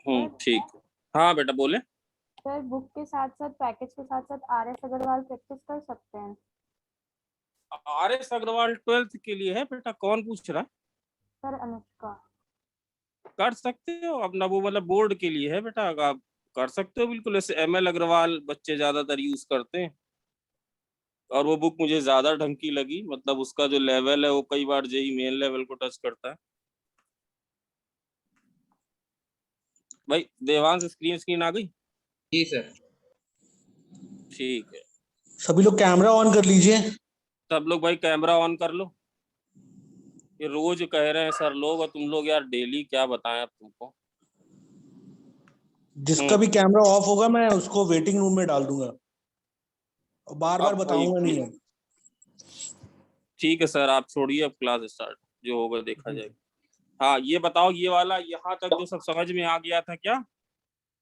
ठीक। हाँ बेटा बोले। सर बुक के साथ साथ पैकेज के साथ साथ RS अग्रवाल प्रैक्टिस कर सकते हैं? RS अग्रवाल 12th के लिए है बेटा, कौन पूछ रहा है? सर अनुष्का। कर सकते हो अपना, वो मतलब बोर्ड के लिए है बेटा, आप कर सकते हो बिल्कुल। ऐसे ML अग्रवाल बच्चे ज्यादातर यूज करते हैं, और वो बुक मुझे ज्यादा ढंग की लगी, मतलब उसका जो लेवल है वो कई बार जेई मेन लेवल को टच करता है। भाई देवांश स्क्रीन आ गई? जी सर। ठीक है, सभी लोग कैमरा ऑन कर लीजिए। सब लोग भाई कैमरा ऑन कर लो। ये रोज कह रहे हैं सर लोग, और तुम लोग यार डेली क्या बताएं अब तुमको। जिसका भी कैमरा ऑफ होगा मैं उसको वेटिंग रूम में डाल दूंगा, और बार बार अब बताऊंगा नहीं है। ठीक है सर, आप छोड़िए, अब क्लास स्टार्ट, जो होगा देखा जाएगा। हाँ ये बताओ, ये वाला यहाँ तक जो सब समझ में आ गया था क्या?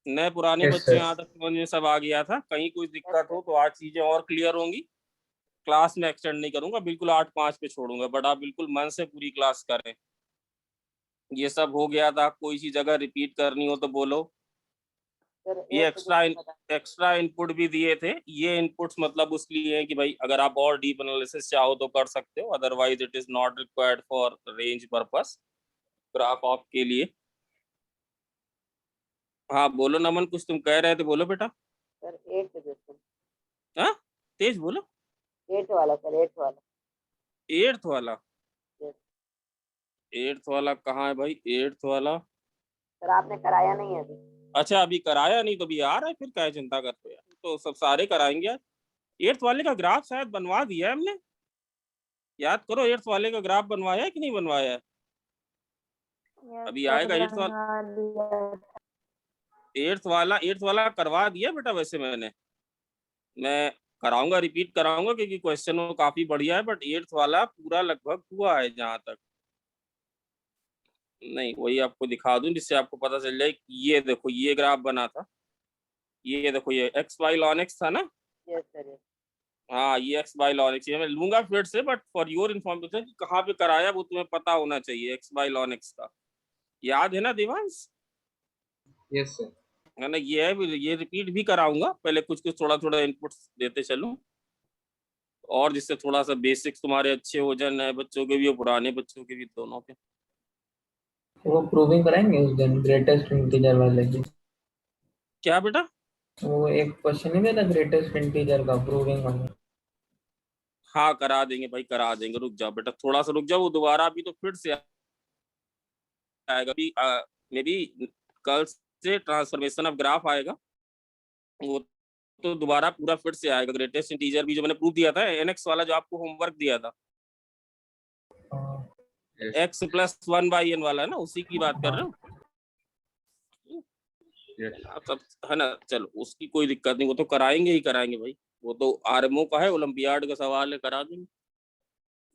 नए पुराने Yes, बच्चे sir. यहाँ तक समझ में सब आ गया था? कहीं कोई दिक्कत हो तो आज चीजें और क्लियर होंगी। क्लास में एक्सटेंड नहीं करूंगा, बिल्कुल 8-5 पे छोड़ूंगा, बट आप बिल्कुल मन से पूरी क्लास करें। ये सब हो गया था, कोई सी जगह रिपीट करनी हो तो बोलो। ये एक्स्ट्रा इनपुट भी दिए थे। ये इनपुट्स मतलब उसके लिए है कि भाई अगर आप और डीप एनालिसिस चाहो तो कर सकते हो, otherwise it is not required for range purpose, graph of के लिए। हाँ बोलो नमन, कुछ तुम कह रहे थे, बोलो बेटा। सर 8 हाँ तेज बोलो। 8 वाला सर, 8 वाला। 8th वाला? Yes. 8th वाला कहाँ है भाई? 8th वाला सर आपने कराया नहीं है अभी? अच्छा अभी कराया नहीं तो अभी आ रहा है, फिर क्या चिंता करते हो यार, तो सब सारे कराएंगे यार। 8th वाले का ग्राफ शायद बनवा दिया है हमने, याद करो। 8th वाले का ग्राफ बनवाया है कि नहीं बनवाया है? अभी आएगा 8th वाला। 8th वाला करवा दिया बेटा वैसे मैं कराऊंगा, रिपीट कराऊंगा, क्योंकि क्वेश्चन वो काफी बढ़िया है, बट 8th वाला पूरा लगभग हुआ है जहां तक। नहीं वही आपको दिखा दूं जिससे आपको पता चल जाए। ये देखो ये ग्राफ बना था, ये देखो ये x y ln x था ना? Yes sir. हाँ ये x y ln x, ये मैं लूंगा फिर से, बट फॉर योर इन्फॉर्मेशन कि कहाँ पे कराया वो तुम्हें पता होना चाहिए। x y ln x का याद है ना देवांश? Yes sir. है ना? ये है, ये रिपीट भी कराऊंगा, पहले कुछ कुछ थोड़ा थोड़ा इनपुट देते चलूं, और जिससे थोड़ा सा बेसिक्स तुम्हारे अच्छे हो जाए, नए बच्चों के भी और पुराने बच्चों के भी, दोनों के। वो प्रूविंग कराएंगे उस दिन ग्रेटेस्ट इंटीजर वाले की? क्या बेटा? वो एक क्वेश्चन नहीं था ग्रेटेस्ट इंटीजर का, प्रूविंग वाला। हाँ करा देंगे भाई, करा देंगे। रुक जाओ बेटा, थोड़ा सा रुक जाओ, वो दोबारा भी तो फिर से आएगा भी। मे बी कल से ट्रांसफॉर्मेशन ऑफ ग्राफ आएगा, वो तो दोबारा पूरा फिर से आएगा। ग्रेटेस्ट इंटीजर भी जो मैंने प्रूव दिया था, NX वाला जो आपको होमवर्क दिया था, x + 1/n वाला है ना, उसी की बात कर रहे हो आप सब, है ना? चलो उसकी कोई दिक्कत नहीं, वो तो कराएंगे ही कराएंगे भाई, वो तो RMO का है, ओलंपियाड का सवाल है, करा देंगे।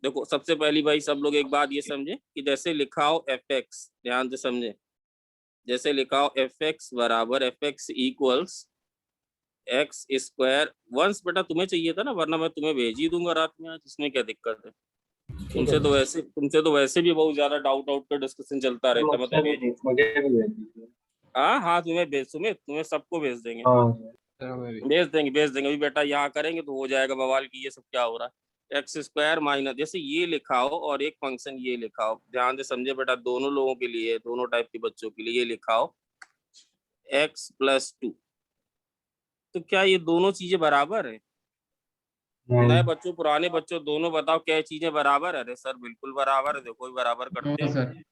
देखो सबसे पहली भाई सब लोग एक बात ये समझे कि जैसे लिखा हो fx, ध्यान से समझे, जैसे लिखा हो fx बराबर fx इक्वल्स x²। वंस बेटा तुम्हें चाहिए था ना, वरना मैं तुम्हें भेज ही दूंगा रात में आज, इसमें क्या दिक्कत है? तुमसे तो वैसे भी बहुत ज्यादा डाउट आउट का डिस्कशन चलता रहता है, मैं तो भेज। हाँ हाँ तुम्हें भेज, तुम्हें सबको भेज देंगे। भेज देंगे अभी बेटा, यहाँ करेंगे तो हो जाएगा बवाल की ये सब क्या हो रहा है। x² माइनस, जैसे ये लिखा हो और एक फंक्शन ये लिखा हो, ध्यान से समझे बेटा, दोनों लोगों के लिए, दोनों टाइप के बच्चों के लिए, ये लिखा हो x+2, तो क्या ये दोनों चीजें बराबर है? नए बच्चों पुराने बच्चों दोनों बताओ क्या चीजें बराबर है? अरे सर बिल्कुल बराबर है, देखो बराबर करते हैं।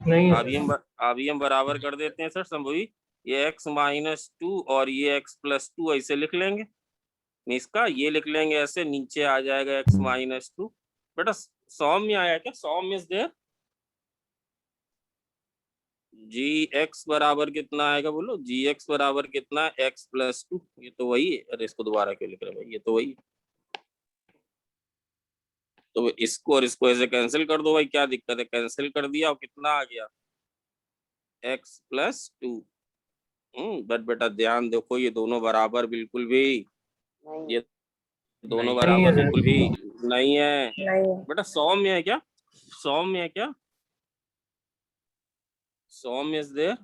नहीं अभी हम बराबर कर देते हैं सर संभवी, ये x-2 और ये x+2 ऐसे लिख लेंगे, इसका ये लिख लेंगे ऐसे, नीचे आ जाएगा x-2। बेटा सौम्य आया क्या? सौम्य इज देयर। gx बराबर कितना आएगा बोलो? gx बराबर कितना? x+2, ये तो वही है। अरे इसको दोबारा क्यों लिख रहे भाई, ये तो वही है। तो इसको और इसको ऐसे कैंसिल कर दो भाई, क्या दिक्कत है? कैंसिल कर दिया और कितना आ गया? x+2। बट बेटा ध्यान देखो, ये दोनों बराबर बिल्कुल भी, ये दोनों बराबर बिल्कुल भी नहीं है बेटा। सौम्य है क्या? सौम्य है क्या? सौम्य इज देयर।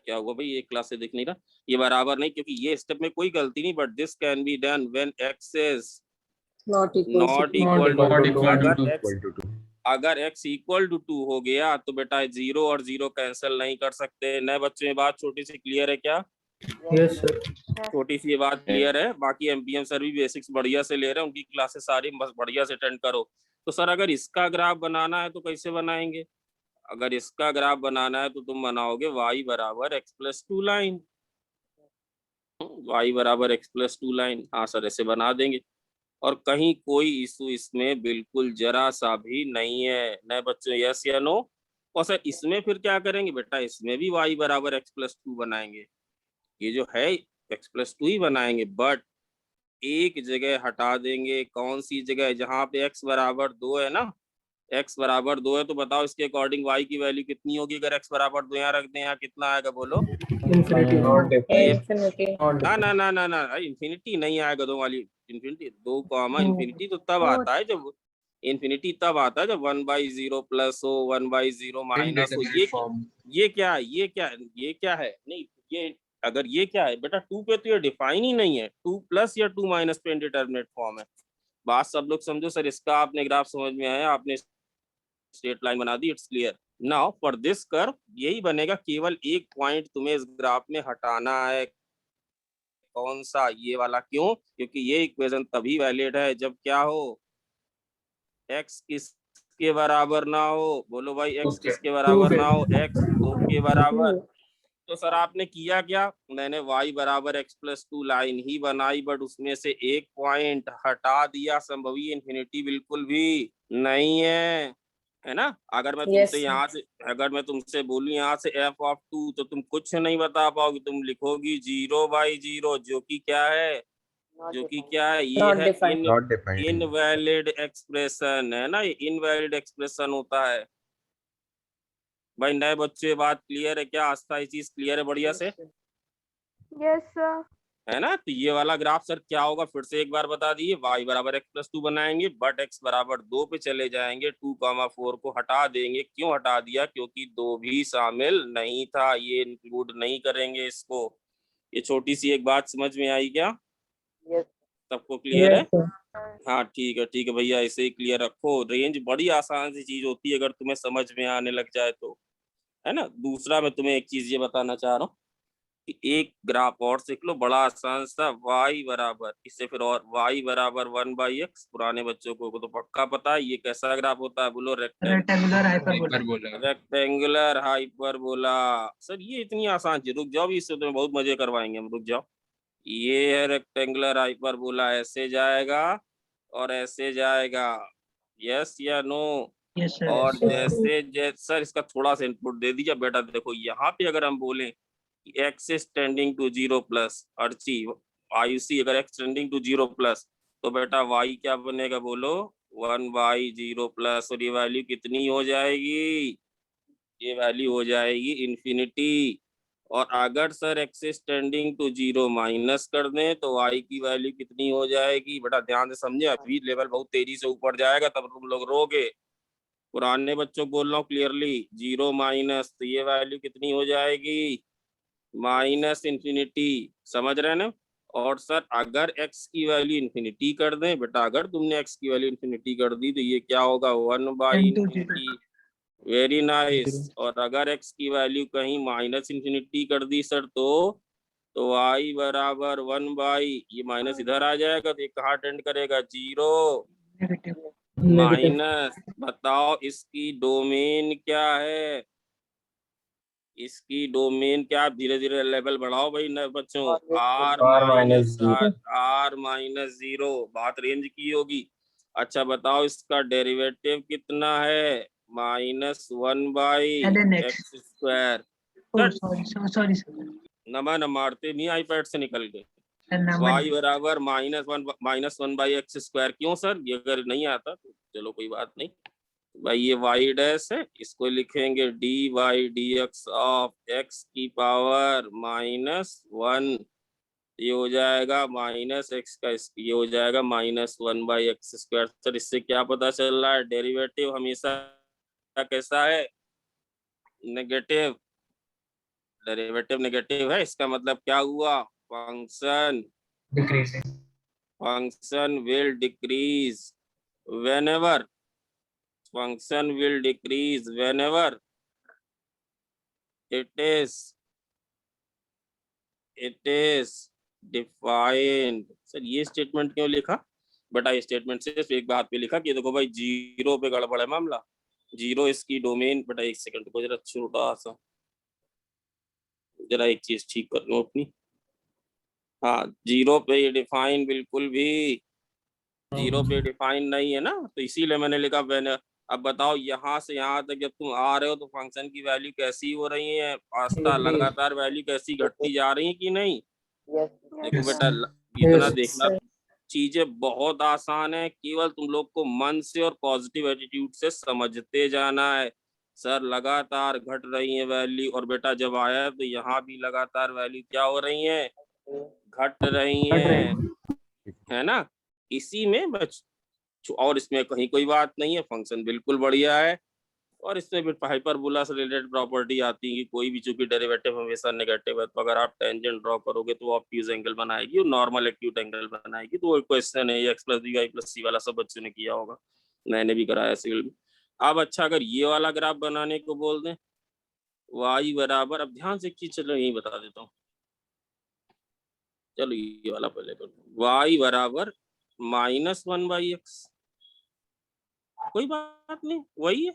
क्या हुआ भाई, एक क्लास से दिख नहीं रहा, ये बराबर नहीं, क्योंकि ये स्टेप में कोई गलती नहीं, but this can be done when x is not equal not Not equal equal to to to. अगर x इक्वल टू 2 हो गया तो बेटा 0 और 0 कैंसिल नहीं कर सकते। नए बच्चों में बात छोटी सी क्लियर है क्या? Yes, sir. छोटी सी ये बात क्लियर है। बाकी एमपीएम सर भी बेसिक्स बढ़िया से ले रहे हैं, उनकी क्लासेस सारी बस बढ़िया से अटेंड करो। तो सर अगर इसका ग्राफ बनाना है तो कैसे बनाएंगे? अगर इसका ग्राफ बनाना है तो तुम बनाओगे y बराबर x प्लस 2 लाइन, y बराबर x प्लस 2 लाइन। हाँ सर ऐसे बना देंगे, और कहीं कोई इशू इसमें बिल्कुल जरा सा भी नहीं है। नए बच्चों यस या नो? और सर इसमें फिर क्या करेंगे बेटा, इसमें भी y बराबर x प्लस 2 बनाएंगे। ये जो है x प्लस 2 ही बनाएंगे, बट एक जगह हटा देंगे। कौन सी जगह? जहां पे x बराबर 2 है ना, x बराबर 2 है, तो बताओ इसके अकॉर्डिंग y की वैल्यू कितनी होगी? अगर x बराबर 2 यहाँ रख दें, यहाँ कितना आएगा बोलो? Infinity. Not ये defined. Not ना ना defined. ना ना ना इंफिनिटी नहीं आएगा दो वाली। इंफिनिटी 2 कॉमा इंफिनिटी तो तब आता है जब, इंफिनिटी तब आता है जब 1/0 प्लस हो, 1/0 माइनस हो। ये क्या है? ये क्या है? नहीं ये, अगर ये क्या है बेटा, 2 पे तो ये डिफाइन ही नहीं है। 2 प्लस या 2 माइनस पे इंडिटरमिनेट फॉर्म है। बात सब लोग समझो। सर इसका आपने ग्राफ समझ में आया, आपने स्ट्रेट लाइन बना दी, it's clear now for this curve. यही बनेगा, केवल एक पॉइंट तुम्हें इस ग्राफ में हटाना है। कौन सा? ये वाला। क्यों? क्योंकि ये इक्वेशन तभी वैलिड है जब क्या हो, x किसके बराबर ना हो। बोलो भाई, x Okay. किसके बराबर ना हो? Okay. x 2 के बराबर। तो सर आपने किया क्या? मैंने y बराबर x प्लस 2 लाइन ही बनाई, बट उसमें से एक पॉइंट हटा दिया। संभवी इंफिनिटी बिल्कुल भी नहीं है ना? अगर मैं तुमसे यहाँ से, अगर मैं तुमसे बोलूं यहाँ से f(2), तो तुम कुछ नहीं बता पाओगे, तुम लिखोगी 0/0, जो कि क्या है? जो कि क्या है? ये है इनवैलिड एक्सप्रेशन, है ना? ये इनवैलिड एक्सप्रेशन होता है। भाई नए बच्चे बात क्लियर है क्या? आस्था ये चीज क्लियर है बढ़िया से, यस सर। है ना? तो ये वाला ग्राफ सर क्या होगा, फिर से एक बार बता दिए। y बराबर x प्लस 2 बनाएंगे, बट x बराबर 2 पे चले जाएंगे, 2,4 को हटा देंगे। क्यों हटा दिया? क्योंकि 2 भी शामिल नहीं था, ये इंक्लूड नहीं करेंगे इसको। ये छोटी सी एक बात समझ में आई क्या? यस सबको क्लियर है? Yes, sir. हाँ ठीक है भैया, ऐसे ही क्लियर रखो। रेंज बड़ी आसान सी चीज होती है अगर तुम्हें समझ में आने लग जाए तो, है ना? दूसरा मैं तुम्हें एक चीज ये बताना चाह रहा हूँ कि एक ग्राफ और सीख लो, बड़ा आसान सा। y बराबर, इससे फिर और y बराबर 1/x। पुराने बच्चों को तो पक्का पता है ये कैसा ग्राफ होता है। बोलो Rectangular hyperbola. Rectangular hyperbola. Sir ये इतनी आसान चीज, रुक जाओ भी, इससे तुम्हें बहुत मजे करवाएंगे हम, रुक जाओ। ये है रेक्टेंगुलर हाइपरबोला, ऐसे जाएगा और ऐसे जाएगा। यस या नो? Yes, sir. और Yes, sir. जैसे सर इसका थोड़ा सा इनपुट दे दीजिए बेटा। देखो यहाँ पे अगर हम बोले कि x is tending to 0 plus, Archi Ayushi, अगर x टेंडिंग टू 0 प्लस, तो बेटा y क्या बनेगा बोलो? 1/0 प्लस। और ये वैल्यू कितनी हो जाएगी? ये वैल्यू हो जाएगी इन्फिनिटी। और अगर sir x is tending to 0 minus कर दें तो y की वैल्यू कितनी हो जाएगी? बेटा ध्यान से समझे, अभी लेवल बहुत तेजी से ऊपर जाएगा तब तुम लोग रोगे। पुराने बच्चों को बोल रहा हूँ क्लियरली, 0 माइनस, तो ये वैल्यू कितनी हो जाएगी? Minus infinity. समझ रहे हैं ना? और सर अगर x की वैल्यू इन्फिनिटी कर दें बेटा, अगर तुमने x की वैल्यू इन्फिनिटी कर दी तो ये क्या होगा? 1/इन्फिनिटी। Very nice. और अगर x की वैल्यू कहीं माइनस इन्फिनिटी कर दी सर, तो y बराबर 1/, ये माइनस इधर आ जाएगा तो ये कहाँ टेंड करेगा? 0 माइनस। बताओ इसकी डोमेन क्या है? इसकी डोमेन क्या? धीरे धीरे लेवल बढ़ाओ भाई नए बच्चों। r माइनस 0, बात रेंज की होगी। अच्छा बताओ इसका डेरिवेटिव कितना है? -1/x²। Sorry. न मारते नहीं आईपैड से निकल गए। y बराबर -1/x²। क्यों सर? ये अगर नहीं आता तो चलो कोई बात नहीं भाई, ये y डैश है, इसको लिखेंगे dy/dx ऑफ x की पावर -1। ये हो जाएगा -x का, ये हो जाएगा -1/x²। सर इससे क्या पता चल रहा है? डेरिवेटिव हमेशा कैसा है? नेगेटिव। डेरिवेटिव नेगेटिव है, इसका मतलब क्या हुआ, function decreasing. will decrease whenever it is defined। Sir ये स्टेटमेंट क्यों लिखा बेटा, ये स्टेटमेंट सिर्फ एक बात पे लिखा कि देखो भाई जीरो पे गड़बड़ है मामला, जीरो इसकी डोमेन। बेटा एक सेकंड को जरा छोटा सा, जरा एक चीज ठीक कर लूं अपनी। हाँ, जीरो पे ये डिफाइन बिल्कुल भी जीरो पे डिफाइन नहीं है ना, तो इसीलिए मैंने लिखा मैंने। अब बताओ यहाँ से यहाँ तक जब तुम आ रहे हो तो फंक्शन की वैल्यू कैसी हो रही है, आस्था लगातार वैल्यू कैसी घटती जा रही है कि नहीं। Yes. देखो बेटा Yes. इतना देखना, चीजें बहुत आसान है, केवल तुम लोग को मन से और पॉजिटिव एटीट्यूड से समझते जाना है। सर लगातार घट रही है वैल्यू, और बेटा जब आया तो यहाँ भी लगातार वैल्यू क्या हो रही है, घट रही है ना। इसी में बच, और इसमें कहीं कोई बात नहीं है, फंक्शन बिल्कुल बढ़िया है। और इसमें फिर हाइपरबोला से रिलेटेड प्रॉपर्टी आती है कि कोई भी चूंकि डेरिवेटिव हमेशा नेगेटिव है, तो अगर आप टेंजेंट ड्रॉ करोगे तो वो ऑब्ट्यूज एंगल बनाएगी और नॉर्मल एक्यूट एंगल बनाएगी। तो वो क्वेश्चन है X plus B Y plus C वाला, सब बच्चों ने किया होगा, मैंने भी कराया सिविल में। अब अच्छा अगर ये वाला ग्राफ बनाने को बोल दें, वाई बराबर, अब ध्यान से एक चीज चलो यही बता देता हूँ, चलो ये वाला पहले कर, वाई बराबर -1/x, कोई बात नहीं, वही है,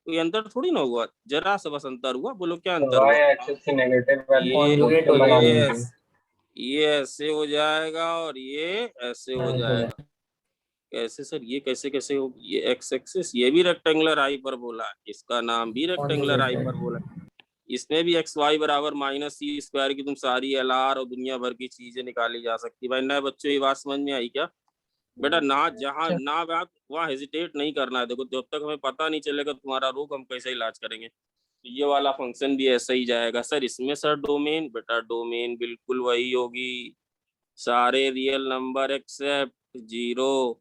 कोई अंतर थोड़ी ना हुआ, जरा सा बस अंतर हुआ। बोलो क्या अंतर y हुआ, एक्सिस से नेगेटिव वैल्यू ये कॉन्जुगेट हो जाएगी। ये ऐसे हो जाएगा और ये ऐसे हो जाएगा। कैसे सर, ये कैसे कैसे हो, ये एक्स एक्सिस, ये भी रेक्टेंगुलर हाइपरबोला है, इसका नाम भी रेक्टेंगुलर हाइपरबोला है। इसमें भी एक्स वाई बराबर -c² की तुम सारी LR और दुनिया भर की चीजें निकाली जा सकती है। भाई नए बच्चों ये बात समझ में आई क्या बेटा, ना जहाँ ना बात वहाँ हेजिटेट नहीं करना है। देखो जब तक हमें पता नहीं चलेगा तुम्हारा रोग, हम कैसे इलाज करेंगे। तो ये वाला फंक्शन भी ऐसा ही जाएगा। सर इसमें सर डोमेन, बेटा डोमेन बिल्कुल वही होगी, सारे रियल नंबर एक्सेप्ट 0।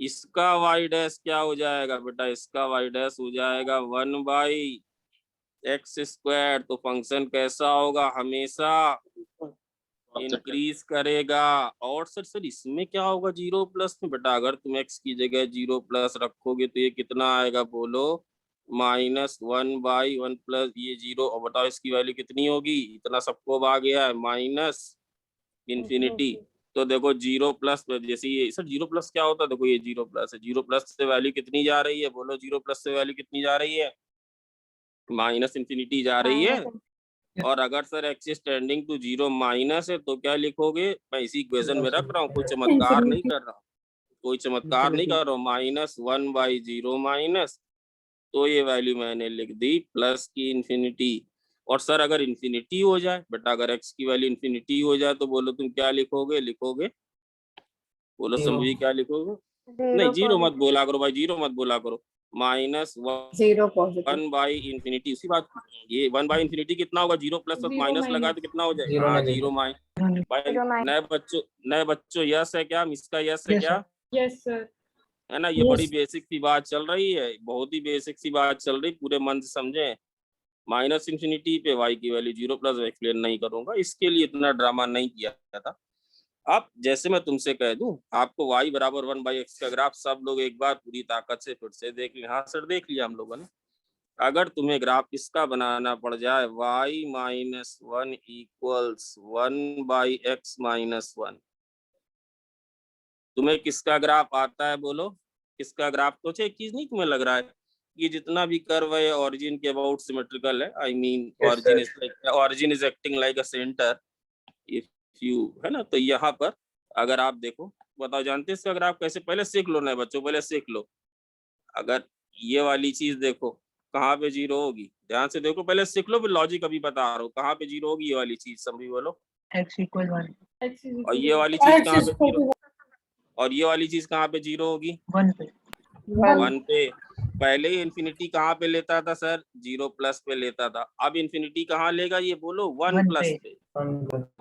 इसका वाई डैश क्या हो जाएगा बेटा, इसका वाई डैश हो जाएगा 1/x²। तो फंक्शन कैसा होगा, हमेशा इंक्रीज करेगा। और सर इसमें क्या होगा 0+ में, बेटा अगर तुम x की जगह 0+ रखोगे तो ये कितना आएगा बोलो, -1/1 प्लस ये 0। और बताओ इसकी वैल्यू कितनी होगी, इतना सबको आ गया है, -∞। तो देखो 0+ जैसे ये सर 0+ क्या होता है, देखो ये 0+ है, 0+ से वैल्यू कितनी जा रही है बोलो, 0+ से वैल्यू कितनी जा रही है, -∞ जा रही है। और अगर sir x is tending to 0 minus है तो क्या लिखोगे, मैं इसी इक्वेशन में रख रहा हूँ, कोई चमत्कार नहीं कर रहा हूँ, कोई चमत्कार नहीं कर रहा हूँ, -1/0 तो ये वैल्यू मैंने लिख दी प्लस की इन्फिनिटी। और सर अगर इन्फिनिटी हो जाए बेटा, अगर एक्स की वैल्यू इन्फिनिटी हो जाए तो बोलो तुम क्या लिखोगे, बोलो समझी क्या लिखोगे, नहीं जीरो मत बोला करो भाई, जीरो मत बोला करो, Zero positive. 1/∞, उसी बात, ये 1/∞ कितना होगा, 0+ और माइनस लगा तो कितना हो जाएगा, हाँ 0 भाई। नए बच्चों यस है क्या, मिस का यस है क्या, यस सर, है ना। ये बड़ी बेसिक सी बात चल रही है, बहुत ही बेसिक सी बात चल रही, पूरे मन से समझे। -∞ पे y की वैल्यू 0+ एक्सप्लेन नहीं करूंगा, इसके लिए इतना ड्रामा नहीं किया था। अब जैसे मैं तुमसे कह दूं आपको y बराबर 1/x का ग्राफ सब लोग एक बार पूरी ताकत से फिर से देख लें। हाँ सर देख लिया हम लोगों ने। अगर तुम्हें ग्राफ इसका बनाना पड़ जाए y - 1 = 1/x - 1, तुम्हें किसका ग्राफ आता है बोलो, किसका ग्राफ। तो एक चीज नहीं तुम्हें लग रहा है कि जितना भी कर्व है ऑरिजिन के अबाउट सिमेट्रिकल है, I mean origin is acting like a centre if you, है ना। तो यहाँ पर अगर आप देखो, बताओ जानते हैं इसका ग्राफ कैसे, पहले सीख लो नए बच्चों, पहले सीख लो। अगर ये वाली चीज देखो कहाँ पे 0 होगी, ध्यान से देखो, पहले सीख लो फिर लॉजिक अभी बता रहा हूँ, कहाँ पे 0 होगी ये वाली चीज, समझी बोलो। x = 1, और ये वाली चीज कहाँ पे 0, और ये वाली चीज कहाँ पे 0 होगी, 1 पे। 1 पे। पहले ही इन्फिनिटी कहाँ पे लेता था सर, 0+ पे लेता था, अब इन्फिनिटी कहाँ लेगा ये बोलो, 1+ पे,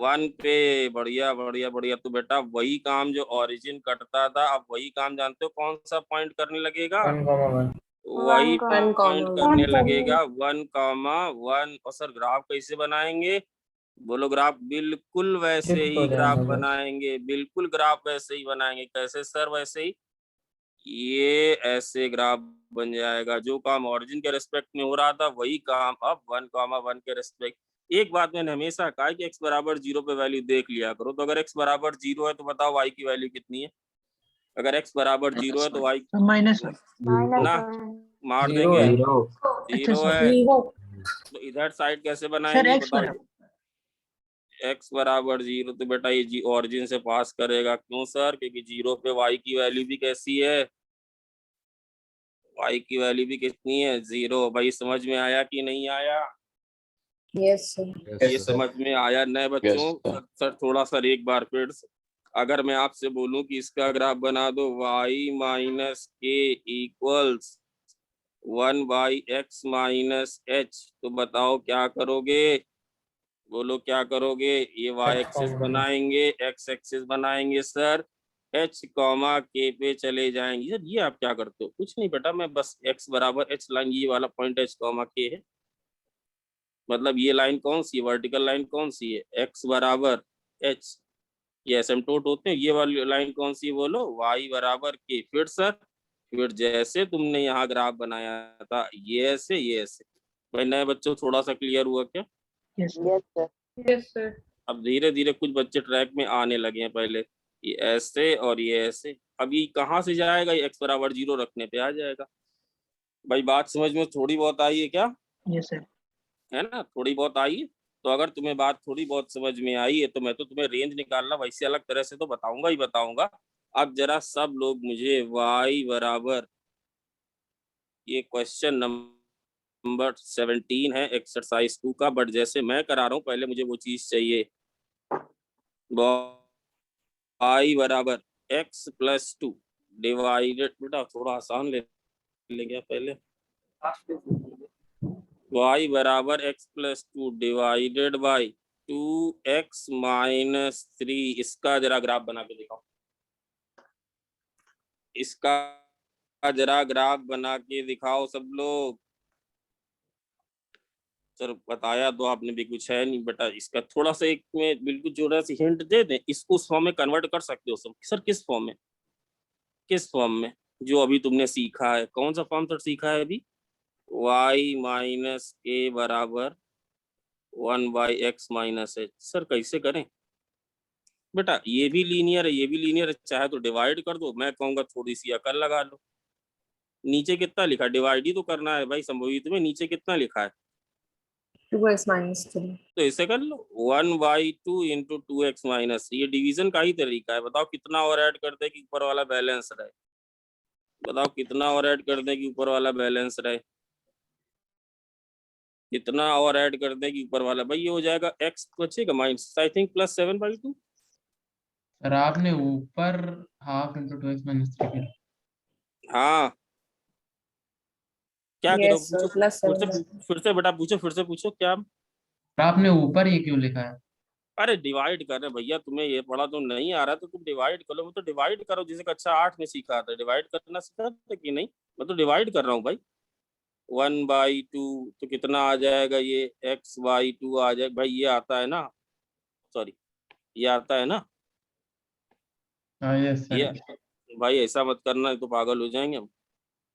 1 पे। बढ़िया बढ़िया बढ़िया। तो बेटा वही काम जो ओरिजिन कटता था, अब वही काम जानते हो कौन सा पॉइंट करने लगेगा, वही One पॉइंट comma करने one. लगेगा 1,1। और सर ग्राफ कैसे बनाएंगे? बोलो ग्राफ बिल्कुल वैसे शिफ्ट हो ही ग्राफ जाएगा बस। बनाएंगे, बिल्कुल ग्राफ वैसे ही बनाएंगे। कैसे सर? वैसे ही ये ऐसे ग्राफ बन जाएगा। जो काम ऑरिजिन के रेस्पेक्ट में हो रहा था वही काम अब 1,1 के रेस्पेक्ट। एक बात मैंने हमेशा कहा है कि x बराबर 0 पे वैल्यू देख लिया करो। तो अगर x बराबर 0 है तो बताओ y की वैल्यू कितनी है? अगर x बराबर 0 है तो y माइनस वन। Minus ना one. मार जीरो देंगे। है। जीरो। अच्छा 0 सर, है zero तो इधर साइड कैसे सर बनाएंगे एक्स बताओ? बराबर x बराबर 0 तो बेटा ये जी ऑरिजिन से पास करेगा। क्यों सर? क्योंकि 0 पे y की वैल्यू भी कैसी है? y की वैल्यू भी कितनी है? 0। भाई समझ में आया कि नहीं आया? yes sir ये समझ में आया नए बच्चों? Yes, सर थोड़ा सा एक बार फिर से अगर मैं आपसे बोलूं कि इसका ग्राफ बना दो y माइनस के इक्वल्स 1/x माइनस h, तो बताओ क्या करोगे? बोलो क्या करोगे? ये y एक्सिस बनाएंगे, x एक्सिस बनाएंगे सर, h कॉमा k पे चले जाएंगे। सर ये आप क्या करते हो? कुछ नहीं बेटा, मैं बस x बराबर h लाइन, ये वाला पॉइंट h कॉमा k है। मतलब ये लाइन कौन सी है? वर्टिकल लाइन कौन सी है? x बराबर h। ये एसिम्प्टोट होते हैं। ये वाली लाइन कौन सी है बोलो? y बराबर k। फिर सर फिर जैसे तुमने यहाँ ग्राफ बनाया था ये ऐसे ये ऐसे। भाई नए बच्चों थोड़ा सा क्लियर हुआ क्या? यस yes sir अब धीरे धीरे कुछ बच्चे ट्रैक में आने लगे हैं। पहले ये ऐसे और ये ऐसे। अब ये कहाँ से जाएगा? ये x बराबर 0 रखने पे आ जाएगा। भाई बात समझ में थोड़ी बहुत आई है क्या? Yes sir. है ना? थोड़ी बहुत आई है। तो अगर तुम्हें बात थोड़ी बहुत समझ में आई है तो मैं तो तुम्हें रेंज निकालना वैसे अलग तरह से तो बताऊंगा ही बताऊंगा। अब जरा सब लोग मुझे y बराबर, ये क्वेश्चन नंबर 17 है एक्सरसाइज 2 का, बट जैसे मैं करा रहा हूँ पहले मुझे वो चीज चाहिए। y बराबर x+2 डिवाइडेड, बेटा थोड़ा आसान ले लेंगे पहले। y बराबर x+2 divided by 2x minus 3। इसका जरा ग्राफ बना के दिखाओ। इसका जरा ग्राफ बना के दिखाओ सब लोग। सर बताया तो आपने भी कुछ है नहीं बेटा। इसका थोड़ा सा एक में बिल्कुल जोड़ा सी हिंट दे दें। इसको उस फॉर्म में कन्वर्ट कर सकते हो सब। सर किस फॉर्म में? किस फॉर्म में? जो अभी तुमने सीखा है। कौन सा फॉर्म सर सीखा है अभी? y माइनस के बराबर 1/x माइनस h। सर कैसे करें बेटा? ये भी लीनियर है, ये भी लीनियर है। चाहे तो डिवाइड कर दो। मैं कहूंगा थोड़ी सी अकल लगा लो। नीचे कितना लिखा? डिवाइड ही तो करना है भाई संभवित में। नीचे कितना लिखा है? 2x minus 3 तो ऐसे कर लो 1/2 इंटू 2x माइनस। ये डिवीजन का ही तरीका है। बताओ कितना और ऐड कर दे कि ऊपर वाला बैलेंस रहे? बताओ कितना और ऐड कर दे कि ऊपर वाला बैलेंस रहे? कितना और ऐड कर दे कि ऊपर वाला? भाई ये हो जाएगा x बचेगा माइनस आई थिंक +7/2। सर आपने ऊपर हाफ इंटू 2x माइनस 3 किया। हाँ क्या करो? yes sir पूछो plus फिर 7 से, फिर से बेटा पूछो, फिर से पूछो क्या? सर आपने ऊपर ये क्यों लिखा है? अरे डिवाइड कर रहे भैया। तुम्हें ये पढ़ा तो नहीं आ रहा तो तुम डिवाइड करो। मैं तो डिवाइड करो जिसे कक्षा 8 में सीखा था। डिवाइड करना सीखा था कि नहीं? मैं तो डिवाइड कर रहा हूँ भाई। 1/2 तो कितना आ जाएगा? ये x/2 आ जाएगा। भाई ये आता है ना? सॉरी ये आता है ना? हाँ यस ये सर। भाई ऐसा मत करना नहीं तो पागल हो जाएंगे हम।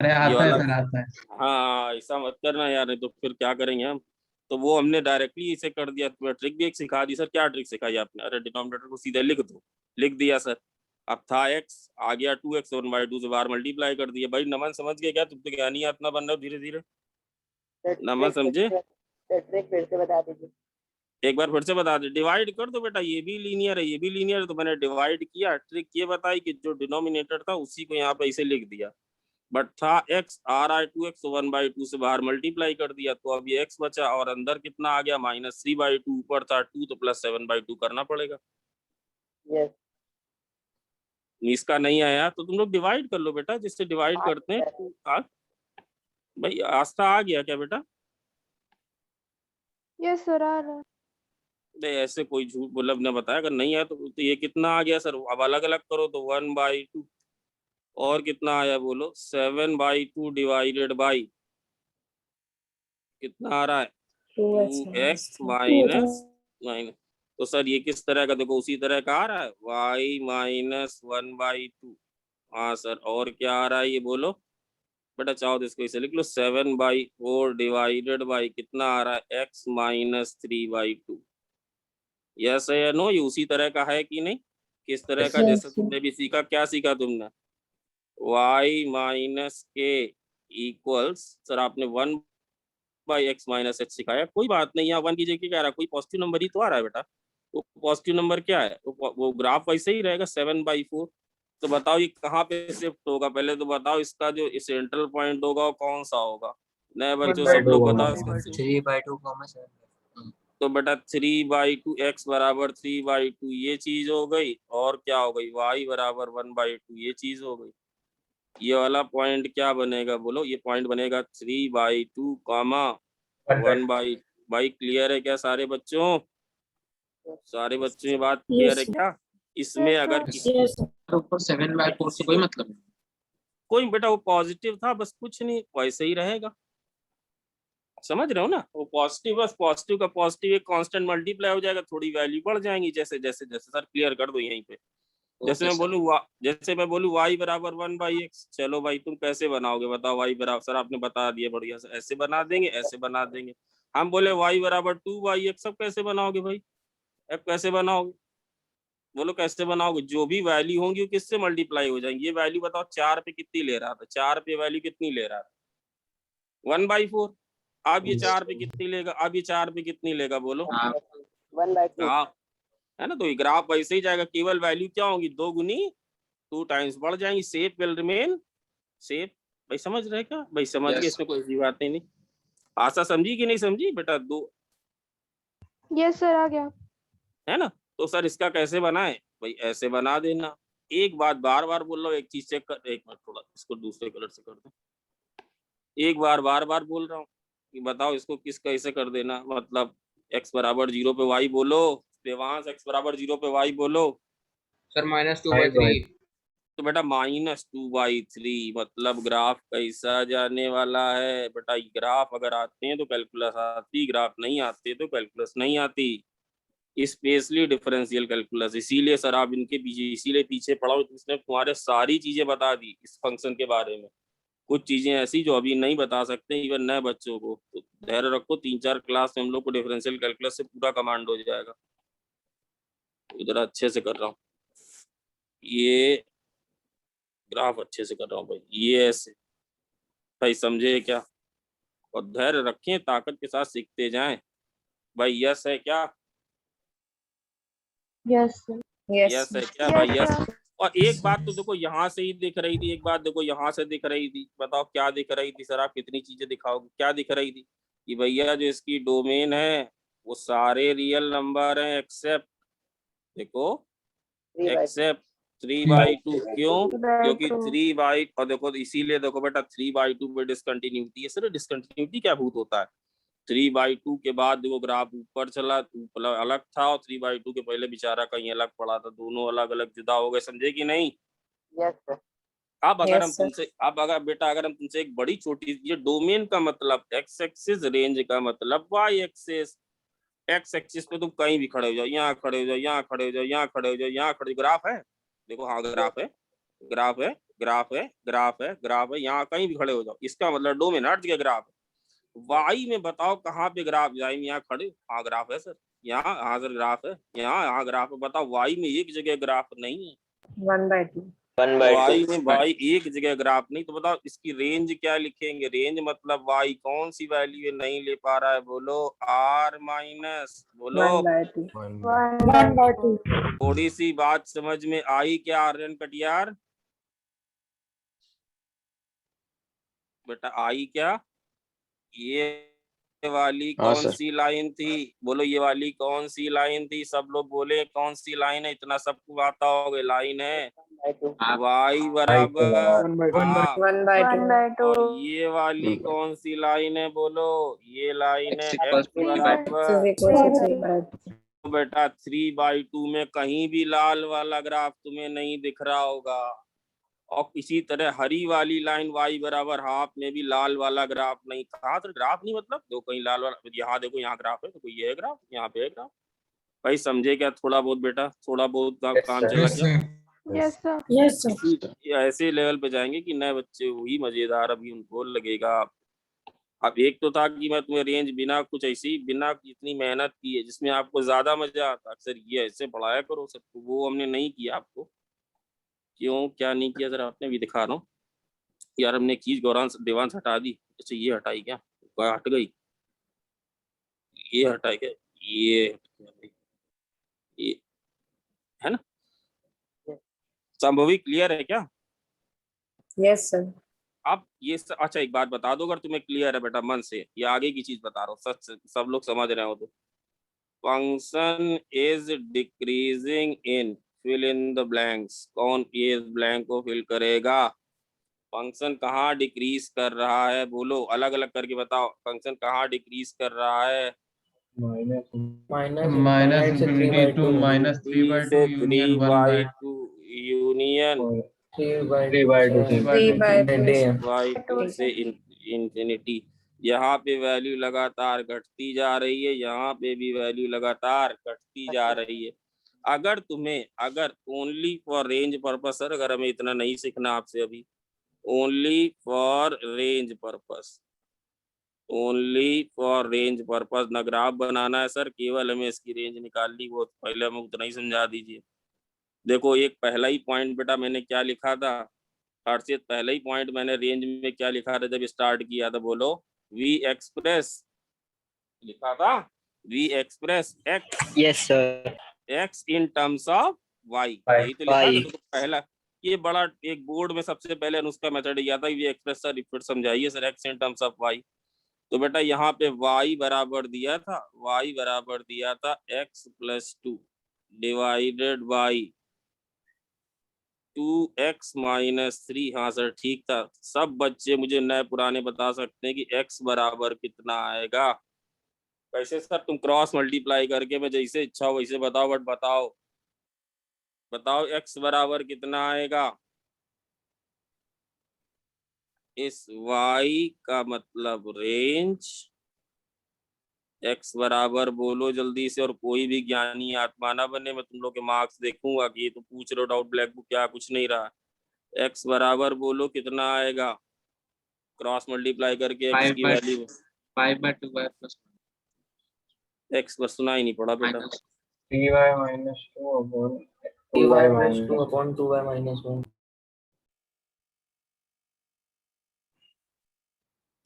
अरे ये आता है वाला सर, आता है। हाँ ऐसा मत करना यार, नहीं तो फिर क्या करेंगे हम? तो वो हमने डायरेक्टली इसे कर दिया। तुम्हें ट्रिक भी एक सिखा दी। सर क्या ट्रिक सिखाई आपने? अरे डिनोमिनेटर को सीधे लिख दो। लिख दिया सर। अब था x, आ गया 2x, 1/2 से बाहर मल्टीप्लाई कर दिया। भाई नमन समझ गए क्या? तुम तो ज्ञानी आत्मा बन रहे हो धीरे धीरे। नमन समझे? ट्रिक फिर से बता दीजिए। एक बार फिर से बता दे। डिवाइड कर दो बेटा। ये भी लीनियर है, ये भी लीनियर है। तो मैंने डिवाइड किया। ट्रिक ये बताई कि जो डिनोमिनेटर था उसी को यहाँ पे इसे लिख दिया। बट था x, आ रहा है 2x, 1/2 से बाहर मल्टीप्लाई कर दिया। तो अब ये x बचा और अंदर कितना आ गया? -3/2। ऊपर था 2 तो +7/2 करना पड़ेगा। yes इसका नहीं आया तो तुम लोग डिवाइड कर लो बेटा, जिससे डिवाइड करते हैं। भाई आस्था आ गया क्या बेटा? Yes sir आ रहा है। ऐसे कोई झूठ मतलब ने बताया। अगर नहीं आया तो ये कितना आ गया सर? अब अलग अलग करो तो 1/2 और कितना आया बोलो, 7/2 डिवाइडेड बाई कितना आ रहा है, 2x माइनस माइनस। तो सर ये किस तरह का, देखो उसी तरह का आ रहा है, y माइनस 1/2। हाँ सर, और क्या आ रहा है ये बोलो बेटा, चाहो तो इसको इसे लिख लो, 7/4 डिवाइडेड बाई कितना आ रहा है, x माइनस 3/2। यस है या नो, ये उसी तरह का है कि नहीं, किस तरह का, जैसे तुमने भी सीखा, क्या सीखा तुमने, y माइनस के इक्वल्स, सर आपने 1/x माइनस h सिखाया, कोई बात नहीं, यहाँ 1 की जगह क्या आ रहा है, कोई पॉजिटिव नंबर ही तो आ रहा है बेटा, वो पॉजिटिव नंबर क्या है, वो ग्राफ वैसे ही रहेगा 7/4। तो बताओ ये कहाँ पे शिफ्ट होगा, पहले तो बताओ इसका जो सेंट्रल पॉइंट होगा वो कौन सा होगा, नए बच्चों सब लोग बताओ। 3/2 कॉमा 7। तो बेटा 3/2 x बराबर 3/2 ये चीज हो गई, और क्या हो गई, y बराबर 1/2 ये चीज हो गई। ये वाला पॉइंट क्या बनेगा बोलो, ये पॉइंट बनेगा 3/2 कॉमा 1/2। क्लियर है क्या सारे बच्चों, सारे बच्चों में बात क्लियर है क्या, इसमें अगर ऊपर 7/4 से कोई मतलब नहीं। कोई बेटा वो पॉजिटिव था बस, कुछ नहीं वैसे ही रहेगा, समझ रहे हो ना, वो पॉजिटिव बस, पॉजिटिव का पॉजिटिव एक कांस्टेंट मल्टीप्लाई हो जाएगा, थोड़ी वैल्यू बढ़ जाएंगी, जैसे जैसे जैसे सर क्लियर कर दो यहीं पे, जैसे मैं बोलूँ जैसे मैं बोलूँ y बराबर 1/x, चलो भाई तुम कैसे बनाओगे बताओ, y बराबर, सर आपने बता दिया बढ़िया से, ऐसे बना देंगे ऐसे बना देंगे। हम बोले y बराबर 2/x, सब कैसे बनाओगे भाई, अब कैसे बनाओगे बोलो, कैसे बनाओगे, जो भी वैल्यू होंगी वो किससे मल्टीप्लाई हो जाएंगी, ये वैल्यू बताओ 4 पे कितनी ले रहा था, 4 पे वैल्यू कितनी ले रहा था 1/4, अब ये 4 पे कितनी लेगा, अब ये 4 पे कितनी लेगा बोलो, 1/2। हाँ है ना, तो ये ग्राफ वैसे ही जाएगा, केवल वैल्यू क्या होगी, 2 गुनी 2 टाइम्स बढ़ जाएंगी, शेप विल रिमेन शेप। भाई समझ रहे क्या भाई, समझ गए, इसमें कोई बात नहीं। आशा समझी कि नहीं समझी बेटा, 2 यस सर आ गया। है ना, तो सर इसका कैसे बनाए भाई, ऐसे बना देना। एक बात बार बार बोल रहा हूँ, एक चीज चेक कर, एक मिनट थोड़ा इसको दूसरे कलर से कर दो, एक बार बार बार बोल रहा हूँ कि बताओ इसको किस कैसे कर देना, मतलब x बराबर 0 पे y बोलो, देवांश x बराबर 0 पे y बोलो, सर -2/3। तो बेटा -2/3 मतलब ग्राफ कैसा जाने वाला है बेटा, ग्राफ अगर आते हैं तो कैलकुलस आती, ग्राफ नहीं आते तो कैलकुलस नहीं आती, स्पेशली डिफरेंशियल कैलकुलस। इसीलिए सर आप इनके पीछे इसीलिए पीछे पढ़ाओ, इसने तुम्हारे सारी चीजें बता दी इस फंक्शन के बारे में, कुछ चीजें ऐसी जो अभी नहीं बता सकते इवन नए बच्चों को, तो धैर्य रखो, 3-4 क्लास में हम लोग को डिफरेंशियल कैलकुलस से पूरा कमांड हो जाएगा। इधर अच्छे से कर रहा हूँ, ये ग्राफ अच्छे से कर रहा हूँ भाई, ये ऐसे भाई समझे क्या, और धैर्य रखें, ताकत के साथ सीखते जाएं भाई। यस है क्या, यस सर। यस है क्या भाई, यस। और एक बात तो देखो यहाँ से ही दिख रही थी, एक बात देखो यहाँ से दिख रही थी, बताओ क्या दिख रही थी सर, आप कितनी चीजें दिखाओगे, क्या दिख रही थी कि भैया जो इसकी डोमेन है वो सारे रियल नंबर हैं एक्सेप्ट, देखो एक्सेप्ट 3/2, क्यों, क्योंकि 3/, और देखो इसीलिए देखो बेटा 3/2 पे डिसकंटिन्यूटी है सर, डिसकंटिन्यूटी क्या भूत होता है, 3/2 के बाद देखो ग्राफ ऊपर चला, ऊपर अलग था, और 3/2 के पहले बेचारा कहीं अलग पड़ा था, दोनों अलग अलग जुदा हो गए, समझे कि नहीं। Yes sir. अब अगर Yes, हम तुमसे, अब अगर बेटा अगर हम तुमसे एक बड़ी छोटी, ये डोमेन का मतलब एक्स एक्सिस, रेंज का मतलब वाई एक्सिस, एक्स एक्सिस पे तुम कहीं भी खड़े हो जाओ, यहाँ खड़े हो जाओ, यहाँ खड़े हो जाओ, यहाँ खड़े हो जाओ, यहाँ खड़े, ग्राफ है देखो, हाँ ग्राफ है, ग्राफ है, ग्राफ है, ग्राफ है, ग्राफ है, यहाँ कहीं भी खड़े हो जाओ, इसका मतलब डोमेन हट गया ग्राफ है। वाई में बताओ कहाँ पे ग्राफ जाए, यहाँ खड़े, हाँ ग्राफ है सर, यहाँ, हाँ सर ग्राफ है, यहाँ ग्राफ है, बताओ वाई में एक जगह ग्राफ नहीं है, 1/2। वाई में भाई एक जगह ग्राफ नहीं, तो बताओ इसकी रेंज क्या लिखेंगे, रेंज मतलब वाई कौन सी वैल्यू नहीं ले पा रहा है बोलो, r माइनस, बोलो 1/2। थोड़ी सी बात समझ में आई क्या आर्यन कटियार, बेटा आई क्या, ये वाली कौन सी लाइन थी बोलो, ये वाली कौन सी लाइन थी, सब लोग बोले कौन सी लाइन है, इतना सबको आता होगा, लाइन है y बराबर हाफ, 1/2। और ये वाली कौन सी लाइन है बोलो, ये लाइन है x बराबर, तो बेटा 3/2 में कहीं भी लाल वाला ग्राफ तुम्हें नहीं दिख रहा होगा, और इसी तरह हरी वाली लाइन y बराबर हाफ में भी लाल वाला ग्राफ नहीं था। तो ग्राफ नहीं मतलब दो कहीं लाल वाला, यहाँ देखो यहाँ ग्राफ है तो कोई ये है ग्राफ, यहाँ पे है ग्राफ। भाई समझे क्या थोड़ा बहुत बेटा, थोड़ा बहुत काम चला क्या? Yes sir. Yes sir. ये ऐसे लेवल पे जाएंगे कि नए बच्चे वही मजेदार अभी उनको लगेगा। अब एक तो था कि मैं तुम्हें रेंज बिना कुछ ऐसी बिना इतनी मेहनत की है जिसमें आपको ज्यादा मजा आता, अक्सर ये ऐसे पढ़ाया करो सबको, वो हमने नहीं किया आपको। क्यों क्या नहीं किया जरा आपने भी दिखा रहा हूँ यार। हमने चीज गौरान देवांश हटा दी, अच्छा ये हटाई क्या, हट गई, ये हटाई क्या, ये ये है ना। संभवी क्लियर है क्या? Yes, sir. अब ये अच्छा एक बात बता दो, अगर तुम्हें क्लियर है बेटा मन से, ये आगे की चीज बता रहा हूँ, सच सब लोग समझ रहे हो तो। Function is decreasing in fill in the blanks, कौन ये ब्लैंक को फिल करेगा? फंक्शन कहाँ डिक्रीज कर रहा है, बोलो अलग अलग करके बताओ, फंक्शन कहाँ डिक्रीज कर रहा है? Minus infinity to minus 3/2 union 3/2 union 3/2 से इंफिनिटी। यहाँ पे वैल्यू लगातार घटती जा रही है, यहाँ पे भी वैल्यू लगातार घटती जा रही है। अगर only for range purpose, sir अगर हमें इतना नहीं सीखना आपसे अभी, ओनली फॉर रेंज पर्पस ना ग्राफ बनाना है सर, केवल हमें इसकी रेंज निकालनी, वो पहले हमें उतना ही समझा दीजिए। देखो एक पहला ही पॉइंट बेटा मैंने क्या लिखा था हर्षित, पहला ही पॉइंट मैंने रेंज में क्या लिखा था जब स्टार्ट किया था, बोलो वी एक्सप्रेस लिखा था, we express x, yes sir, x in terms of y, यही तो लिखा था। तो पहला ये बड़ा एक बोर्ड में सबसे पहले अनुष्का मेथड यह था, वी एक्सप्रेस सर रिपीट समझाइए sir x in terms of y. तो बेटा यहाँ पे y बराबर दिया था x plus 2 divided by 2x minus 3। हाँ सर ठीक था। सब बच्चे मुझे नए पुराने बता सकते हैं कि x बराबर कितना आएगा। वैसे सर तुम क्रॉस मल्टीप्लाई करके मैं जैसे इच्छा हो वैसे बताओ, बट बताओ x बराबर कितना आएगा। इस y का मतलब रेंज, x बराबर बोलो जल्दी से, और कोई भी ज्ञानी आत्मा ना बने, मैं तुम लोग के मार्क्स देखूंगा कि ये तो पूछ रहे हो डाउट ब्लैक बुक क्या कुछ नहीं रहा। x बराबर बोलो कितना आएगा, क्रॉस मल्टीप्लाई करके x की वैल्यू 5/2y प्लस x पर सुना ही नहीं पड़ा बेटा। 3y minus 2 upon 2y minus 2 upon 2y minus 1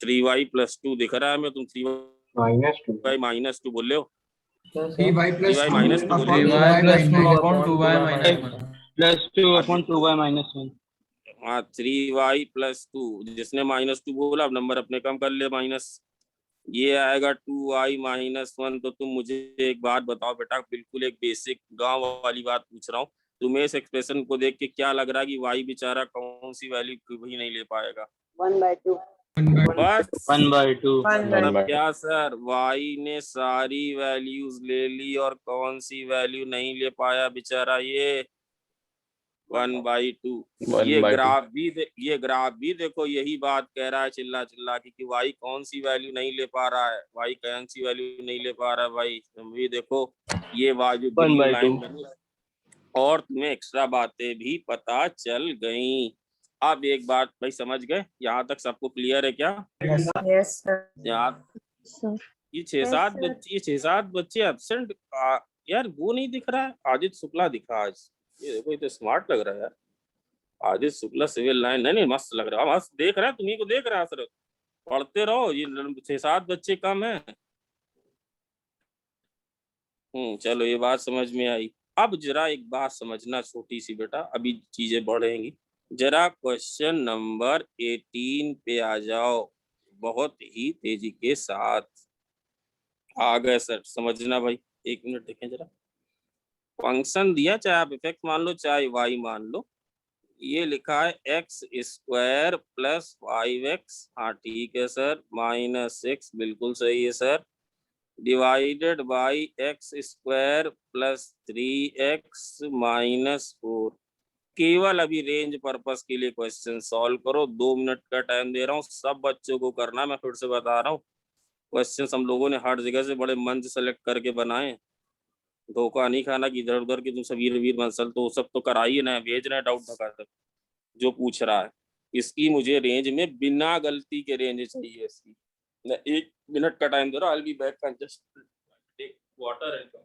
3y plus 2 दिख रहा है मैं, तुम 3y माइनस 2 बोल रहे हो। 3y plus 3y 2 माइनस 2 बोल रहे हो। 3y plus 2 upon 2y minus 1 plus 2 upon 2y minus 1। हाँ 3y प्लस 2, जिसने माइनस 2 बोला अब नंबर अपने कम कर ले माइनस, ये आएगा 2y माइनस 1। तो तुम मुझे एक बात बताओ बेटा, बिल्कुल एक बेसिक गांव वाली बात पूछ रहा हूँ, तुम्हें इस एक्सप्रेशन को देख के क्या लग रहा है कि y बेचारा कौन सी वैल्यू भी नहीं ले पाएगा? 1/2. बस 1/2 मतलब क्या सर, y ने सारी वैल्यूज ले ली और कौन सी वैल्यू नहीं ले पाया बेचारा? ये 1/2। ये ग्राफ भी देखो यही बात कह रहा है चिल्ला चिल्ला कि y कौन सी वैल्यू नहीं ले पा रहा है, y कौन सी वैल्यू नहीं ले पा रहा है भाई। भी देखो ये वाजू ग्रीन लाइन बनी और तुम्हें एक्स्ट्रा बातें भी पता चल गई। अब एक बात भाई समझ गए, यहाँ तक सबको क्लियर है क्या? Yes, sir. यार ये 6-7 बच्चे एब्सेंट, यार वो नहीं दिख रहा है, आदित्य शुक्ला दिखा आज, ये देखो ये तो स्मार्ट लग रहा है यार, आदित्य शुक्ला सिविल लाइन, नहीं मस्त लग रहा है, मस्त देख रहा है, तुम्ही को देख रहा है सर, पढ़ते रहो, ये 6-7 बच्चे कम है। चलो ये बात समझ में आई। अब जरा एक बात समझना छोटी सी बेटा, अभी चीजें बढ़ेंगी, जरा क्वेश्चन नंबर 18 पे आ जाओ, बहुत ही तेजी के साथ आ गए सर, समझना भाई, 1 मिनट देखें जरा। फंक्शन दिया, चाहे आप इफेक्ट मान लो चाहे वाई मान लो, ये लिखा है x स्क्वायर प्लस 5x, हाँ ठीक है सर, माइनस 6 बिल्कुल सही है sir, divided by x square plus 3x minus 4। केवल अभी रेंज पर्पस के लिए क्वेश्चन सॉल्व करो। 2 मिनट का टाइम दे रहा हूँ, सब बच्चों को करना। मैं फिर से बता रहा हूँ, क्वेश्चन हम लोगों ने हर जगह से बड़े मन से सेलेक्ट करके बनाए। धोखा नहीं खाना कि इधर उधर की तुम सब वीर वीर बंसल, तो सब तो कराइए ना, भेज रहे डाउट धका तक जो पूछ रहा है। इसकी मुझे रेंज में बिना गलती के रेंज चाहिए इसकी। मैं 1 मिनट का टाइम दे रहा हूँ। I will be back, just take water and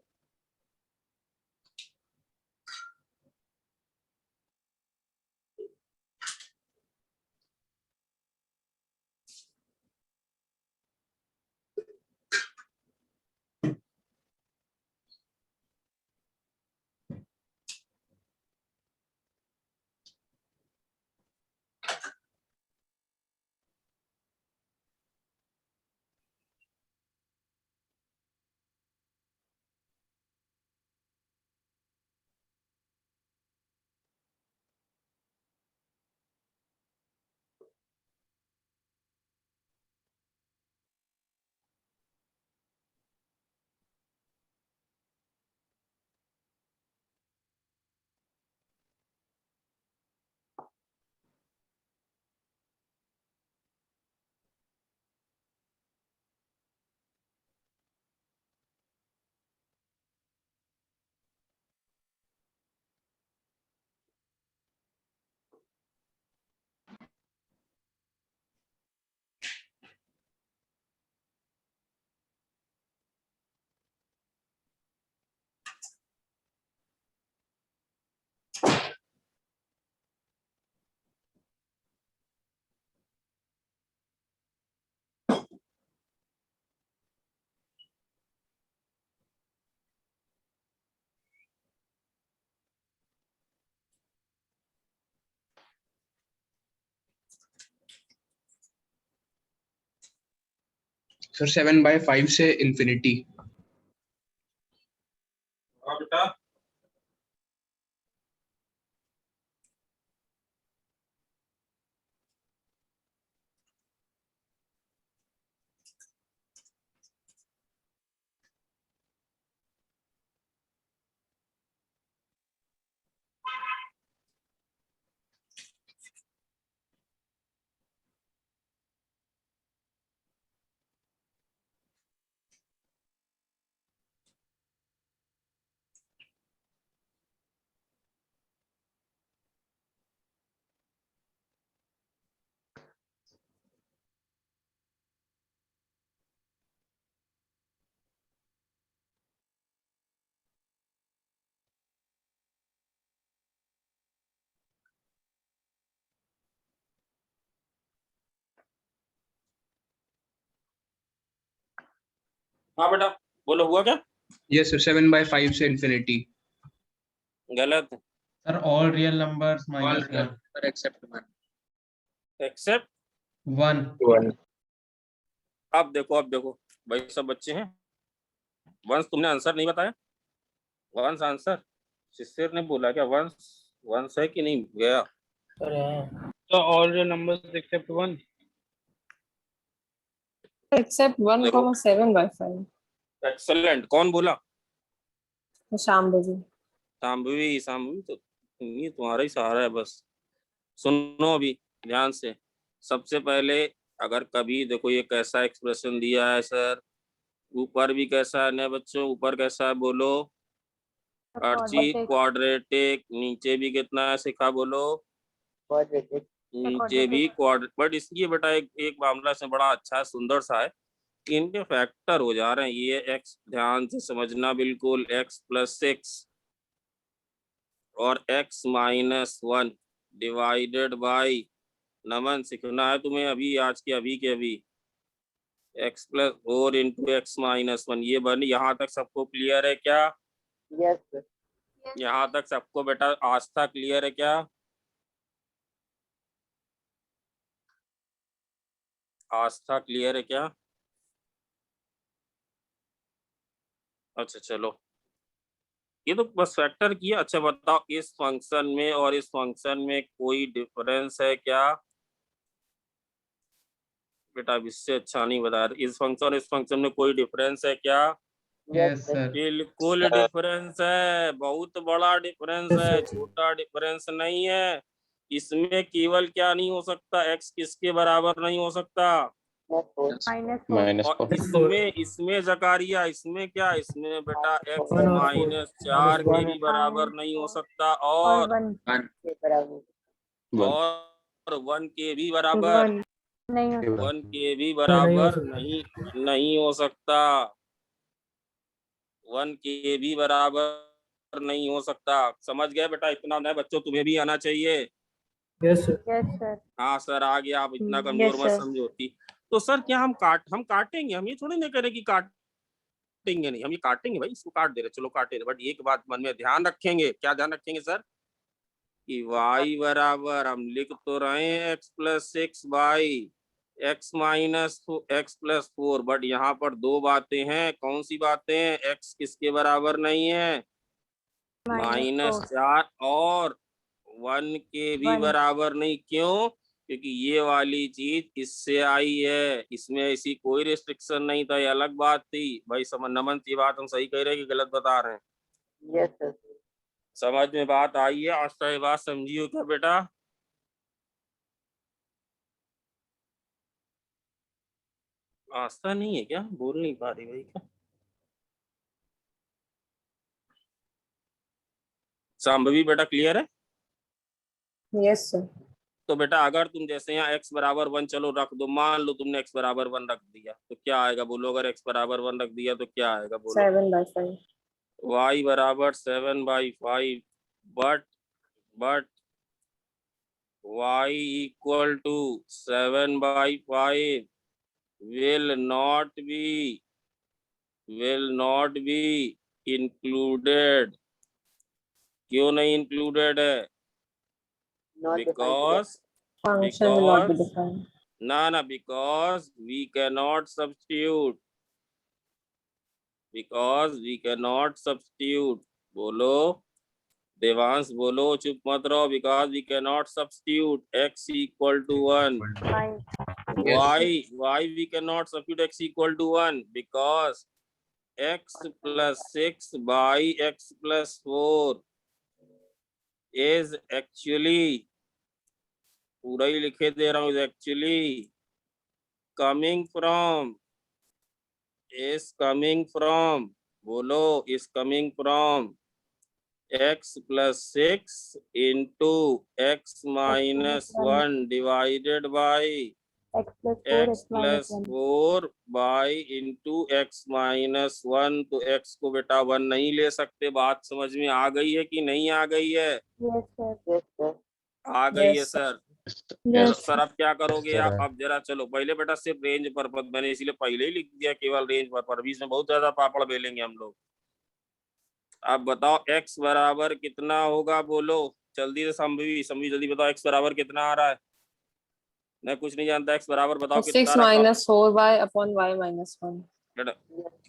sir 7/5 से इंफिनिटी। बेटा हाँ बेटा बोलो, हुआ क्या? यस सर, 7/5 से इंफिनिटी। गलत। Sir all real numbers minus 1 except one. Except 1। One. अब देखो भाई सब बच्चे हैं। वंश तुमने आंसर नहीं बताया। वंश आंसर शिशिर ने बोला क्या? वंश वंश है कि नहीं गया? सर है। So all the numbers except 1. Except 1,7/5. Excellent. कौन बोला? शाम बजी। शाम्भवी तो ये तुम्हारा ही सहारा है बस। सुनो अभी ध्यान से। सबसे पहले अगर कभी देखो ये कैसा एक्सप्रेशन दिया है सर, ऊपर भी कैसा है नए बच्चों, ऊपर कैसा है बोलो? अर्ची क्वाड्रेटिक। नीचे भी कितना है सिखा बोलो? क्वाड्रेटिक। नीचे भी क्वाड्रेटिक। बट इसलिए बेटा एक मामला से बड़ा अच्छा सुंदर सा है कि इनके फैक्टर हो जा रहे हैं। ये एक्स ध्यान से समझना बिल्कुल, x+6 और x-1 डिवाइडेड बाई, नमन सीखना है तुम्हें अभी, आज के अभी x+4 इंटू x-1। ये बन, यहाँ तक सबको क्लियर है क्या? Yes sir. यहाँ तक सबको बेटा आस्था क्लियर है क्या? आस्था क्लियर है क्या? अच्छा चलो, ये तो बस फैक्टर किया। अच्छा बताओ, इस फंक्शन में और इस फंक्शन में कोई डिफरेंस है क्या? बेटा अब इससे अच्छा नहीं बता रहे। इस फंक्शन और इस फंक्शन में कोई डिफरेंस है क्या? Yes sir. बिल्कुल डिफरेंस है, बहुत बड़ा डिफरेंस है, छोटा डिफरेंस नहीं है। इसमें केवल क्या नहीं हो सकता, x किसके बराबर नहीं हो सकता, -4 और इसमें जकारिया, इसमें क्या, इसमें बेटा x -4 के भी बराबर नहीं हो सकता, और और 1 और 1 के भी बराबर, 1 नहीं हो सकता। 1 के भी बराबर नहीं हो सकता, 1 के भी बराबर नहीं हो सकता। समझ गए बेटा, इतना नए बच्चों तुम्हें भी आना चाहिए। Yes sir. हाँ सर आ गया, आप इतना Yes, कमजोर मत sir. समझोती। तो सर क्या हम काटेंगे, हम ये थोड़ी ना करें कि काटेंगे नहीं, हम ये काटेंगे भाई, इसको काट दे रहे, चलो काटे रहे, बट एक बात मन में ध्यान रखेंगे, क्या ध्यान रखेंगे सर, कि y बराबर हम लिख तो रहे हैं x+6 x -x+4, बट यहाँ पर दो बातें हैं, कौन सी बातें हैं, x किसके बराबर नहीं है, -4, और 1 के भी 1 बराबर नहीं, क्यों, क्योंकि ये वाली चीज इससे आई है, इसमें ऐसी कोई रिस्ट्रिक्शन नहीं था, ये अलग बात थी भाई। समझ नमन, ये बात हम सही कह रहे हैं कि गलत बता रहे हैं, समझ में बात आई है, आज ये बात समझियो क्या बेटा, आस्था नहीं है क्या, बोल नहीं पा रही भाई क्या, संभवी बेटा क्लियर है। Yes, sir. तो बेटा अगर तुम जैसे यहाँ x बराबर 1 चलो रख दो, मान लो तुमने x बराबर 1 रख दिया, तो क्या आएगा बोलो, अगर x बराबर 1 रख दिया तो क्या आएगा बोलो, 7/5. y बराबर 7/5, but y equal to 7/5 will not be included, क्यों नहीं इंक्लूडेड है, because Function will not be defined. ना because we cannot substitute, बोलो देवांश, बोलो चुप मत रहो, because we cannot substitute x equal to 1, 5 why we cannot substitute x equal to 1, because x+6 by x+4 is actually, पूरा ही लिखे दे रहा हूँ, is actually coming from, बोलो is coming from x+6 into x -1 divided by x+4 by into x -1, तो x को बेटा 1 नहीं ले सकते, बात समझ में आ गई है कि नहीं आ गई है, यस सर। आ गई है Yes, सर। Yes. सर अब क्या करोगे आप, अब जरा चलो पहले बेटा सिर्फ रेंज पर मैंने इसीलिए पहले ही लिख दिया, केवल रेंज पर बीच में बहुत ज्यादा पापड़ बेलेंगे हम लोग। अब बताओ x बराबर कितना होगा, बोलो जल्दी से, संभवी जल्दी बताओ, x बराबर कितना आ रहा है, मैं कुछ नहीं जानता, x बराबर बताओ कितना 6 आ रहा है, -4y upon y -1.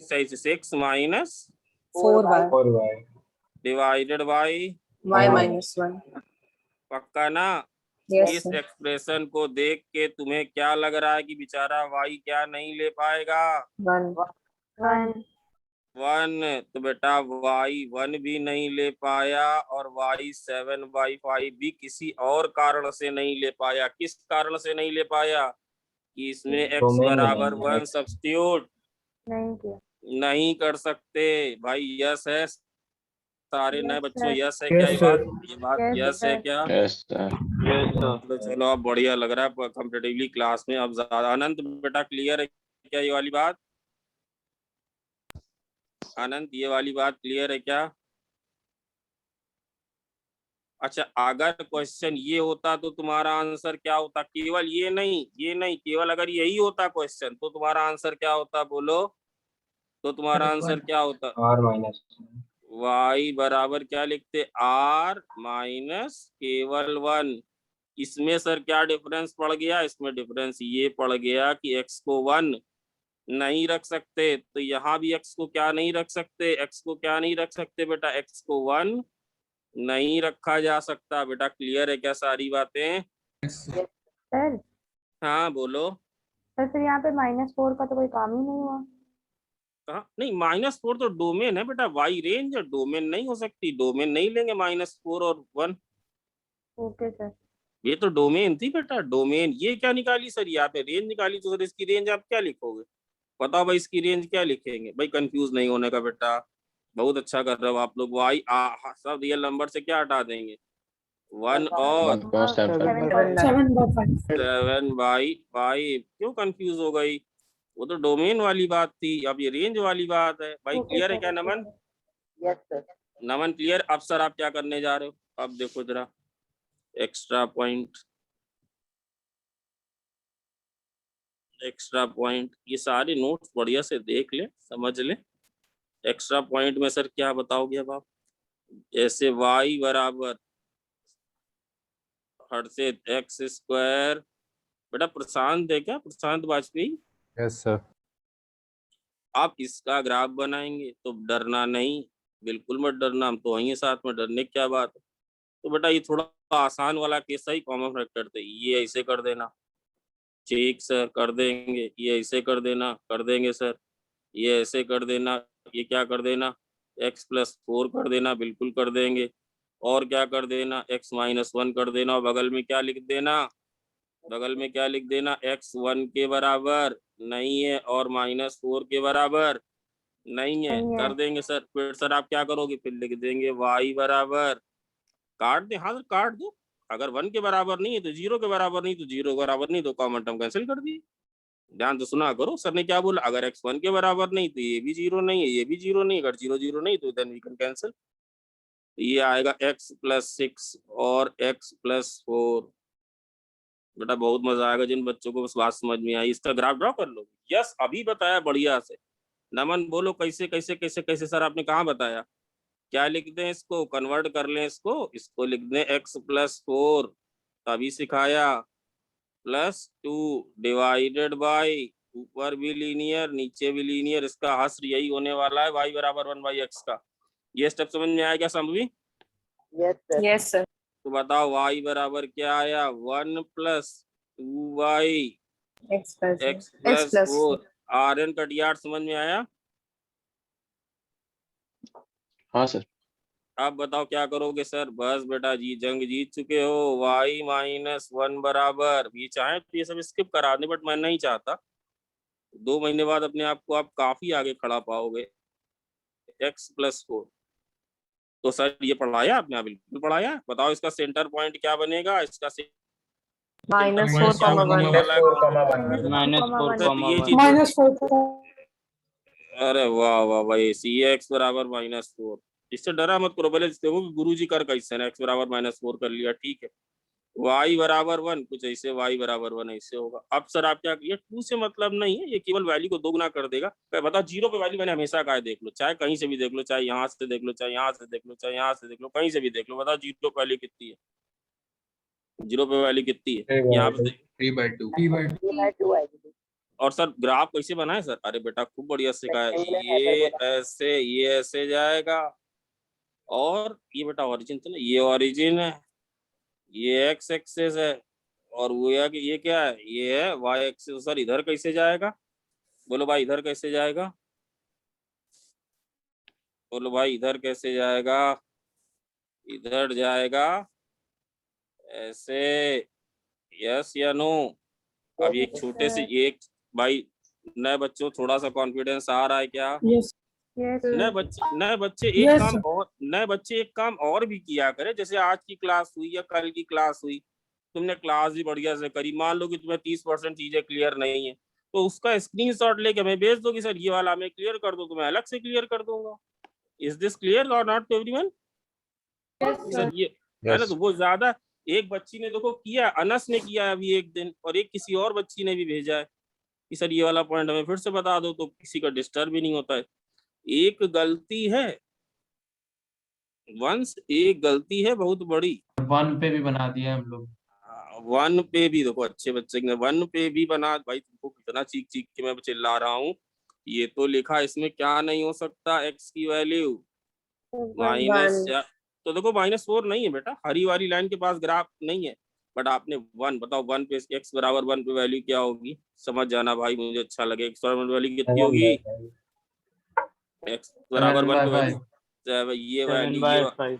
सही से 6 minus 4y. Divided by, Y -1. पक्का ना। Yes, इस sir. एक्सप्रेशन को देख के तुम्हें क्या लग रहा है कि बेचारा y क्या नहीं ले पाएगा, 1. 1, तो बेटा y 1 भी नहीं ले पाया, और y 7/5 भी किसी और कारण से नहीं ले पाया, किस कारण से नहीं ले पाया, कि इसमें x बराबर 1 सब्स्टिट्यूट नहीं किया। नहीं कर सकते भाई, यस है सारे नए Yes, बच्चों, sir. यस है क्या, ये बात Yes, यस है sir. क्या, तो चलो अब बढ़िया लग रहा है कंपेटिवली क्लास में, अब ज्यादा। अनंत बेटा क्लियर है क्या ये वाली बात, अनंत ये वाली बात क्लियर है क्या। अच्छा अगर क्वेश्चन ये होता तो तुम्हारा आंसर क्या होता, केवल ये नहीं केवल अगर यही होता क्वेश्चन तो तुम्हारा आंसर क्या होता, बोलो तो तुम्हारा आंसर क्या होता, y बराबर क्या लिखते, r माइनस केवल 1। इसमें सर क्या डिफरेंस पड़ गया, इसमें डिफरेंस ये पड़ गया कि x को 1 नहीं रख सकते, तो यहाँ भी x को क्या नहीं रख सकते, x को क्या नहीं रख सकते बेटा, x को 1 नहीं रखा जा सकता। बेटा क्लियर है क्या सारी बातें, सर हाँ बोलो। सर फिर यहाँ पे -4 का तो कोई काम ही नहीं हुआ। कहा नहीं, -4 तो डोमेन है बेटा, वाई रेंज है, डोमेन नहीं हो सकती, डोमेन नहीं लेंगे -4 और 1। Okay sir. ये तो डोमेन थी बेटा, डोमेन। ये क्या निकाली सर, ये आपने रेंज निकाली, तो सर इसकी रेंज आप क्या लिखोगे? बताओ भाई, इसकी रेंज क्या लिखेंगे भाई? कंफ्यूज नहीं होने का बेटा, बहुत अच्छा कर रहे हो आप लोग। वाई सब रियल नंबर से क्या हटा देंगे? 1 और 7/5। क्यों कंफ्यूज हो गई? वो तो डोमेन वाली बात थी, अब ये रेंज वाली बात है भाई। क्लियर है क्या नमन? नमन क्लियर? अब सर आप क्या करने जा रहे हो? अब देखो जरा एक्स्ट्रा पॉइंट, एक्स्ट्रा पॉइंट, ये सारे नोट्स बढ़िया से देख ले, समझ ले। एक्स्ट्रा पॉइंट में सर क्या बताओगे अब आप? जैसे y बराबर हट से x²। बेटा प्रशांत है क्या? प्रशांत वाजपेयी। Yes sir. आप इसका ग्राफ बनाएंगे तो डरना नहीं, बिल्कुल मत डरना, हम तो वहीं हैं साथ में, डरने की क्या बात है। तो बेटा ये थोड़ा आसान वाला केस है, कॉमन फैक्टर थे, ये ऐसे कर देना। ठीक सर, कर देंगे। ये ऐसे कर देना, कर देंगे सर। ये ऐसे कर देना, ये क्या कर देना, x+4 कर देना, बिल्कुल कर देंगे। और क्या कर देना, x-1 कर देना, और बगल में क्या लिख देना, बगल में क्या लिख देना, x 1 के बराबर नहीं है और -4 के बराबर नहीं है, कर देंगे सर। फिर सर आप क्या करोगे, फिर लिख देंगे y बराबर, काट दे, हाँ सर काट दो। अगर 1 के बराबर नहीं है तो 0 के बराबर नहीं, तो 0 के बराबर नहीं तो कॉमन टर्म कैंसिल कर दिए। ध्यान तो सुना करो, सर ने क्या बोला, अगर x 1 के बराबर नहीं तो ये भी 0 नहीं है, ये भी 0 नहीं, अगर 0 0 नहीं तो देन वी कैन कैंसिल। ये आएगा x+6 और x+4। बेटा बहुत मजा आएगा जिन बच्चों को बस बात समझ में आई। इसका ग्राफ ड्रॉ कर लो। यस, अभी बताया बढ़िया से। नमन बोलो कैसे कैसे कैसे कैसे सर आपने कहाँ बताया? क्या लिख दें इसको, कन्वर्ट कर लें इसको लिख दें x+4, तभी सिखाया, +2 डिवाइडेड बाई, ऊपर भी लीनियर नीचे भी लीनियर, इसका हश्र यही होने वाला है y बराबर 1/x का। ये स्टेप समझ में आया क्या संभवी? Yes sir. तो बताओ y बराबर क्या आया, 1 + 2y x+4। Rn कटियार समझ में आया? हाँ सर। अब बताओ क्या करोगे सर? बस बेटा जी जंग जीत चुके हो। y-1 बराबर, ये चाहे तो ये सब स्किप करा दें, बट मैं नहीं चाहता। 2 महीने बाद अपने आप को आप काफी आगे खड़ा पाओगे। x+4, तो सर ये पढ़ाया आपने? बिल्कुल पढ़ाया। बताओ इसका सेंटर पॉइंट क्या बनेगा? इसका -4, अरे वाह वाह भाई, x बराबर -4। इससे डरा मत करो, पहले देखो कि गुरुजी कर कैसे ना, x बराबर -4 कर लिया, ठीक है। y बराबर 1, कुछ ऐसे y बराबर 1 ऐसे होगा। अब सर आप क्या, ये 2 से मतलब नहीं है, ये केवल वैल्यू को दोगुना कर देगा। बताओ 0 पे वैल्यू मैंने हमेशा कहा है, देख लो, चाहे कहीं से भी देख लो, चाहे यहाँ से देख लो, चाहे यहाँ से देख लो, चाहे यहाँ से देख लो, कहीं से भी देख लो। बताओ 0 पे वैल्यू कितनी है? 0 पे वैल्यू कितनी है? यहाँ पे 3/2। और सर ग्राफ कैसे बनाए सर? अरे बेटा खूब बढ़िया सिखाया। ये ऐसे जाएगा, और ये बेटा ओरिजिन तो ना, ये ओरिजिन है, ये एक्स एक्सेस है, और वो ये क्या है, ये है वाई एक्सेस। सर इधर कैसे जाएगा? बोलो भाई इधर कैसे जाएगा? बोलो भाई इधर कैसे जाएगा? इधर जाएगा ऐसे, यस या नो? अब ये छोटे से एक, भाई नए बच्चों थोड़ा सा कॉन्फिडेंस आ रहा है क्या? नए बच्चे एक काम और भी किया करे। जैसे आज की क्लास हुई या कल की क्लास हुई, तुमने क्लास भी बढ़िया से करी, मान लो कि तुम्हें 30% चीजें क्लियर नहीं है, तो उसका स्क्रीनशॉट लेके मैं भेज दो कि सर ये वाला मैं क्लियर कर दो, तो मैं अलग से क्लियर कर दूंगा। इज दिस क्लियर और नॉट टू एवरीवन? सर ये है ना, तो वो ज्यादा, एक बच्ची ने देखो किया, अनस ने किया अभी एक दिन, और एक किसी और बच्ची ने भी भेजा है कि सर ये वाला पॉइंट हमें फिर से बता दो, तो किसी का डिस्टर्ब भी नहीं होता है। एक गलती है वंश, एक गलती है बहुत बड़ी। 1 पे भी बना दिया हम लोग। 1 पे भी देखो, अच्छे बच्चे ने 1 पे भी बना। भाई तुमको कितना चीख चीख के मैं चिल्ला रहा हूँ। ये तो लिखा, इसमें क्या नहीं हो सकता, x की वैल्यू माइनस, तो देखो -4 नहीं है बेटा, हरी वाली लाइन के पास ग्राफ नहीं है, बट आपने 1, बताओ 1 पे x बराबर 1 पे वैल्यू क्या होगी? समझ जाना भाई, मुझे अच्छा लगे। x बराबर वैल्यू कितनी होगी? x बराबर 1 पे 7/5 ये 7 वैल्यू by ये 5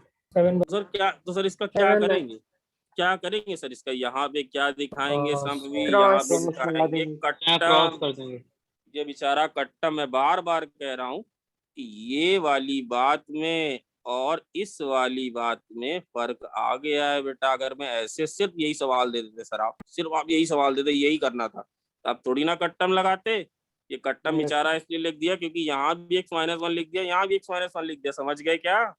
सर क्या तो सर इसका क्या 7 by करेंगे क्या करेंगे सर इसका यहाँ पे क्या दिखाएंगे संभवी Cross. यहाँ पे क्रॉस लगा दिखाएंगे देंगे क्रॉस कट्टम कर देंगे। ये बेचारा कट्टम मैं बार बार कह रहा हूँ कि ये वाली बात में और इस वाली बात में फर्क आ गया है बेटा। अगर मैं ऐसे सिर्फ यही सवाल दे देते सर, आप सिर्फ आप यही सवाल देते, यही करना था, आप थोड़ी ना कट्टम लगाते। ये कट्टम Yes, बेचारा इसलिए लिख दिया क्योंकि यहाँ भी x-1 लिख दिया, यहाँ भी x-1 लिख दिया। समझ गए क्या?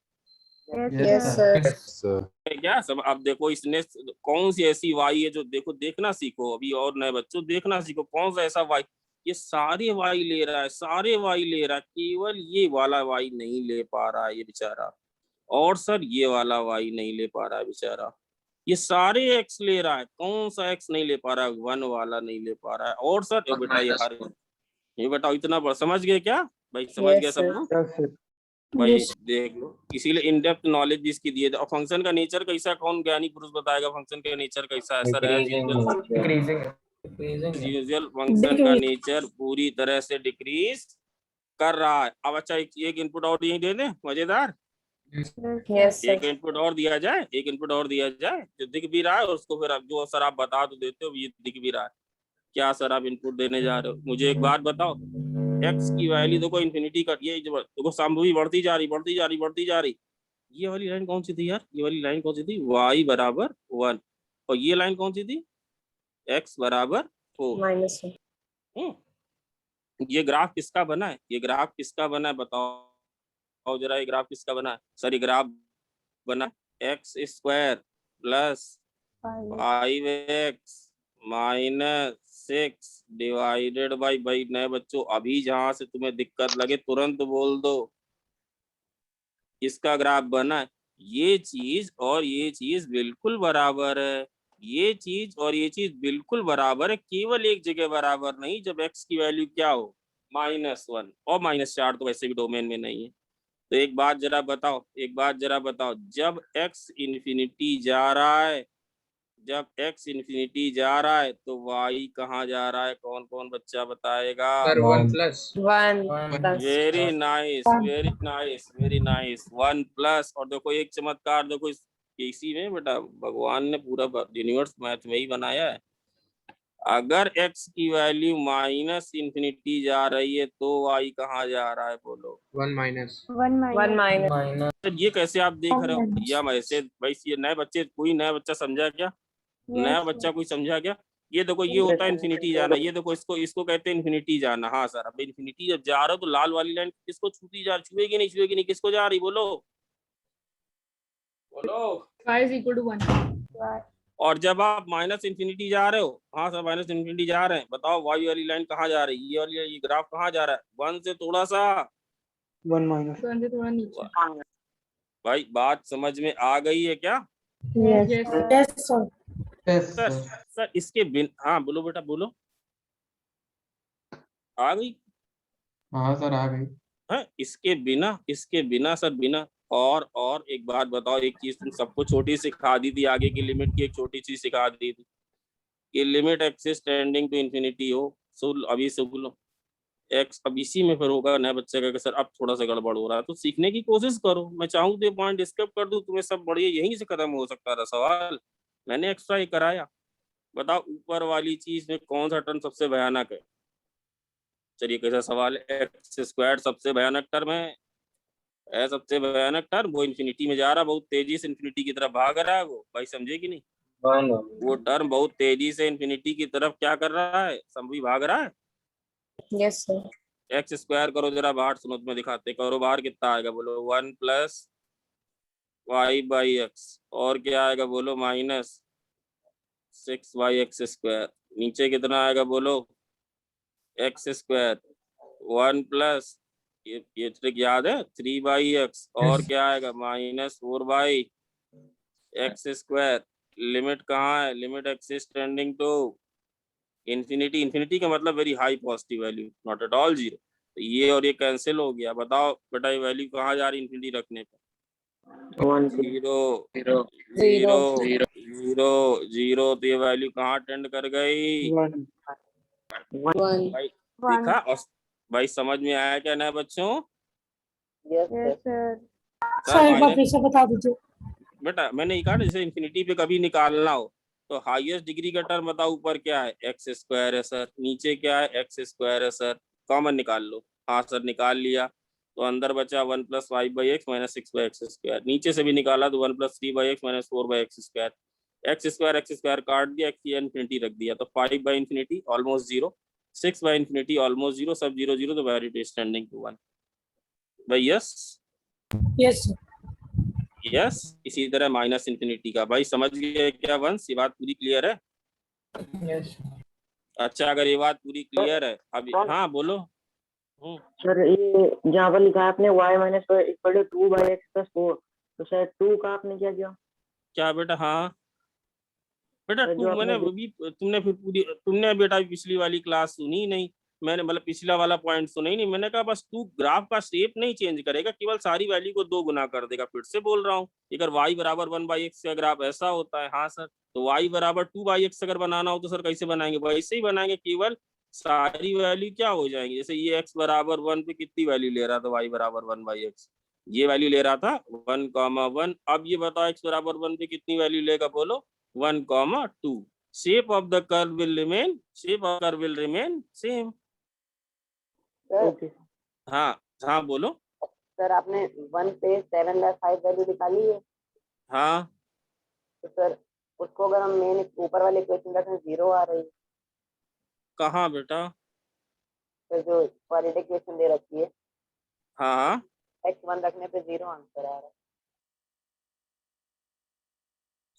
Yes, sir. sir. क्या सब अब देखो इसने कौन सी ऐसी वाई है जो देखो देखना सीखो अभी, और नए बच्चों देखना सीखो कौन सा ऐसा वाई, ये सारे वाई ले रहा है, सारे वाई ले रहा है, केवल ये वाला वाई नहीं ले पा रहा है ये बेचारा। और सर ये वाला वाई नहीं ले पा रहा है बेचारा। ये सारे एक्स ले रहा है, कौन सा एक्स नहीं ले पा रहा है? 1 वाला नहीं ले पा रहा है। और सर ये बेटा ये बताओ इतना समझ गए क्या भाई? समझ गए Yes, सब sir. लोग? भाई देख लो, इसीलिए इन डेप्थ नॉलेज भी इसकी दिए। और फंक्शन का नेचर कैसा, कौन ज्ञानी पुरुष बताएगा फंक्शन का नेचर कैसा है? सर एज यूजुअल फंक्शन का नेचर पूरी तरह से डिक्रीज कर रहा है। अब अच्छा एक इनपुट और यही दे दें मजेदार, Yes, sir. एक इनपुट और दिया जाए, एक इनपुट और दिया जाए जो दिख भी रहा है उसको फिर आप जो सर आप बता तो देते हो ये दिख भी रहा है। क्या सर आप इनपुट देने जा रहे हो? मुझे एक बात बताओ, x की वैल्यू देखो इन्फिनिटी का, ये देखो संभवी बढ़ती जा रही बढ़ती जा रही बढ़ती जा रही। ये वाली लाइन कौन सी थी यार? ये वाली लाइन कौन सी थी? y बराबर 1। और ये लाइन कौन सी थी? x बराबर 4। -1. ये ग्राफ किसका बना है? ये ग्राफ किसका बना है बताओ जरा, ये ग्राफ किसका बना है? सर ये ग्राफ बना x square plus 5x minus 6 divided by, भाई नए बच्चों अभी जहां से तुम्हें दिक्कत लगे तुरंत बोल दो, इसका ग्राफ बना है। ये चीज और ये चीज बिल्कुल बराबर है, ये चीज और ये चीज बिल्कुल बराबर है, केवल एक जगह बराबर नहीं, जब x की वैल्यू क्या हो? -1 और -4 तो वैसे भी डोमेन में नहीं है। तो एक बात जरा बताओ, एक बात जरा बताओ, जब x इन्फिनिटी जा रहा है, जब x इन्फिनिटी जा रहा है तो y कहाँ जा रहा है? कौन कौन बच्चा बताएगा? Sir, 1 plus. 1 plus. Very nice very nice very nice, 1 plus. और देखो एक चमत्कार देखो इसी में बेटा, भगवान ने पूरा यूनिवर्स मैथ में ही बनाया है। अगर x की वैल्यू -इन्फिनिटी जा रही है तो y कहाँ जा रहा है? बोलो। 1 minus. 1 1 minus. minus. ये कैसे आप देख रहे हो या ऐसे? भाई ये नए बच्चे, कोई नया बच्चा समझा क्या? नया बच्चा कोई समझा क्या? ये देखो ये होता है इन्फिनिटी जाना, ये देखो इसको कहते हैं इन्फिनिटी जाना। हाँ सर, अब इन्फिनिटी जब जा रहा हो तो लाल वाली लाइन किसको छूती जा रही? छुएगी नहीं, छुएगी नहीं, किसको जा रही? बोलो बोलो। Y is equal to 1. और जब आप -इन्फिनिटी जा रहे हो, हाँ सर -इन्फिनिटी जा रहे हैं, बताओ वाई वाली लाइन कहाँ जा रही है? ये वाली, ये ग्राफ कहाँ जा रहा है? 1 से थोड़ा सा 1 minus. 1 से थोड़ा नीचे. भाई बात समझ में आ गई है क्या? Yes, sir. Yes, sir sir. Sir इसके बिन, हाँ बोलो बेटा बोलो। आ गई? हाँ सर आ गई। है इसके बिना सर बिना। और एक बात बताओ, एक चीज तुम सबको छोटी सिखा दी थी, आगे की लिमिट की एक छोटी चीज सिखा दी थी कि limit x is tending to infinity हो। अभी सुन लो एक्स, अब इसी में फिर होगा नए बच्चे का कि सर अब थोड़ा सा गड़बड़ हो रहा है, तो सीखने की कोशिश करो। मैं चाहूँ तो पॉइंट स्किप कर दूं, तुम्हें सब बढ़िया यहीं से खत्म हो सकता था सवाल, मैंने एक्स्ट्रा ही कराया। बताओ ऊपर वाली चीज में कौन सा टर्म सबसे भयानक है? चलिए कैसा सवाल है? एक्स स्क्वायर सबसे भयानक टर्म है, सबसे भयानक टर्म। वो इन्फिनिटी में जा रहा, बहुत तेजी से इन्फिनिटी की तरफ भाग रहा है। वो भाई समझे कि नहीं? वो टर्म बहुत तेजी से इन्फिनिटी की तरफ क्या कर रहा है? संभवी भाग रहा है। Yes, sir. एक्स स्क्वायर करो जरा बाहर, सुनो तुम्हें दिखाते, करो बाहर कितना आएगा? बोलो 1 प्लस y/x, और क्या आएगा? बोलो -6y(x स्क्वायर। नीचे कितना आएगा? बोलो x स्क्वायर 1 प्लस, ये ट्रिक याद है, 3/x, और क्या आएगा? -4/x square. लिमिट कहाँ है? Limit x is tending to infinity. Infinity का मतलब very high positive value, not at all zero. तो ये और ये कैंसिल हो गया। बताओ बेटा ये वैल्यू कहाँ जा रही इन्फिनिटी रखने पे? 0 0 0 0। तो ये वैल्यू कहाँ टेंड कर गई? 1. भाई देखा? और भाई समझ में आया क्या नए बच्चों? Yes, sir. सर एक बार माइनस फिर से बता दीजिए। बेटा मैंने ये कहा ना, जैसे इन्फिनिटी पे कभी निकालना हो तो हाईएस्ट डिग्री का टर्म बताओ, ऊपर क्या है एक्स स्क्वायर है सर, नीचे क्या है एक्स स्क्वायर है सर, कॉमन निकाल लो। हाँ सर निकाल लिया, तो अंदर बचा 1 + 5/x - 6/x स्क्वायर, नीचे से भी निकाला तो 1 + 3/x - 4/x square, x square काट दिया, एक्स की इन्फिनिटी रख दिया, तो 5/∞ ऑलमोस्ट 0, 6/∞ ऑलमोस्ट 0, सब 0 0, तो वैल्यू टेंडिंग टू 1 भाई। Yes yes sir. यस, इसी तरह -∞ का। भाई समझ गए क्या वंश, ये बात पूरी क्लियर है? यस अच्छा अगर ये बात पूरी क्लियर है अभी, हाँ बोलो। सर ये जहाँ पर लिखा है आपने y - 2/x + 4, तो शायद 2 का आपने क्या किया? क्या बेटा? हाँ बेटा सर, तू जो आपने मैंने अभी तुमने फिर पूरी, तुमने बेटा पिछली वाली क्लास सुनी ही नहीं, मैंने मतलब पिछला वाला पॉइंट सुना ही नहीं। मैंने कहा बस तू ग्राफ का शेप नहीं चेंज करेगा, केवल सारी वैल्यू को 2 गुना कर देगा। फिर से बोल रहा हूँ, अगर y = 1/x का ग्राफ ऐसा होता है, हाँ सर, तो y = 2/x अगर बनाना हो तो सर कैसे बनाएंगे? वैसे ही बनाएंगे, केवल सारी वैल्यू क्या हो जाएंगी। जैसे ये x = 1 पे कितनी वैल्यू ले रहा था, y = 1/x, ये वैल्यू ले रहा था 1, 1। अब ये बताओ x = 1 पे कितनी वैल्यू लेगा, बोलो 1, 2। Shape of the curve will remain same. Okay हाँ हाँ बोलो। सर, आपने 1 पे 7/5 वैल्यू निकाली है, हाँ तो सर उसको अगर हम मेन ऊपर वाले इक्वेशन रखें 0 आ रही है, कहाँ बेटा? तो जो क्वाड्रेटिक इक्वेशन दे रखी है हाँ हाँ x1 रखने पे 0 आंसर आ रहा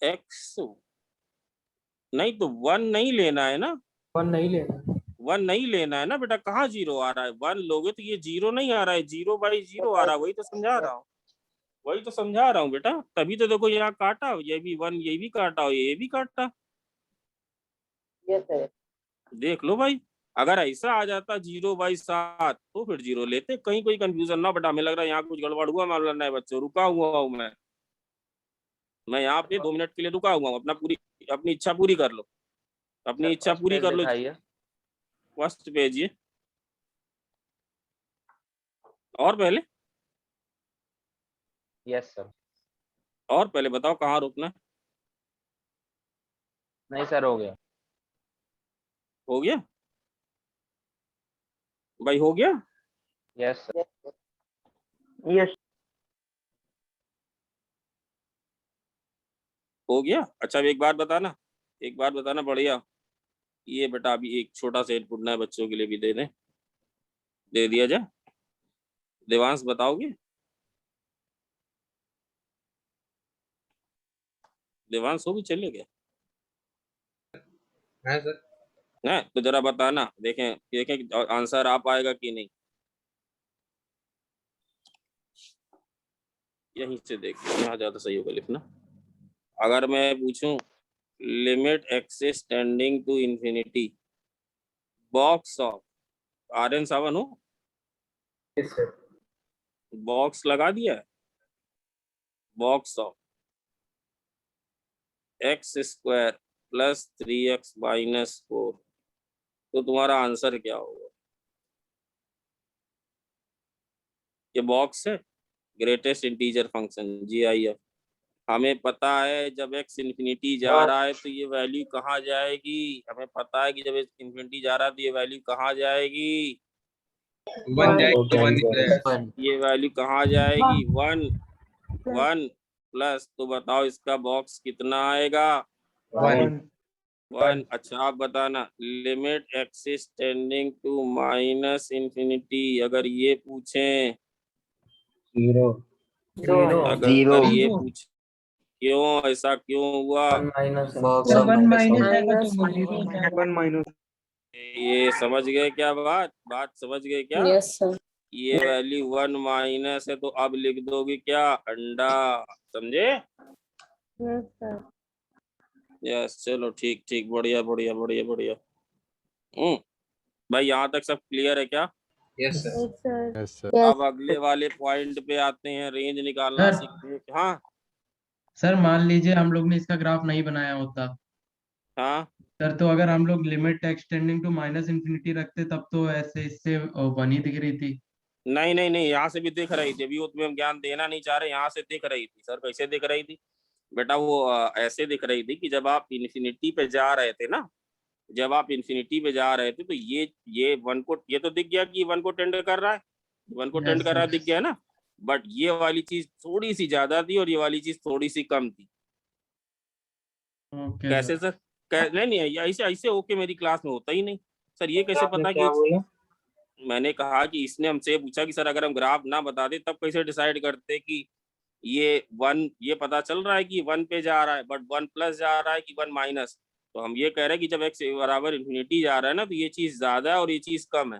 है। x नहीं तो 1 नहीं लेना है ना, 1 नहीं लेना। 1 नहीं लेना है ना बेटा। कहाँ 0 आ रहा है? 1 लोगे तो ये 0 नहीं आ रहा है, 0/0 आ रहा है। वही तो समझा रहा हूँ, वही तो समझा रहा हूँ बेटा। तभी तो देखो यहाँ काटा, ये भी 1, ये भी काटा, ये भी काटा। Yes sir. देख लो भाई, अगर ऐसा आ जाता 0/7 तो फिर 0 लेते, कहीं कोई कंफ्यूजन ना बेटा। हमें लग रहा है यहाँ कुछ गड़बड़ हुआ मामला। नहीं बच्चों, रुका हुआ हूँ मैं यहाँ पे 2 मिनट के लिए रुका हुआ हूँ। अपनी इच्छा पूरी कर लो, अपनी इच्छा पूरी कर लो। फर्स्ट पेज ये, और पहले यस सर। और पहले बताओ कहाँ रुकना है? नहीं सर, हो गया। हो गया भाई, हो गया। Yes sir. यस हो गया। अच्छा अब एक बात बताना, एक बात बताना बढ़िया। ये बेटा अभी एक छोटा सा इनपुट ना बच्चों के लिए भी दे दें, दे दिया जाए। देवांश बताओगे? देवांश हो भी चले गए हाँ सर। ना, तो जरा बताना, देखें देखें आंसर आ पाएगा कि नहीं। यहीं से देख, यहाँ ज्यादा सही होगा लिखना। अगर मैं पूछूं limit x is tending to infinity box of Rn7 हो, यस सर। बॉक्स लगा दिया है, बॉक्स ऑफ x² + 3x - 4, तो तुम्हारा आंसर क्या होगा? ये बॉक्स है, ग्रेटेस्ट इंटीजर फंक्शन GIF। हमें पता है जब x इन्फिनिटी जा रहा है तो ये वैल्यू कहाँ जाएगी। हमें पता है कि जब x इन्फिनिटी जा रहा है तो ये वैल्यू कहाँ जाएगी। 1 जाएगी, 1 जाएगा। ये वैल्यू कहाँ जाएगी? 1 1 प्लस, तो बताओ इसका बॉक्स कितना आएगा? 1 1। अच्छा आप बताना लिमिट एक्सिस टेंडिंग टू -∞, अगर ये पूछें, 0 अगर ये पूछ क्यों, ऐसा क्यों हुआ? 1 सर 1 माइनस है Minus तो वो 0 हो जाएगा। 1 माइनस। ये समझ गए क्या बात समझ गए क्या? Yes, sir. ये वैल्यू 1 माइनस है, तो अब लिख दोगे क्या? अंडा। समझे? Yes, sir. यस, चलो ठीक ठीक, बढ़िया बढ़िया बढ़िया बढ़िया। भाई यहाँ तक सब क्लियर है क्या? Yes sir. Yes, sir. Yes, sir. अब अगले वाले पॉइंट पे आते हैं, रेंज निकालना सर। सीखते हैं। हाँ सर मान लीजिए हम लोग ने इसका ग्राफ नहीं बनाया होता हाँ सर, तो अगर हम लोग लिमिट एक्सटेंडिंग टू -∞ रखते तब तो ऐसे इससे 1 ही दिख रही थी। नहीं नहीं नहीं, यहाँ से भी दिख रही थी, अभी वो तुम्हें ज्ञान देना नहीं चाह रहे, यहाँ से दिख रही थी। सर कैसे दिख रही थी बेटा? वो ऐसे दिख रही थी कि जब आप इन्फिनिटी पे जा रहे थे ना, जब आप इन्फिनिटी पे जा रहे थे तो ये वन को, ये तो दिख गया कि वन को टेंड कर रहा है, वन को टेंड Yes, कर रहा है, sir. दिख गया ना। बट ये वाली चीज थोड़ी सी ज्यादा थी और ये वाली चीज थोड़ी सी कम थी। Okay, कैसे sir. सर? नहीं नहीं, ऐसे ऐसे ओके मेरी क्लास में होता ही नहीं सर। ये कैसे आपने पता क्या कि बोला? मैंने कहा कि इसने हमसे पूछा कि सर अगर हम ग्राफ ना बता दे तब कैसे डिसाइड करते कि ये वन, ये पता चल रहा है कि वन पे जा रहा है बट वन प्लस जा रहा है कि वन माइनस। तो हम ये कह रहे हैं कि जब एक्स बराबर इन्फिनिटी जा रहा है ना तो ये चीज ज्यादा है और ये चीज कम है।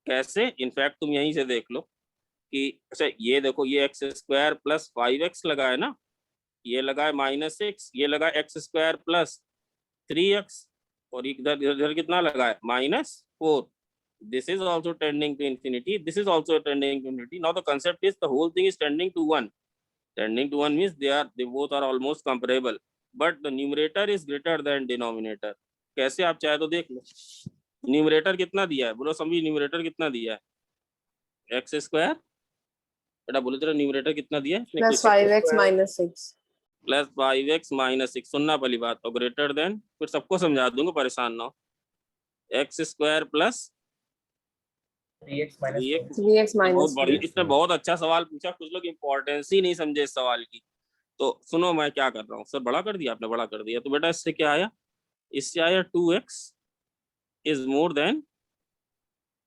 कैसे? इनफैक्ट तुम यहीं से देख लो कि अच्छा ये देखो, ये एक्स स्क्वायर प्लस 5x लगा है ना, ये लगा है -6, ये लगा एक्स स्क्वायर प्लस 3x, और इधर इधर कितना लगा है -4। This is also tending to infinity, this is also tending to infinity. Now the concept is the whole thing is tending to 1. Tending to 1 means they both are almost comparable, but the numerator is greater than denominator. कैसे? आप चाहे तो देख लो, numerator कितना दिया है, बोलो समझी, न्यूमरेटर कितना दिया है? एक्स स्क्वायर, बेटा बोलो जरा, न्यूमरेटर कितना दिया है? Plus 5x minus 6. Plus 5x minus 6, सुनना पहली बात, और ग्रेटर देन, फिर सबको समझा दूंगा, परेशान ना हो। X square plus 3x minus 3x बहुत minus बढ़िया, 4. इसने बहुत अच्छा सवाल पूछा। कुछ लोग इम्पोर्टेंस ही नहीं समझे इस सवाल की। तो सुनो मैं क्या कर रहा हूँ, सर बड़ा कर दिया आपने, बड़ा कर दिया। तो बेटा इससे क्या आया? इससे आया 2x इज मोर देन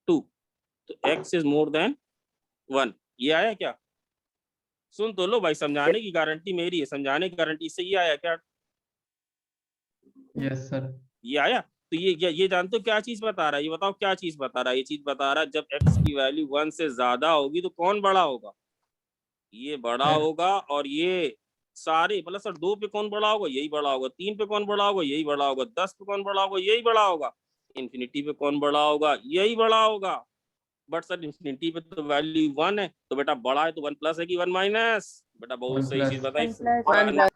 2, तो x इज मोर देन 1, ये आया क्या? सुन तो लो भाई, समझाने की गारंटी मेरी है, समझाने की गारंटी। इससे ये आया क्या? Yes, sir. ये आया। तो ये जानते हो क्या चीज बता रहा है? ये बताओ क्या चीज बता रहा है? ये चीज बता रहा है जब x की वैल्यू 1 से ज्यादा होगी तो कौन बड़ा होगा? ये बड़ा Yes. होगा। और ये सारे मतलब सर 2 पे कौन बड़ा होगा? यही बड़ा होगा। 3 पे कौन बड़ा होगा? यही बड़ा होगा। 10 पे कौन बड़ा होगा? यही बड़ा होगा। इन्फिनिटी पे कौन बड़ा होगा? यही बड़ा होगा। बट सर इन्फिनिटी पे तो वैल्यू 1 है, तो बेटा बड़ा है तो 1 प्लस है कि 1 माइनस? बेटा बहुत 1 सही चीज plus. बताई। 1 plus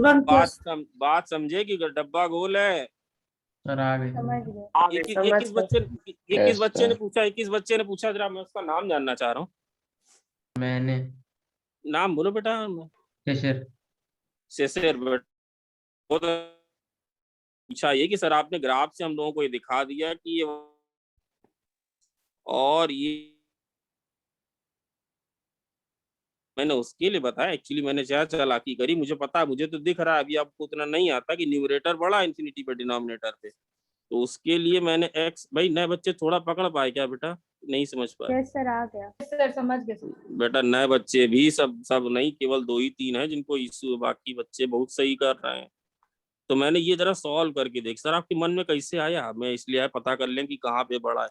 1 plus. बात समझे कि डब्बा गोल है। Sir, आ गई. समझ गए। इक्कीस बच्चे ने पूछा, 21 बच्चे ने पूछा, जरा मैं उसका नाम जानना चाह रहा हूँ। मैंने. नाम बोलो बेटा। Fisher. शेषर बेटा, बहुत पूछा ये कि सर आपने ग्राफ से हम लोगों को ये दिखा दिया कि ये, और ये मैंने उसके लिए बताया। एक्चुअली मैंने क्या चालाकी करी, मुझे पता है, मुझे तो दिख रहा है, अभी आपको उतना नहीं आता कि न्यूमरेटर बड़ा इन्फिनिटी पे डिनोमिनेटर पे, तो उसके लिए मैंने एक्स, भाई नए बच्चे थोड़ा पकड़ पाए क्या बेटा? नहीं समझ पाए? यस सर, आ गया सर, समझ गए सर। बेटा नए बच्चे भी सब नहीं, केवल 2 ही 3 है जिनको इश्यू है, बाकी बच्चे बहुत सही कर रहे हैं। तो मैंने ये जरा सॉल्व करके देख सर आपके मन में कैसे आया, मैं इसलिए आया पता कर लें कि कहाँ पे बड़ा है।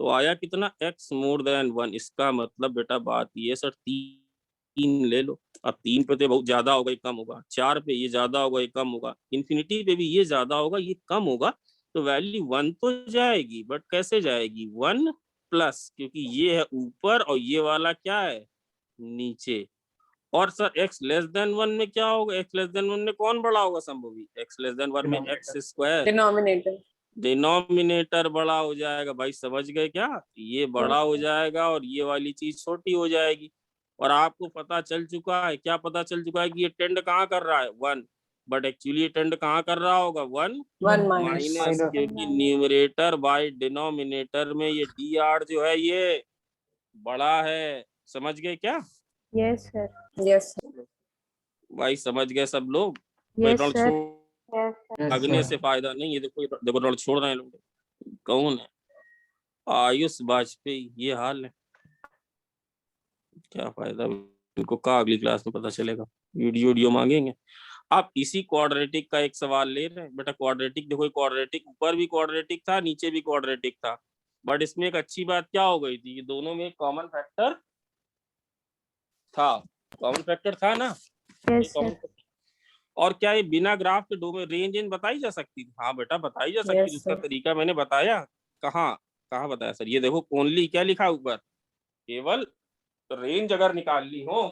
तो आया कितना? x more than 1। इसका मतलब बेटा बात ये सर 3 ले लो। अब 3 पे तो बहुत ज्यादा होगा, ये कम होगा। 4 पे ये ज्यादा होगा, ये कम होगा। इन्फिनिटी पे भी ये ज्यादा होगा, ये कम होगा। तो वैल्यू 1 तो जाएगी, बट कैसे जाएगी? 1 प्लस, क्योंकि ये है ऊपर और ये वाला क्या है? नीचे। और सर x लेस देन 1 में क्या होगा? x लेस देन 1 में कौन बड़ा होगा संभवी? x लेस देन 1 में x स्क्वायर, Denominator. डिनोमिनेटर बड़ा हो जाएगा। भाई समझ गए क्या? ये बड़ा हो जाएगा और ये वाली चीज छोटी हो जाएगी। और आपको पता चल चुका है, क्या पता चल चुका है कि ये टेंड कहाँ कर रहा है? 1, बट एक्चुअली ये टेंड कहाँ कर रहा होगा? 1 1 minus. माइनस, क्योंकि न्यूमरेटर बाय डिनोमिनेटर में ये dr जो है ये बड़ा है। समझ गए क्या? Yes sir. Yes, sir. भाई समझ गए सब लोग? यस भाई सर। Yes, sir. भागने sir. से फायदा नहीं। ये देखो, देखो रोड छोड़ रहे हैं लोग। कौन है? आयुष वाजपेयी। ये हाल है, क्या फायदा इनको का? अगली क्लास में पता चलेगा, वीडियो मांगेंगे। आप इसी क्वाड्रेटिक का एक सवाल ले रहे हैं बेटा। क्वाड्रेटिक देखो, क्वाड्रेटिक ऊपर भी क्वाड्रेटिक था, नीचे भी क्वाड्रेटिक था, बट इसमें एक अच्छी बात क्या हो गई थी कि दोनों में कॉमन फैक्टर था। कॉमन फैक्टर था ना? Yes sir. और क्या ये बिना ग्राफ के डोमेन रेंज बताई जा सकती थी? हाँ बेटा बताई जा सकती थी। Yes, उसका sir. तरीका मैंने बताया। कहाँ कहाँ बताया सर? ये देखो ओनली क्या लिखा ऊपर, केवल रेंज अगर निकालनी हो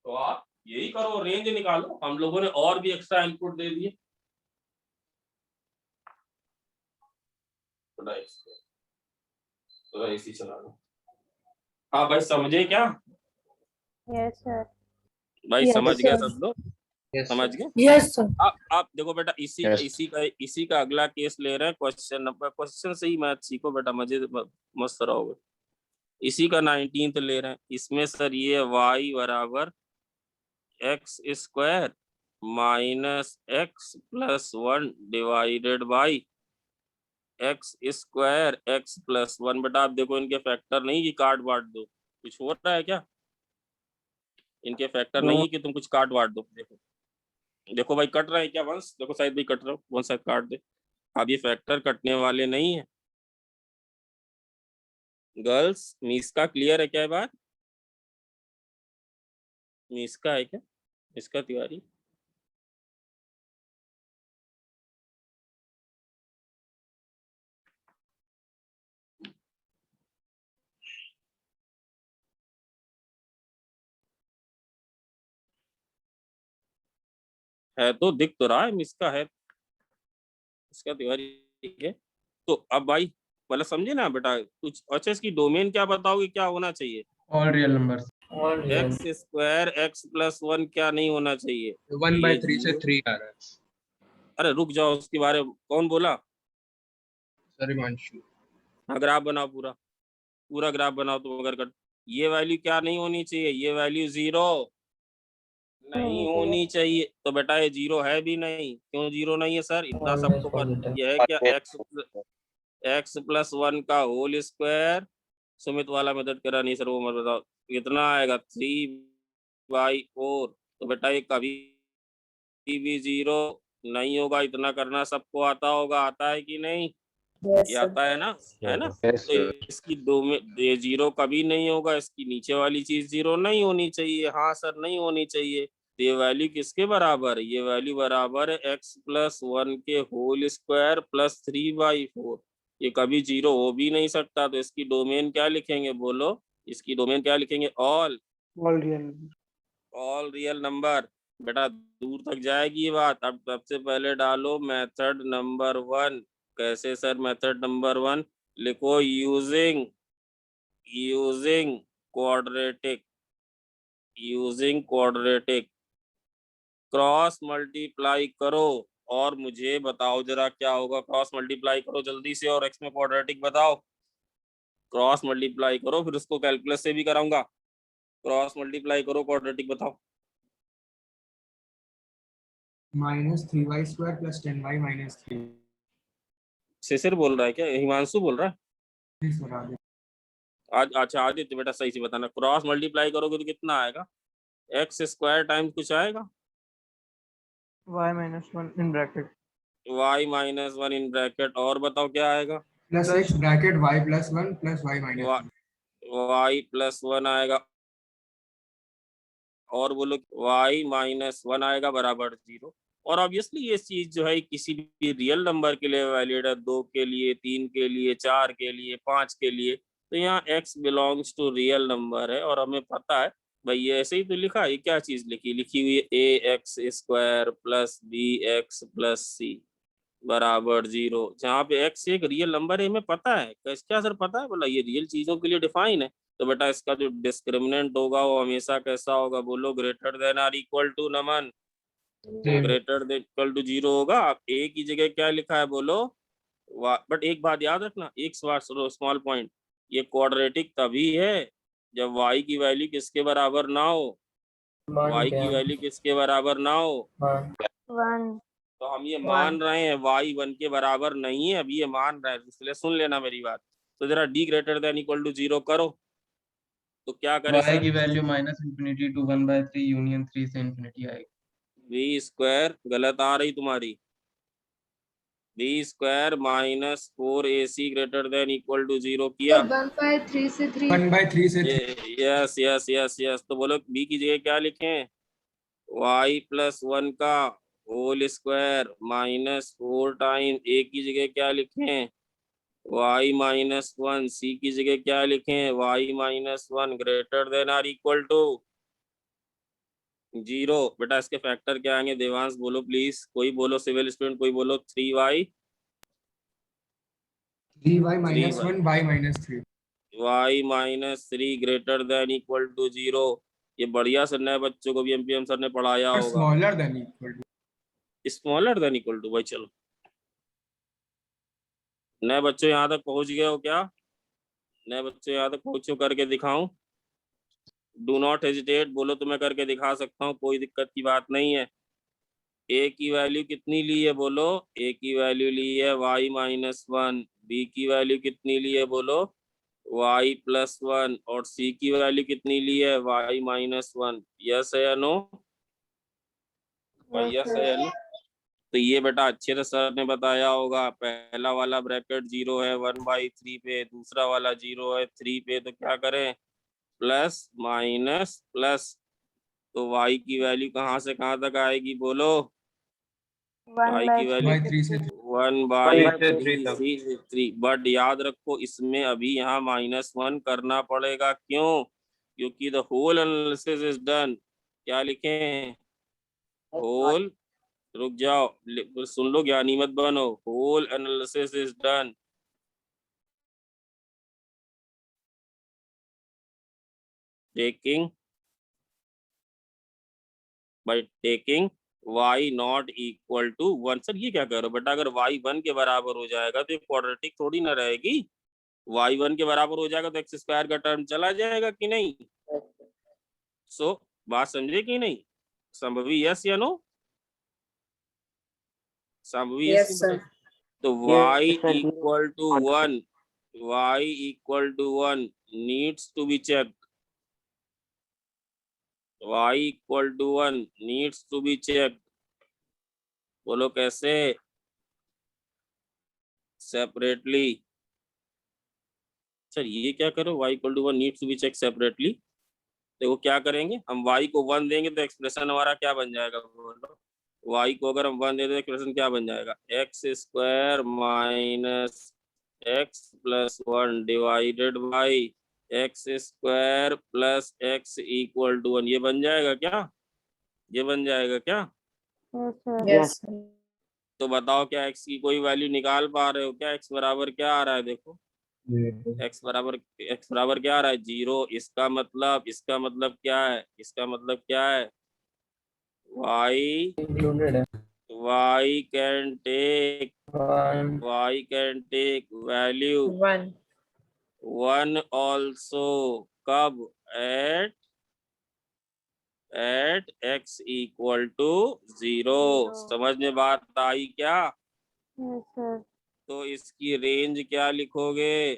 तो आप यही करो, रेंज निकालो। हम लोगों ने और भी एक्स्ट्रा इनपुट दे दिए। थोड़ा एसी चला लो। हाँ भाई समझे क्या? Yes sir. भाई Yes, समझ गया sir. सब लोग? Yes, समझ sir. गए? Yes, sir. आप देखो बेटा, इसी का अगला केस ले रहे हैं। क्वेश्चन से ही मैथ सीखो बेटा, मजे मस्त रहोगे। इसी का 19th ले रहे हैं। इसमें सर ये y बराबर x square minus x plus 1 divided by x square x plus 1। बेटा आप देखो, इनके फैक्टर नहीं कि काट बांट दो। कुछ हो रहा है क्या? इनके फैक्टर नहीं है कि तुम कुछ काट बांट दो। देखो देखो भाई, कट रहा है क्या वंश? देखो शायद भाई कट रहा हो, वंश शायद काट दे। अब ये फैक्टर कटने वाले नहीं है। गर्ल्स, मिसका क्लियर है क्या ये बात? मिसका है क्या? इसका तिवारी? है तो दिख तो रहा है, मिसका है, इसका तिवारी है। तो अब भाई मतलब समझे ना बेटा कुछ। अच्छा, इसकी डोमेन क्या बताओगे, क्या होना चाहिए? All real numbers. All real. X square x plus 1 क्या नहीं होना चाहिए? 1/3 से ये 3 आ रहा है। अरे रुक जाओ, उसके बारे में कौन बोला? सर हिमांशु। हाँ, ग्राफ बनाओ, पूरा पूरा ग्राफ बनाओ। तो अगर कट, ये वैल्यू क्या नहीं होनी चाहिए? ये वैल्यू 0 नहीं होनी चाहिए। तो बेटा ये 0 है भी नहीं। क्यों 0 नहीं है सर? इतना Always सबको positive. यह है क्या? एक्स प्लस 1 का होल स्क्वायर। सुमित वाला मेथड करा नहीं सर, वो मत बताओ। कितना आएगा? 3/4। तो बेटा ये कभी भी 0 नहीं होगा। इतना करना सबको आता होगा, आता है कि नहीं? Yes, ये sir. आता है ना? है ना? Yes, तो sir. इसकी दो में ये 0 कभी नहीं होगा। इसकी नीचे वाली चीज 0 नहीं होनी चाहिए। हाँ सर, नहीं होनी चाहिए। तो ये वैल्यू किसके बराबर है? ये वैल्यू बराबर है एक्स प्लस 1 के होल स्क्वायर प्लस 3/4। ये कभी 0 हो भी नहीं सकता। तो इसकी डोमेन क्या लिखेंगे बोलो? इसकी डोमेन क्या लिखेंगे? All All real. Real number. बेटा दूर तक जाएगी ये बात। अब सबसे पहले डालो मेथड नंबर 1। कैसे सर मेथड नंबर 1? लिखो यूजिंग क्वाड्रेटिक क्रॉस मल्टीप्लाई करो। और मुझे बताओ जरा क्या होगा? क्रॉस मल्टीप्लाई करो जल्दी से, और एक्स में क्वाड्रेटिक बताओ। क्रॉस मल्टीप्लाई करो, फिर उसको कैलकुलस से भी कराऊंगा। क्रॉस मल्टीप्लाई करो, क्वाड्रेटिक बताओ। -3y² + 10y - 3. शिशिर बोल रहा है क्या? हिमांशु बोल रहा है? जी सर, आगे. आज अच्छा आदित्य बेटा सही से बताना। क्रॉस मल्टीप्लाई करोगे तो कितना आएगा? एक्स स्क्वायर टाइम्स कुछ आएगा, y - 1 in bracket y minus 1 in bracket, और बताओ क्या आएगा? plus x bracket y + 1 + y - 1. y plus 1 आएगा, और बोलो y माइनस 1 आएगा बराबर 0। और ऑब्वियसली ये चीज जो है किसी भी रियल नंबर के लिए वैलिड है। 2 के लिए, 3 के लिए, 4 के लिए, 5 के लिए। तो यहाँ x belongs to real number है, और हमें पता है भाई ये ऐसे ही तो लिखा है। क्या चीज लिखी हुई है? ax² + bx + c बराबर 0। जहाँ पे x एक रियल नंबर है, हमें पता है। क्या सर पता है? बोला ये रियल चीजों के लिए डिफाइन है। तो बेटा इसका जो डिस्क्रिमिनेंट होगा वो हमेशा कैसा होगा बोलो? Greater than or equal to, Naman greater than equal to 0 होगा। आप a की जगह क्या लिखा है बोलो? बट एक बात याद रखना, एक स्मॉल पॉइंट। ये क्वाड्रेटिक तभी है जब y की वैल्यू किसके बराबर ना हो? y की वैल्यू किसके बराबर ना हो? 1. तो हम ये मान रहे हैं y 1 के बराबर नहीं है, अभी ये मान रहे हैं, इसलिए सुन लेना मेरी बात। तो जरा d greater than equal to 0 करो। तो क्या करें y सर? की वैल्यू -∞ to 1/3 यूनियन 3 से इंफिनिटी आएगी। v² गलत आ रही तुम्हारी। v² minus 4ac greater than equal to 0 किया। 1/3 से 3. 1/3 से 3. Yes yes yes yes. तो बोलो b की जगह क्या लिखें? y + 1 का होल स्क्वायर -4 टाइम a की जगह क्या लिखें? y - 1। c की जगह क्या लिखें? y - 1 greater than or equal to 0। बेटा इसके फैक्टर क्या आएंगे? देवांश बोलो प्लीज, कोई बोलो, सिविल स्टूडेंट कोई बोलो। 3y 3y - 1 y - 3. y minus 3 greater than equal to 0। ये बढ़िया से नए बच्चों को भी एमपीएम सर ने पढ़ाया होगा। Smaller than equal to. Smaller than equal to, भाई चलो नए बच्चों यहाँ तक पहुंच गए हो क्या? नए बच्चों यहाँ तक पहुंचो, करके दिखाऊं? डू नॉट हेजिटेट, बोलो तो मैं करके दिखा सकता हूँ, कोई दिक्कत की बात नहीं है। ए की वैल्यू कितनी ली है बोलो? ए की वैल्यू ली है y माइनस 1। बी की वैल्यू कितनी ली है बोलो? y plus 1। और सी की वैल्यू कितनी ली है? y minus 1। यस है या नो? यस है या नो? तो ये बेटा अच्छे से सर ने बताया होगा। पहला वाला ब्रैकेट 0 है 1/3 पे, दूसरा वाला 0 है 3 पे, तो क्या करें? Plus minus plus. तो y की वैल्यू कहाँ से कहाँ तक आएगी बोलो? y की वैल्यू 3 से 1/3। बट याद रखो इसमें अभी यहाँ -1 करना पड़ेगा। क्यों? क्योंकि the whole analysis is done. क्या लिखें? होल, रुक जाओ, सुन लो, ज्ञानी मत बनो। Whole analysis is done. Taking y not equal to 1। Sir ये क्या कर रहे हो बेटा? अगर y 1 के बराबर हो जाएगा तो ये क्वाड्रेटिक थोड़ी ना रहेगी। y 1 के बराबर हो जाएगा तो एक्स स्क्वायर का टर्म चला जाएगा कि नहीं? सो बात समझे कि नहीं? संभवी यस या no? Sambhavi Yes, yes. sir. तो y equal to 1, y equal to 1 needs to be checked. y equal to 1 needs to be checked. बोलो कैसे? सेपरेटली। सर ये क्या करो? y equal to 1 needs to be check separately. देखो क्या करेंगे, हम y को 1 देंगे तो एक्सप्रेशन हमारा क्या बन जाएगा बोलो? y को अगर हम 1 दे तो एक्सप्रेशन क्या बन जाएगा? X square minus x plus 1 divided by x square plus x equal to 1। ये बन जाएगा क्या? ये बन जाएगा क्या? Yes sir. Yes. तो बताओ क्या x की कोई वैल्यू निकाल पा रहे हो क्या? x बराबर क्या आ रहा है? देखो x बराबर क्या आ रहा है? 0। इसका मतलब क्या है? इसका मतलब क्या है? y Included है। Can take value 1 also. कब? At x equal to 0। समझ में बात आई क्या? Yes sir. तो इसकी रेंज क्या लिखोगे?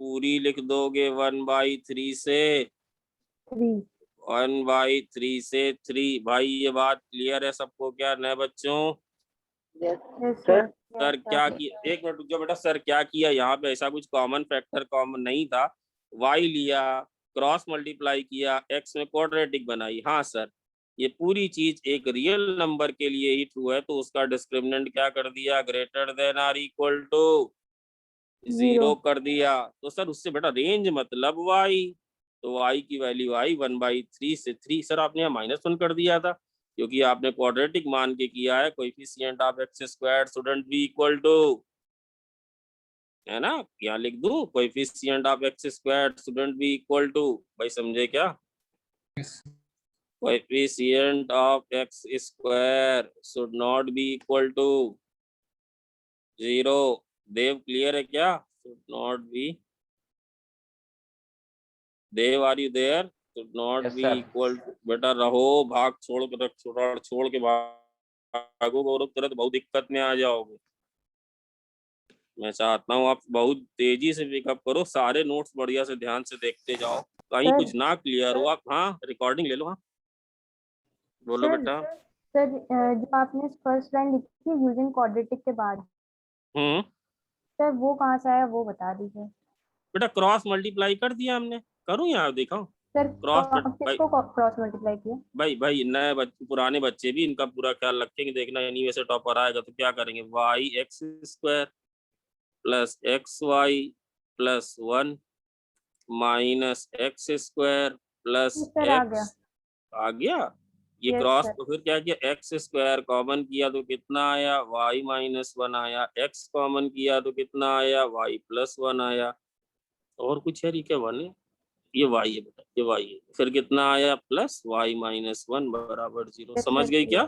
पूरी लिख दोगे 1/3 से 3। 1/3 से 3। भाई ये बात क्लियर है सबको क्या नए बच्चों? Yes sir. सर क्या किया? एक मिनट रुक जाओ बेटा। सर क्या किया यहाँ पे? ऐसा कुछ कॉमन फैक्टर कॉमन नहीं था। y लिया, क्रॉस मल्टीप्लाई किया, x में क्वाड्रेटिक बनाई। हाँ सर, ये पूरी चीज एक रियल नंबर के लिए ही ट्रू है, तो उसका डिस्क्रिमिनेंट क्या कर दिया? Greater than or equal to 0 कर दिया। तो सर उससे बेटा रेंज मतलब y, तो y की वैल्यू आई 1/3 से 3। सर आपने यहाँ -1 कर दिया था क्योंकि आपने क्वाड्रेटिक मान के किया है। Coefficient of x square shouldn't be equal to, है ना? क्या लिख दूं? Coefficient of x square shouldn't be equal to. भाई समझे क्या? Coefficient of x square should not be equal to 0। Dev clear है क्या? Should not be, Dev are you there? Should not be equal to. बेटा रहो, भाग छोड़ के भागो गौरव, तुरंत बहुत दिक्कत में आ जाओगे। मैं चाहता हूँ आप बहुत तेजी से पिकअप करो, सारे नोट्स बढ़िया से ध्यान से देखते जाओ, कहीं कुछ ना क्लियर हो आप। हाँ रिकॉर्डिंग ले लो। हाँ बोलो बेटा। सर जो आपने फर्स्ट लाइन लिखी है यूजिंग क्वाड्रेटिक के बाद, सर वो कहाँ से आया वो बता दीजिए। बेटा क्रॉस मल्टीप्लाई कर दिया हमने। करूँ यहाँ दिखाऊं? सर क्रॉस किसको क्रॉस मल्टीप्लाई किया? भाई नए बच्चे पुराने बच्चे भी इनका पूरा ख्याल रखेंगे। देखना इन्हीं में से टॉपर आएगा तो क्या करेंगे? y X square plus X Y plus 1 minus X square plus X. आ गया ये क्रॉस। तो फिर क्या किया? एक्स स्क्वायर कॉमन किया तो कितना आया? y -1 आया। x कॉमन किया तो कितना आया? y +1 आया। और कुछ है क्या वन है, ये वाई है बेटा, ये वाई है। फिर कितना आया प्लस वाई माइनस 1 बराबर 0। समझ गई क्या?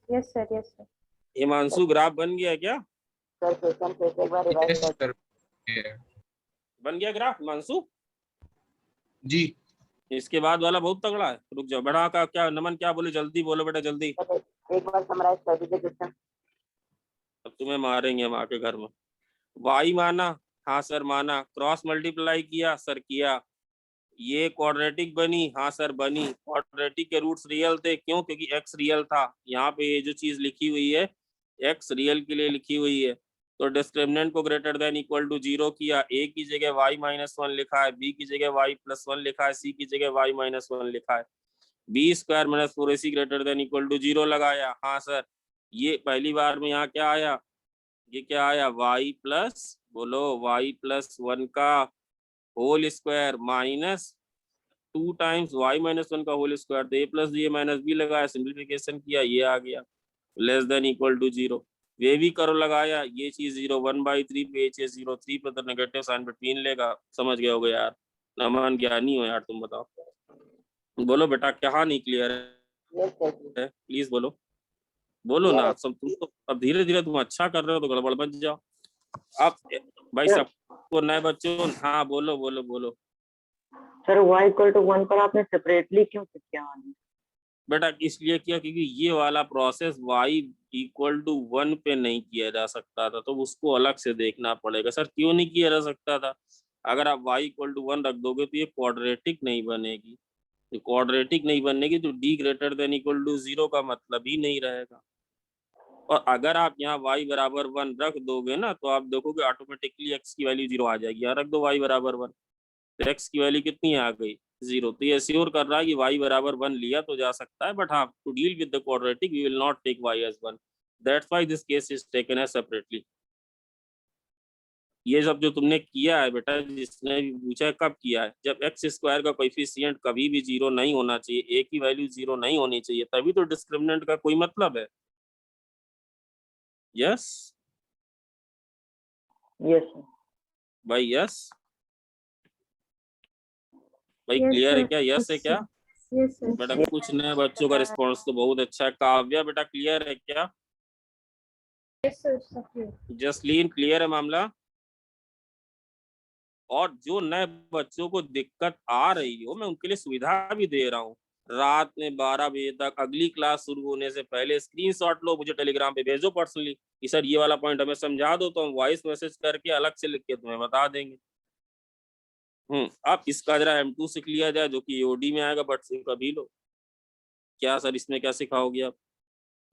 Yes sir, yes sir. Himanshu graph बन गया क्या? सर क्वेश्चन फिर से एक बार रिवाइज Yes, कर। sir. बन गया ग्राफ हिमांशु? जी इसके बाद वाला बहुत तगड़ा है। रुक जाओ, बड़ा का क्या नमन क्या बोले, जल्दी बोलो बेटा जल्दी, एक बार समराइज कर दीजिए क्वेश्चन। अब तुम्हें मारेंगे हम आके घर में। वाई माना, हाँ सर माना। क्रॉस मल्टीप्लाई किया सर, किया। ये क्वाड्रेटिक बनी, हाँ सर बनी। क्वाड्रेटिक के रूट्स रियल थे, क्यों? क्योंकि एक्स रियल था। यहाँ पे ये जो चीज लिखी हुई है एक्स रियल के लिए लिखी हुई है, तो डिस्क्रिमिनेंट को ग्रेटर देन इक्वल टू 0 किया। ए की जगह वाई माइनस 1 लिखा है, बी की जगह वाई प्लस 1 लिखा है, सी की जगह वाई माइनस 1 लिखा है। B square minus 4ac greater than equal to 0 लगाया, हाँ सर। ये पहली बार में यहाँ क्या आया, ये क्या आया, वाई प्लस, बोलो वाई प्लस 1 का whole square minus 2 times y minus 1 का होल स्क्वायर। तो a plus b minus b लगाया, सिंप्लीफिकेशन किया, ये आ गया लेस देन इक्वल टू 0। वे भी करो लगाया, ये चीज 0 1/3 पे 0 3 पे तो नेगेटिव साइन बिटवीन लेगा। समझ गए होगे यार, नमन ज्ञानी हो यार तुम, बताओ बोलो बेटा क्या नहीं क्लियर है, प्लीज बोलो, बोलो ना सब। तुम तो अब धीरे धीरे तुम अच्छा कर रहे हो तो गड़बड़ बच जाओ आप भाई। सबको नए बच्चों, हाँ बोलो बोलो बोलो। सर y इक्वल टू 1 पर आपने सेपरेटली क्यों किया? बेटा इसलिए किया क्योंकि ये वाला प्रोसेस y इक्वल टू 1 पे नहीं किया जा सकता था, तो उसको अलग से देखना पड़ेगा। सर क्यों नहीं किया जा सकता था? अगर आप y इक्वल टू 1 रख दोगे तो ये क्वाड्रेटिक नहीं बनेगी। तो क्वाड्रेटिक नहीं बनेगी तो d greater than equal to 0 का मतलब ही नहीं रहेगा। और अगर आप यहाँ y बराबर 1 रख दोगे ना, तो आप देखोगे ऑटोमेटिकली x की वैल्यू 0 आ जाएगी। यहाँ रख दो y बराबर 1, तो x की वैल्यू कितनी आ गई, 0। तो ये श्योर कर रहा है कि y बराबर 1 लिया तो जा सकता है, बट हाँ to deal with the quadratic we will not take y as 1, that's why this case is taken as separately. ये सब जो तुमने किया है बेटा, जिसने भी पूछा है कब किया है, जब एक्स स्क्वायर का कोएफिशिएंट कभी भी 0 नहीं होना चाहिए, ए की वैल्यू 0 नहीं होनी चाहिए, तभी तो डिस्क्रिमिनेंट का कोई मतलब है। यस यस भाई, यस भाई, Yes, क्लियर है sir. क्या? यस है क्या? Yes sir. बेटा कुछ नए बच्चों का रिस्पॉन्स तो बहुत अच्छा है। काव्या बेटा क्लियर है क्या? यस सर, सब क्लियर। जसलीन क्लियर है मामला? और जो नए बच्चों को दिक्कत आ रही हो, मैं उनके लिए सुविधा भी दे रहा हूँ। रात में 12 बजे तक अगली क्लास शुरू होने से पहले स्क्रीनशॉट लो, मुझे टेलीग्राम पे भेजो पर्सनली कि सर ये वाला पॉइंट हमें समझा दो, तो हम वॉइस मैसेज करके अलग से लिख के तुम्हें बता देंगे। अब इसका जरा M2 सीख लिया जाए, जो कि OD में आएगा, बट कभी लो। क्या सर इसमें क्या सिखाओगे आप?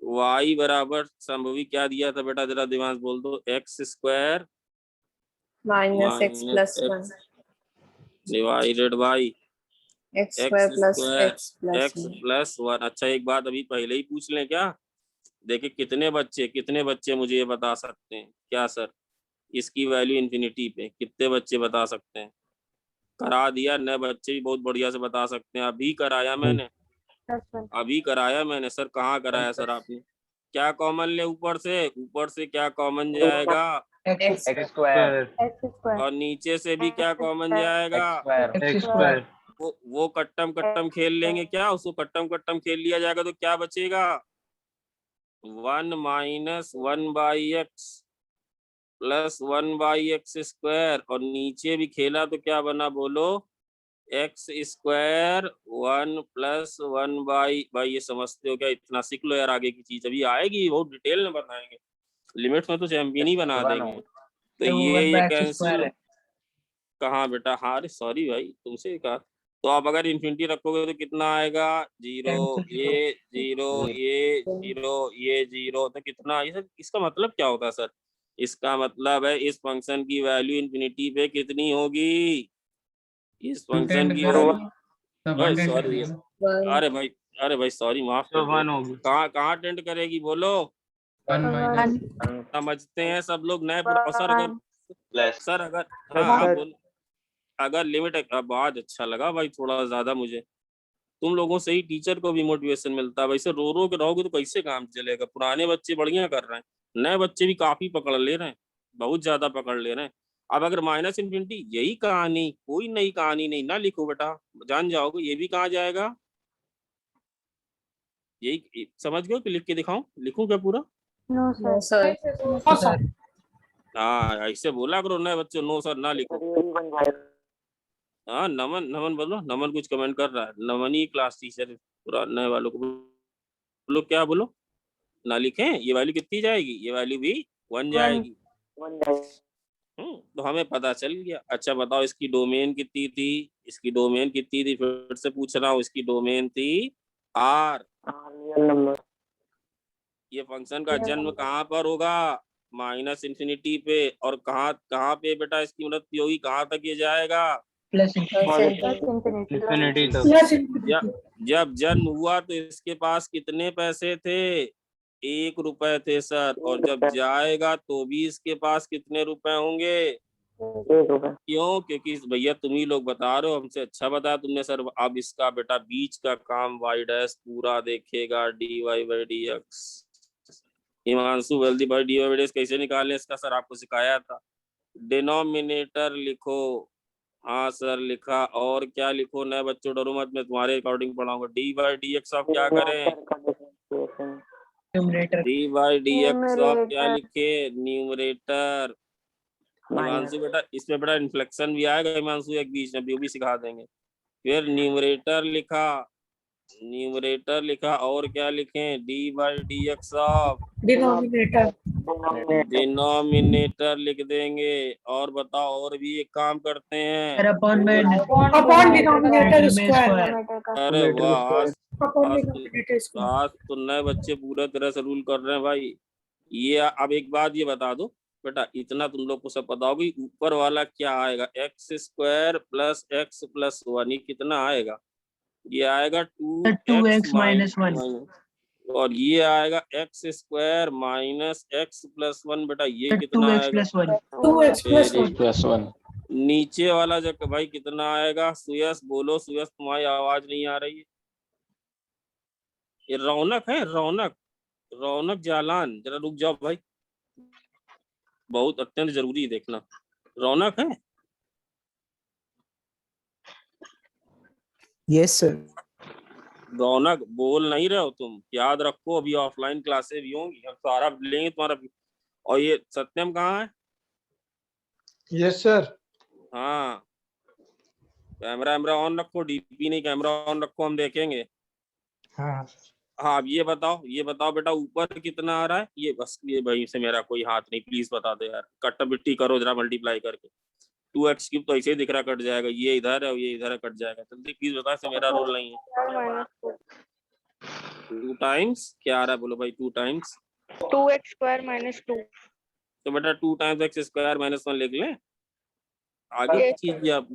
y बराबर संभवी क्या दिया था बेटा, जरा दिमाग बोल दो, x square minus x plus 1 divided by x square plus x x plus plus 1। अच्छा एक बात अभी पहले ही पूछ लें क्या? देखिए कितने बच्चे मुझे ये बता सकते हैं क्या सर, इसकी वैल्यू इन्फिनिटी पे कितने बच्चे बता सकते हैं? करा दिया, नए बच्चे भी बहुत बढ़िया से बता सकते हैं। अभी कराया मैंने, अभी कराया मैंने। सर कहाँ कराया सर आपने? क्या कॉमन ले ऊपर से क्या कॉमन जाएगा, एक्स स्क्वायर और नीचे से भी क्या कॉमन जाएगा, एक्स स्क्वायर वो कट्टम खेल लेंगे क्या, उसको कट्टम खेल लिया जाएगा तो क्या बचेगा, 1 minus 1/x plus 1/x square, और नीचे भी खेला तो क्या बना बोलो, एक्स स्क्वायर 1 प्लस 1 बाई ये समझते हो क्या? इतना सीख लो यार, आगे की चीज अभी आएगी, बहुत डिटेल में बताएंगे, लिमिट्स में तो चैंपियन ही बना देंगे। तो ये कैंसिल कहाँ बेटा, हाँ अरे सॉरी भाई तुमसे कहा। तो आप अगर इन्फिनिटी रखोगे तो कितना आएगा, 0 ये 0 ये 0 ये 0, तो कितना, ये सर इसका मतलब क्या होता है सर? इसका मतलब है इस फंक्शन की वैल्यू इन्फिनिटी पे कितनी होगी, इस फंक्शन की वैल्यू, सॉरी अरे भाई सॉरी माफ कर दो, कहाँ टेंड करेगी बोलो, समझते हैं सब लोग नए प्रोफेसर। अगर सर अगर हाँ बोल, अगर लिमिट, अब आज अच्छा लगा भाई थोड़ा ज्यादा मुझे, तुम लोगों से ही टीचर को भी मोटिवेशन मिलता है। वैसे रो के रहोगे तो कैसे काम चलेगा? पुराने बच्चे बढ़िया कर रहे हैं, नए बच्चे भी काफी पकड़ ले रहे हैं, बहुत ज्यादा पकड़ ले रहे हैं। अब अगर माइनस इन्फिनिटी, यही कहानी, कोई नई कहानी नहीं, ना लिखो बेटा, जान जाओगे ये भी कहाँ जाएगा, यही समझ गए कि लिख के दिखाऊं, लिखूं क्या पूरा? No No, sir. sir. हाँ ऐसे बोला करो नए बच्चों, नो सर ना लिखो। सर ये भी बन जाएगा। हाँ नमन, नमन बोलो, नमन कुछ कमेंट कर रहा है, नमन ही क्लास टीचर पूरा, नए वालों को बोलो, क्या बोलो, ना लिखें, ये वैल्यू कितनी जाएगी, ये वैल्यू भी 1 जाएगी। बन जाएगा। तो हमें पता चल गया। अच्छा बताओ इसकी डोमेन कितनी थी, इसकी डोमेन कितनी थी, फिर से पूछ रहा हूँ, इसकी डोमेन थी R। Real number. ये फंक्शन का जन्म कहाँ पर होगा, माइनस इन्फिनिटी पे, और कहाँ कहाँ पे बेटा इसकी मदद होगी, कहाँ तक ये जाएगा, प्लस इंफिनिटी। जब जन्म हुआ तो इसके पास कितने पैसे थे, 1 रुपए थे सर, और जब जाएगा तो भी इसके पास कितने रुपए होंगे, 1 रुपए। क्यों, क्योंकि भैया तुम ही लोग बता रहे हो, हमसे अच्छा बताया तुमने सर। अब इसका बेटा बीच का काम y डैश पूरा देखेगा, dy by D x. Himanshu wealthy by dy by D कैसे निकाले इसका, सर आपको सिखाया था। डिनोमिनेटर लिखो, हाँ सर लिखा, और क्या लिखो, नए बच्चों डरो मत, मैं तुम्हारे अकॉर्डिंग पढ़ाऊंगा। D by D x of क्या करें, D by D x of क्या लिखे, न्यूमरेटर। हिमांशु बेटा इसमें बड़ा इन्फ्लेक्शन भी आएगा हिमांशु, एक बीच में वो भी सिखा देंगे। फिर न्यूमरेटर लिखा, न्यूमरेटर लिखा, और क्या लिखें, D by D x of Denominator. Denominator लिख देंगे। और बताओ, और भी एक काम करते हैं, Upon denominator square. अरे वाह, Upon आज denominator square. आज तो नए बच्चे पूरा तरह से रूल कर रहे हैं भाई। ये अब एक बात ये बता दो बेटा, इतना तुम लोग को सब पता होगी, ऊपर वाला क्या आएगा, x square plus x plus 1, ये कितना आएगा, ये आएगा 2x माइनस 1, और ये आएगा x square minus x plus 1, बेटा ये कितना आएगा, 2x plus 1. प्लस 1। नीचे वाला जब भाई कितना आएगा, सुयस बोलो, सुयस तुम्हारी आवाज नहीं आ रही है, ये रौनक है, रौनक, रौनक जालान, जरा रुक जाओ भाई, बहुत अत्यंत जरूरी है देखना, रौनक है। Yes sir. रौनक बोल नहीं रहे हो तुम, याद रखो अभी ऑफलाइन क्लासेस भी होंगी, अब सारा लेंगे तुम्हारा भी। और ये सत्यम कहाँ है, यस सर। हाँ कैमरा वैमरा ऑन रखो, डीपी नहीं, कैमरा ऑन रखो, हम देखेंगे। हाँ हाँ अब ये बताओ बेटा ऊपर कितना आ रहा है, ये बस, ये भाई से मेरा कोई हाथ नहीं, प्लीज बता दो यार, कट्टा बिट्टी करो जरा मल्टीप्लाई करके, 2x क्यूब तो ऐसे ही दिख रहा कट जाएगा, ये इधर है और ये इधर है, कट जाएगा, जल्दी प्लीज बता, से मेरा रोल नहीं है। 2 टाइम्स क्या आ रहा है, बोलो भाई, 2 टाइम्स 2x स्क्वायर माइनस 2। तो बेटा 2 टाइम्स एक्स स्क्वायर माइनस 1 लिख लें, आगे कीजिए आप।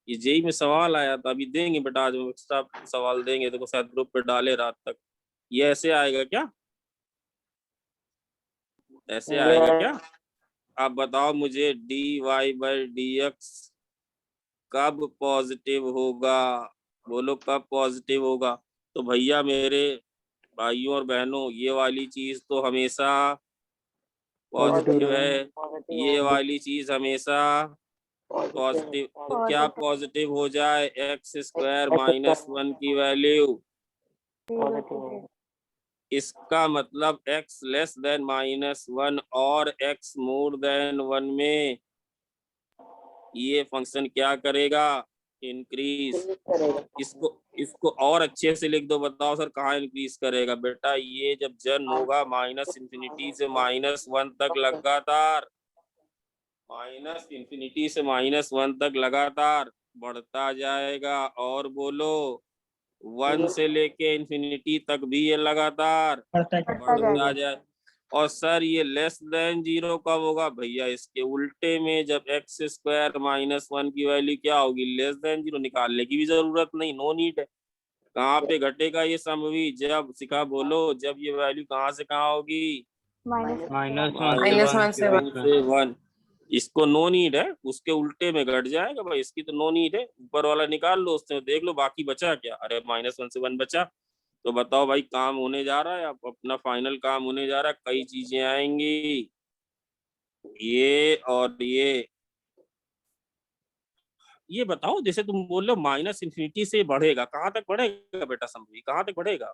ये जेई में सवाल आया था, अभी देंगे बेटा, आज एक्स्ट्रा सवाल देंगे, देखो शायद ग्रुप पे डाले रात तक। ये ऐसे आएगा क्या, ऐसे आएगा क्या, आप बताओ मुझे, dy बाई dx कब पॉजिटिव होगा, बोलो कब पॉजिटिव होगा। तो भैया मेरे भाइयों और बहनों, ये वाली चीज तो हमेशा पॉजिटिव है, ये वाली चीज हमेशा पॉजिटिव। तो क्या पॉजिटिव हो जाए, एक्स स्क्वायर माइनस 1 की वैल्यू, इसका मतलब x लेस देन माइनस 1 और x मोर देन 1 में ये फंक्शन क्या करेगा, इंक्रीज। इसको और अच्छे से लिख दो, बताओ सर कहाँ इंक्रीज करेगा, बेटा ये जब जन्म होगा माइनस इन्फिनिटी से माइनस 1 तक लगातार, माइनस इन्फिनिटी से माइनस 1 तक लगातार बढ़ता जाएगा, और बोलो 1 से लेके इन्फिनिटी तक भी ये लगातार बढ़ता जाए। और सर ये लेस देन 0 कब होगा, भैया इसके उल्टे में, जब एक्स स्क्वायर माइनस 1 की वैल्यू क्या होगी, लेस देन 0, निकालने की भी जरूरत नहीं, नो नीड है। कहाँ पे घटेगा ये समवी, जब सिखा बोलो, जब ये वैल्यू कहाँ से कहाँ होगी, Minus 1 से 1, इसको नो नीड है, उसके उल्टे में घट जाएगा भाई, इसकी तो नो नीड है, ऊपर वाला निकाल लो, उससे देख लो बाकी बचा क्या, अरे माइनस 1 से 1 बचा। तो बताओ भाई काम होने जा रहा है, अब अपना फाइनल काम होने जा रहा है, कई चीजें आएंगी, ये और ये ये बताओ, जैसे तुम बोल रहे हो माइनस इन्फिनिटी से बढ़ेगा, कहाँ तक बढ़ेगा बेटा समझी, कहाँ तक बढ़ेगा?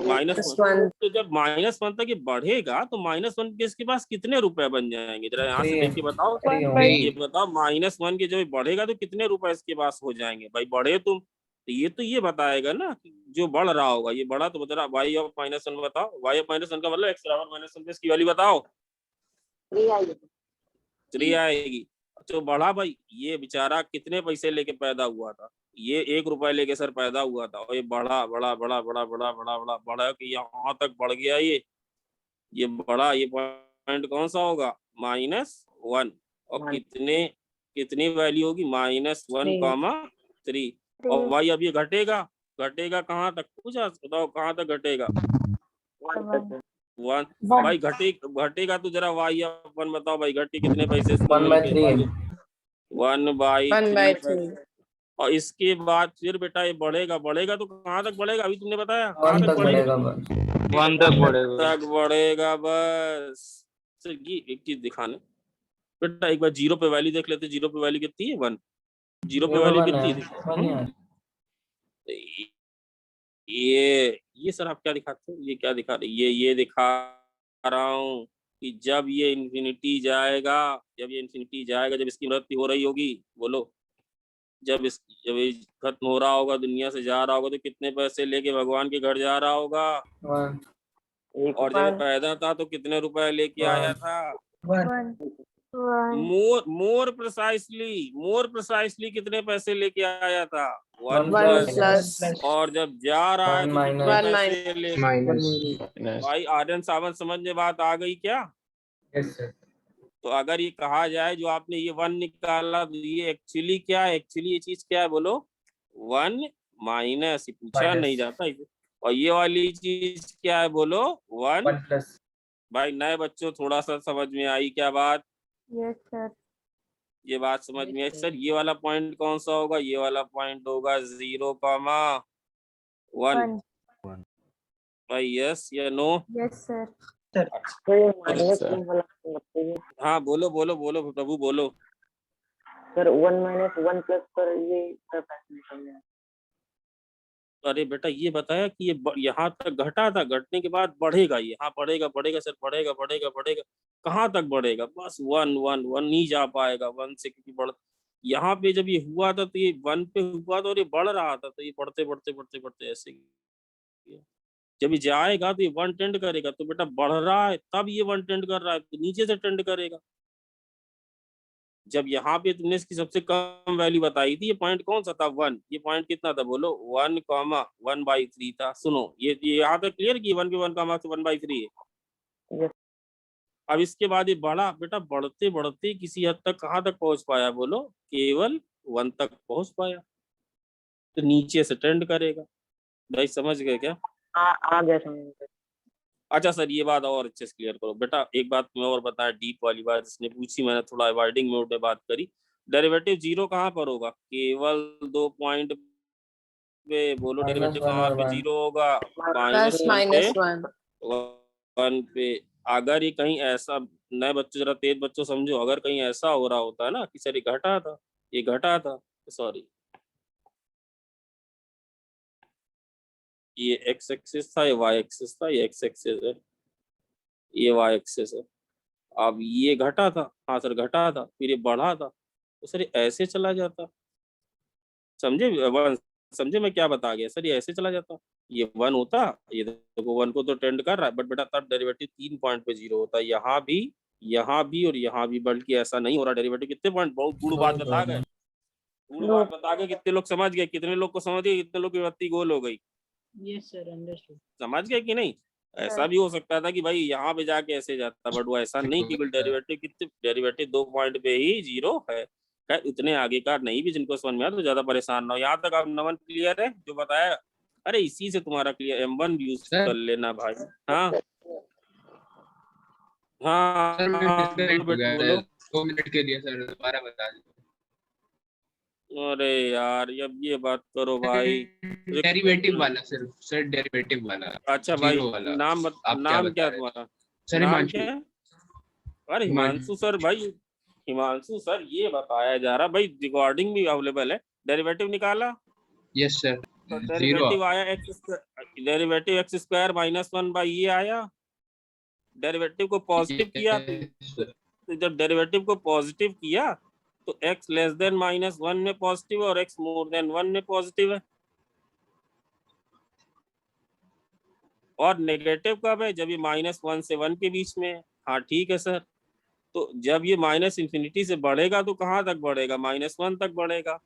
Minus one. तो जब -1 तक ये बढ़ेगा तो -1 के इसके पास कितने रुपए बन जाएंगे, जरा यहाँ से देख के बताओ। ये बताओ -1 के जब बढ़ेगा तो कितने रुपए इसके पास हो जाएंगे भाई, बढ़े तुम तो ये बताएगा ना कि जो बढ़ रहा होगा, ये बढ़ा तो बता रहा y ऑफ -1 बताओ, y ऑफ -1 का मतलब x बराबर -1 पे इसकी वैल्यू बताओ। 3 आएगी। तो बढ़ा भाई, ये बेचारा कितने पैसे लेके पैदा हुआ था, ये 1 रुपए लेके सर पैदा हुआ था, और ये बढ़ा बड़ा बड़ा बड़ा बड़ा बड़ा बड़ा बढ़ा कि यहाँ तक बढ़ गया ये बड़ा, ये पॉइंट कौन सा होगा? -1। और कितनी वैल्यू होगी? -1, 3। और भाई अब ये घटेगा कहाँ तक, कुछ बताओ कहाँ तक घटेगा? 1। भाई घटेगा तो जरा y ऑफ 1 बताओ भाई, घटे कितने पैसे से? 1/3। 1/3। और इसके बाद फिर बेटा ये बढ़ेगा तो कहाँ तक बढ़ेगा? अभी तुमने बताया 1 तक बढ़ेगा बस। 1 तक बढ़ेगा बस। सर ये एक चीज दिखाने बेटा, एक बार 0 पे वैल्यू देख लेते। 0 पे वैल्यू कितनी है? 1। 0 पे वैल्यू कितनी है? ये सर आप क्या दिखाते हो? ये क्या दिखा रहे? ये दिखा रहा हूँ कि जब ये इन्फिनिटी जाएगा, जब इसकी मृत्यु हो रही होगी, बोलो, जब ये खत्म हो रहा होगा, दुनिया से जा रहा होगा, तो कितने पैसे लेके भगवान के घर जा रहा होगा? 1। और जब पैदा था तो कितने रुपए लेके आया था? 1 मोर प्रिसाइसली कितने पैसे लेके आया था? 1 प्लस। और जब जा रहा है तो 1 कितने पैसे ले? माइनस। भाई आर्यन सावंत समझ में बात आ गई क्या? Yes sir. तो अगर ये कहा जाए जो आपने ये 1 निकाला, तो ये एक्चुअली क्या है? एक्चुअली ये चीज क्या है बोलो? 1 माइनस, पूछा नहीं जाता। और ये वाली चीज क्या है बोलो? 1 प्लस। भाई नए बच्चों थोड़ा सा समझ में आई क्या बात? Yes sir. ये बात समझ में आई सर। ये वाला पॉइंट कौन सा होगा? ये वाला पॉइंट होगा 0,1। भाई यस या नो? Yes sir. हाँ बोलो प्रभु बोलो। सर 1 - 1 प्लस पर ये सब निकल गया। अरे बेटा ये बताया कि ये यहाँ तक घटा था, घटने के बाद बढ़ेगा, ये हाँ बढ़ेगा सर, बढ़ेगा। कहाँ तक बढ़ेगा? बस 1 नहीं जा पाएगा 1 से, क्योंकि बढ़ यहाँ पे जब ये हुआ था तो ये 1 पे हुआ था और ये बढ़ रहा था, तो ये बढ़ते ऐसे जब ये जाएगा तो ये 1 टेंड करेगा। तो बेटा बढ़ रहा है तब ये 1 टेंड कर रहा है, तो नीचे से टेंड करेगा। जब यहाँ पे तुमने इसकी सबसे कम वैल्यू बताई थी, ये पॉइंट कौन सा था? 1। ये पॉइंट कितना था बोलो? 1,1/3 था। सुनो ये यहाँ तक क्लियर कि 1 पे 1,1/3 है। अब इसके बाद ये बढ़ा बेटा, बढ़ते किसी हद तक कहाँ तक पहुंच पाया बोलो? केवल 1 तक पहुंच पाया, तो नीचे से टेंड करेगा। भाई समझ गए क्या? आ गया समझ। अच्छा सर ये बात और अच्छे से क्लियर करो बेटा। एक बात तुम्हें और बताया, डीप वाली बात इसने पूछी, मैंने थोड़ा अवॉइडिंग मोड में बात करी। डेरिवेटिव 0 कहाँ पर होगा? केवल 2 पॉइंट पे बोलो। डेरिवेटिव कहाँ पे 0 होगा? -1 पे। अगर ये कहीं ऐसा, नए बच्चों जरा तेज बच्चों समझो, अगर कहीं ऐसा हो रहा होता है ना कि सर ये घटा था, सॉरी ये x एक्सिस था, ये y एक्सिस था, ये x एक्सिस है, ये y एक्सिस है। अब ये घटा था, हाँ सर घटा था, फिर ये बढ़ा था, तो सर ये ऐसे चला जाता। समझे मैं क्या बता गया सर? ये ऐसे चला जाता, ये 1 होता, ये देखो 1 को तो टेंड कर रहा है, बट बेटा तब डेरिवेटिव 3 पॉइंट पे 0 होता है, यहाँ भी और यहाँ भी। बल्कि ऐसा नहीं हो रहा। डेरिवेटिव कितने पॉइंट? बहुत गुड़ बात बता गए, कितने लोग समझ गए? कितने लोग को समझ गए? कितने लोग की बत्ती गोल हो गई? Yes sir understood. समझ गए कि नहीं? ऐसा भी हो सकता था कि भाई यहाँ पे जाके ऐसे जाता, बट वो ऐसा नहीं। केवल डेरिवेटिव 2 पॉइंट पे ही 0 है। खैर इतने आगे का नहीं भी, जिनको समझ में आया तो ज्यादा परेशान ना हो। यहाँ तक आप नमन क्लियर है जो बताया? अरे इसी से तुम्हारा क्लियर। M1 यूज कर लेना भाई। हाँ सर मैं डिस्कनेक्ट हो गया बोलो। 2 मिनट के लिए सर, दोबारा बता दीजिए। अरे यार अब ये बात करो भाई। डेरिवेटिव वाला सिर्फ सर, डेरिवेटिव वाला। अच्छा भाई वाला। नाम क्या तुम्हारा? सर नाम हिमांशु। क्या है? अरे हिमांशु सर भाई हिमांशु सर ये बताया जा रहा, भाई रिकॉर्डिंग भी अवेलेबल है, डेरिवेटिव निकाला यस सर, तो जीरो। डेरिवेटिव आया derivative x square minus 1 by ये आया, डेरिवेटिव को पॉजिटिव किया तो जब डेरिवेटिव को पॉजिटिव किया तो x लेस देन माइनस 1 में पॉजिटिव है और x मोर देन 1 में पॉजिटिव है। और नेगेटिव कब है? जब ये माइनस 1 से 1 के बीच में है। हाँ ठीक है सर, तो जब ये माइनस इंफिनिटी से बढ़ेगा तो कहाँ तक बढ़ेगा? माइनस 1 तक बढ़ेगा।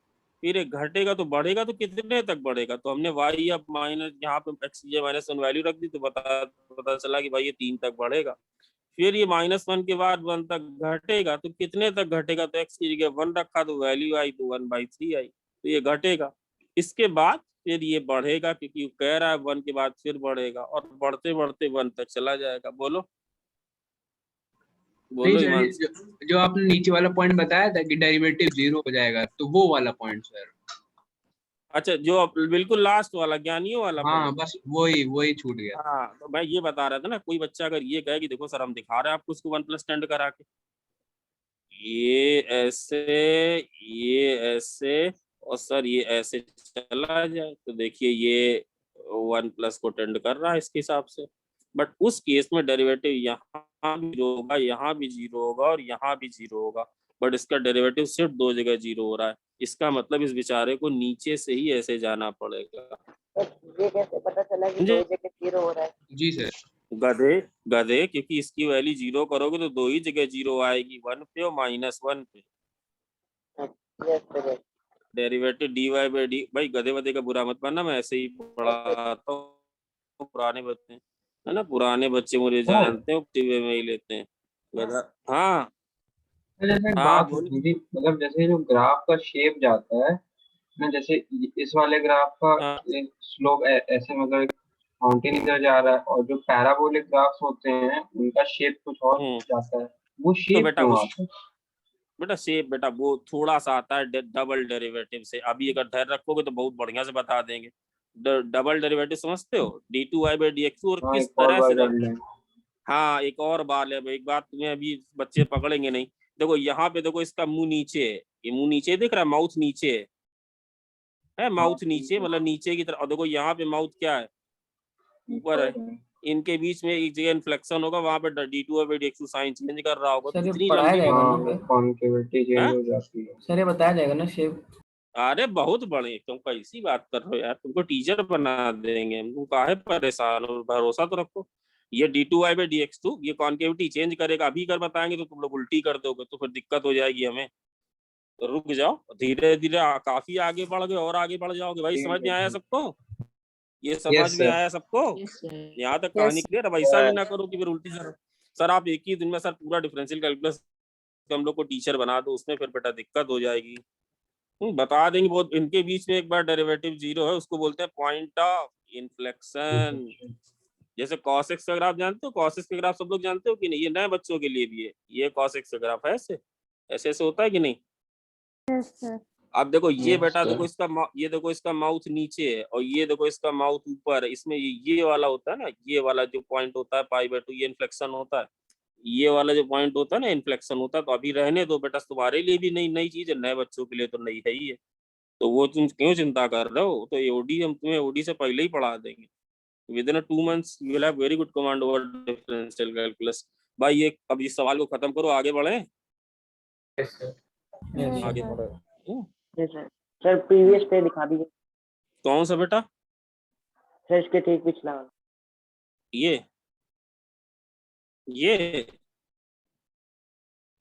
फिर ये घटेगा तो बढ़ेगा तो कितने तक बढ़ेगा? तो हमने y अब माइनस यहाँ पे x माइनस 1 वैल्यू रख दी तो पता चला कि भाई ये 3 तक बढ़ेगा। फिर ये माइनस 1 के बाद 1 तक घटेगा तो कितने तक घटेगा? तो x की जगह 1 रखा तो वैल्यू आई तो 1/3 आई, तो ये घटेगा। इसके बाद फिर ये बढ़ेगा क्योंकि कह रहा है 1 के बाद फिर बढ़ेगा और बढ़ते बढ़ते 1 तक चला जाएगा। बोलो बोलो हिमांशु। जो आपने नीचे वाला पॉइंट बताया था कि डेरिवेटिव 0 हो जाएगा, तो वो वाला पॉइंट सर। अच्छा, जो बिल्कुल लास्ट वाला ज्ञानियों वाला हाँ point। बस वही छूट गया। हाँ तो मैं ये बता रहा था ना, कोई बच्चा अगर ये कहे कि देखो सर हम दिखा रहे हैं आपको उसको 1 + 10 करा के, ये ऐसे और सर ये ऐसे चला जाए तो देखिए ये 1 प्लस को टेंड कर रहा है इसके हिसाब से। बट उस केस में डेरिवेटिव यहाँ भी 0 होगा, यहाँ भी 0 होगा और यहाँ भी 0 होगा, बट इसका डेरिवेटिव सिर्फ 2 जगह 0 हो रहा है। इसका मतलब इस बेचारे को नीचे से ही ऐसे जाना पड़ेगा। ये कैसे पता चला कि 2 जगह 0 हो रहा है? जी सर। गधे क्योंकि इसकी वैल्यू 0 करोगे तो 2 ही जगह 0 आएगी, 1 पे और -1 पे। Yes sir. डेरिवेटिव dy/d, भाई गधे वधे का बुरा मत मानना, मैं ऐसे ही पढ़ाता हूँ। पुराने बच्चे है ना, पुराने बच्चे मुझे जानते हैं, वे में ही लेते हैं गधा। हाँ जैसे हाँ बात बोल। होती थी, मतलब जैसे जो ग्राफ का शेप जाता है ना, जैसे इस वाले ग्राफ का हाँ। स्लोप ऐसे मतलब माउंटेन इधर जा रहा है और जो पैराबोलिक ग्राफ्स होते हैं उनका शेप कुछ और जाता है, वो तो शेप बेटा क्यों वो आता है? बेटा शेप बेटा वो थोड़ा सा आता है डबल डेरिवेटिव से। अभी अगर धैर्य रखोगे तो बहुत बढ़िया से बता देंगे। डबल डेरिवेटिव समझते हो? d2y/dx और हाँ, किस एक और तरह बार से कर लें। हाँ एक और बार है, एक बात तुम्हें अभी बच्चे पकड़ेंगे नहीं। देखो यहाँ पे देखो इसका मुंह नीचे है, ये मुंह नीचे दिख रहा है, माउथ नीचे है माउथ नीचे मतलब नीचे की तरफ। और देखो यहाँ पे माउथ क्या है? ऊपर है। इनके बीच में एक जगह इन्फ्लेक्शन होगा, वहां पे d2y/dx साइन चेंज कर रहा होगा। सर ये कितनी पढ़ाया लंबी जाएगा ना हाँ, कॉन्केविटी चेंज हो जाती है। सर, ये बताया जाएगा ना शेप? अरे बहुत बड़े, तुम कैसी बात कर रहे हो यार, तुमको टीचर बना देंगे हम, तुम काहे परेशान हो? भरोसा तो रखो। ये d2y/dx ये कॉन्केविटी चेंज करेगा। अभी कर बताएंगे तो तुम लोग उल्टी कर दोगे तो फिर दिक्कत हो जाएगी हमें। तो रुक जाओ, धीरे धीरे काफी आगे बढ़ गए और आगे बढ़ जाओगे। भाई समझ में आया सबको? ये समझ में आया सबको? Yes, sir. यहाँ तक कहानी क्लियर? अब ऐसा भी ना करो कि फिर उल्टी सर आप एक ही दिन में सर पूरा डिफरेंशियल कैलकुलस हम लोग को टीचर बना दो, उसमें फिर बेटा दिक्कत हो जाएगी। बता देंगे बहुत। इनके बीच में एक बार डेरिवेटिव 0 है, उसको बोलते हैं पॉइंट ऑफ इन्फ्लेक्शन। जैसे cos x का ग्राफ जानते हो? cos x का ग्राफ सब लोग जानते हो कि नहीं? ये नए बच्चों के लिए भी है। ये cos x का ग्राफ है, ऐसे ऐसे होता है कि नहीं? Yes sir. अब देखो ये Yes, बेटा sir. देखो इसका ये देखो इसका माउथ नीचे है और ये देखो इसका माउथ ऊपर है। इसमें ये वाला होता है ना, ये वाला जो पॉइंट होता है π/2, ये इन्फ्लेक्शन होता है। ये वाला जो पॉइंट होता है ना, इन्फ्लेक्शन होता है। तो अभी रहने दो बेटा, तुम्हारे लिए भी नई चीज है, नए बच्चों के लिए तो नई है ही है। तो वो तुम क्यों चिंता कर रहे हो? तो ये ओडी हम तुम्हें ओडी से पहले ही पढ़ा देंगे। With in 2 months you will have very good command over differential calculus. भाई ये अब इस सवाल को खत्म करो, आगे बढ़े। आगे बढ़े। Yes sir. सर प्रीवियस पे दिखा दीजिए। कौन सा बेटा? सर इसके ठीक पिछला वाला। ये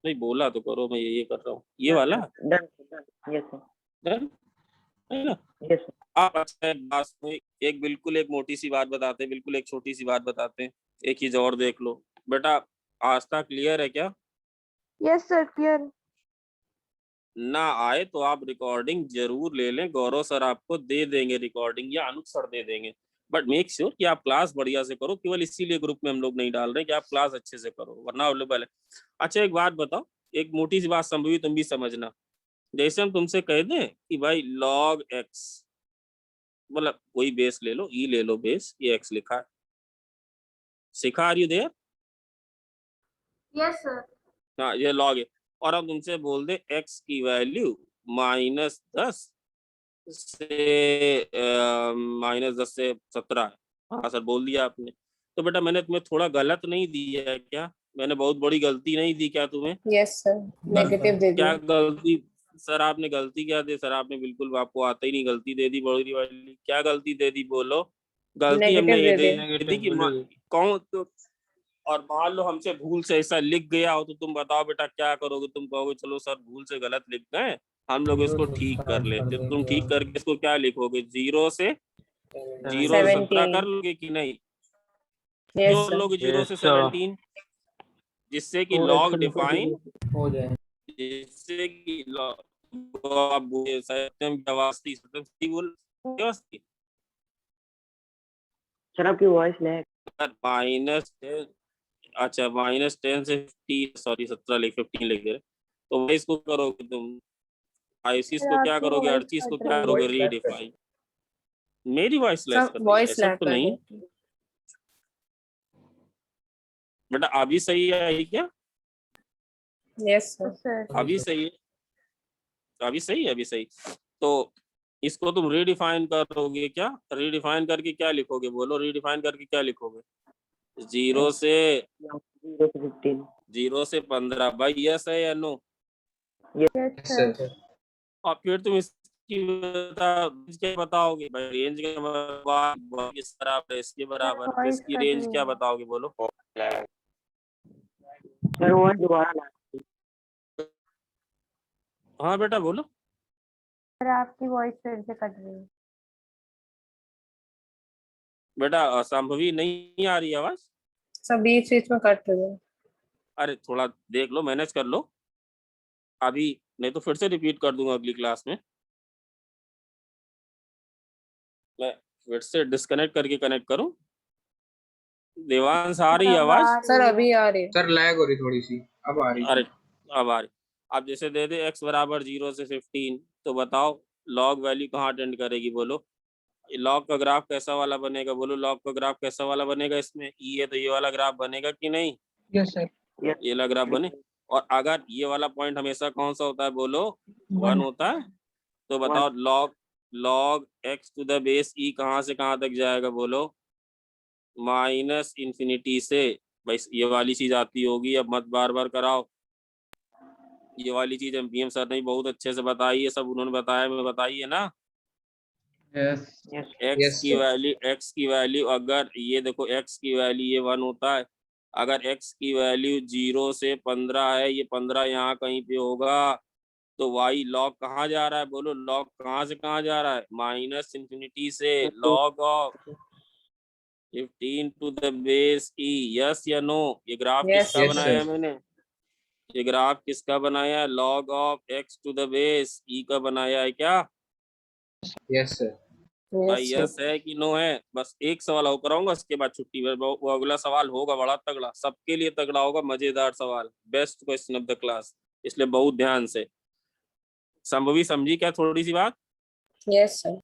नहीं बोला तो करो, मैं ये कर रहा हूँ। ये वाला डन। Yes sir. डन है ना? Yes sir. आप अच्छा एक बिल्कुल एक मोटी सी बात बताते हैं, बिल्कुल एक छोटी सी बात बताते हैं। एक चीज और देख लो बेटा, आस्था क्लियर है क्या? Yes sir, clear. ना आए तो आप रिकॉर्डिंग जरूर ले लें, गौरव सर आपको दे देंगे रिकॉर्डिंग या अनुज सर दे देंगे। बट मेक श्योर कि आप क्लास बढ़िया से करो। केवल इसीलिए ग्रुप में हम लोग नहीं डाल रहे कि आप क्लास अच्छे से करो, वरना अवेलेबल है। अच्छा एक बात बताओ, एक मोटी सी बात संभवी तुम भी समझना। जैसे हम तुमसे कह दें कि भाई log x, मतलब कोई बेस ले लो, ई ले लो बेस, ये x लिखा है। सिखा, are you there? Yes sir. हाँ ये log है। और अब तुमसे बोल दे x की वैल्यू -10 से -10 से 17 है। हाँ सर बोल दिया आपने। तो बेटा मैंने तुम्हें थोड़ा गलत नहीं दिया है क्या? मैंने बहुत बड़ी गलती नहीं दी क्या तुम्हें? यस सर, नेगेटिव दे क्या दिया। गलती सर आपने गलती क्या दी? सर आपने बिल्कुल आपको आता ही नहीं, गलती दे दी बड़ी वाली। क्या गलती दे दी बोलो? गलती हमने नेगेटिव ये दे दे दिया। दी कि कौन तो, और मान लो हमसे भूल से ऐसा लिख गया हो तो तुम बताओ बेटा क्या करोगे? तुम कहोगे चलो सर भूल से गलत लिख गए, हम लोग इसको ठीक कर लेते। तुम ठीक करके इसको क्या लिखोगे? 0 से 17 कर लोगे कि नहीं? यस जो सर। लोग 0 से 17, जिससे कि लॉग डिफाइन, हो जाए। जिससे कि आप सत्यम की आवाज थी, सत्यम सही बोल सर आपकी वॉइस लैग। -10, अच्छा -10 से 50, सॉरी 17 लिख 15 लिख रहे, तो वही इसको करोगे तुम। आईसीस सर को क्या आपकी करोगे? वॉइस अर्चिस को कट क्या रही करोगे? है। रीडिफाइन। मेरी वॉइस लेस कर रही है? वॉइस ऐसा लैग तो कर नहीं रही है। बेटा। अभी सही है क्या? Yes sir. सर अभी सही है? अभी सही है? अभी सही। तो इसको तुम रीडिफाइन करोगे क्या? रीडिफाइन करके क्या लिखोगे बोलो? रीडिफाइन करके क्या लिखोगे? 0 से 0 से 15। 15 भाई, यस है या नो? Yes sir. और फिर तुम इसकी क्या बताओगे भाई? रेंज के बराबर, किस बराबर है, इसके बराबर, तो वॉइस इसकी कट रेंज रही क्या है। बताओगे बोलो? सर वो दोबारा ला। हाँ बेटा बोलो। सर आपकी वॉइस फिर से कट रही है। बेटा असंभवी नहीं आ रही आवाज? सब बीच बीच में कट रही है। अरे थोड़ा देख लो, मैनेज कर लो अभी, नहीं तो फिर से रिपीट कर दूंगा अगली क्लास में। मैं फिर से डिस्कनेक्ट करके कनेक्ट करूं? देवांश आ रही है आवाज? सर अभी आ रही है। सर लैग हो रही थोड़ी सी, अब आ रही अरे है। अब आ रही। अब जैसे दे दे x बराबर 0 से 15, तो बताओ लॉग वैल्यू कहाँ अटेंड करेगी बोलो? लॉग का ग्राफ कैसा वाला बनेगा बोलो? लॉग का ग्राफ कैसा वाला बनेगा? इसमें ई है तो ये वाला ग्राफ बनेगा कि नहीं? Yes sir. ये वाला ग्राफ बने। और अगर ये वाला पॉइंट हमेशा कौन सा होता है बोलो? 1 होता है। तो बताओ log x to the base E कहाँ से कहाँ तक जाएगा बोलो? -∞ से। भाई ये वाली चीज आती होगी, अब मत बार बार कराओ। ये वाली चीज एमपीएम सर ने बहुत अच्छे से बताई है, सब उन्होंने बताया, मैं बताई है ना? यस। x की वैल्यू अगर ये देखो, x की वैल्यू ये 1 होता है। अगर x की वैल्यू 0 से 15 है, ये 15 यहाँ कहीं पे होगा, तो y लॉग कहाँ जा रहा है बोलो? लॉग कहाँ से कहाँ जा रहा है? -∞ से log of 15 to the base e। Yes या नो? ये ग्राफ Yes, किसका yes, बनाया है मैंने? ये ग्राफ किसका बनाया है? Log of x to the base e का बनाया है क्या? Yes sir. भाई yes, यस है कि नो है? बस एक सवाल और कराऊंगा, उसके बाद छुट्टी। वो अगला सवाल होगा बड़ा तगड़ा, सबके लिए तगड़ा होगा, मजेदार सवाल, best question of the class, इसलिए बहुत ध्यान से। संभवी समझी क्या थोड़ी सी बात? yes, sir.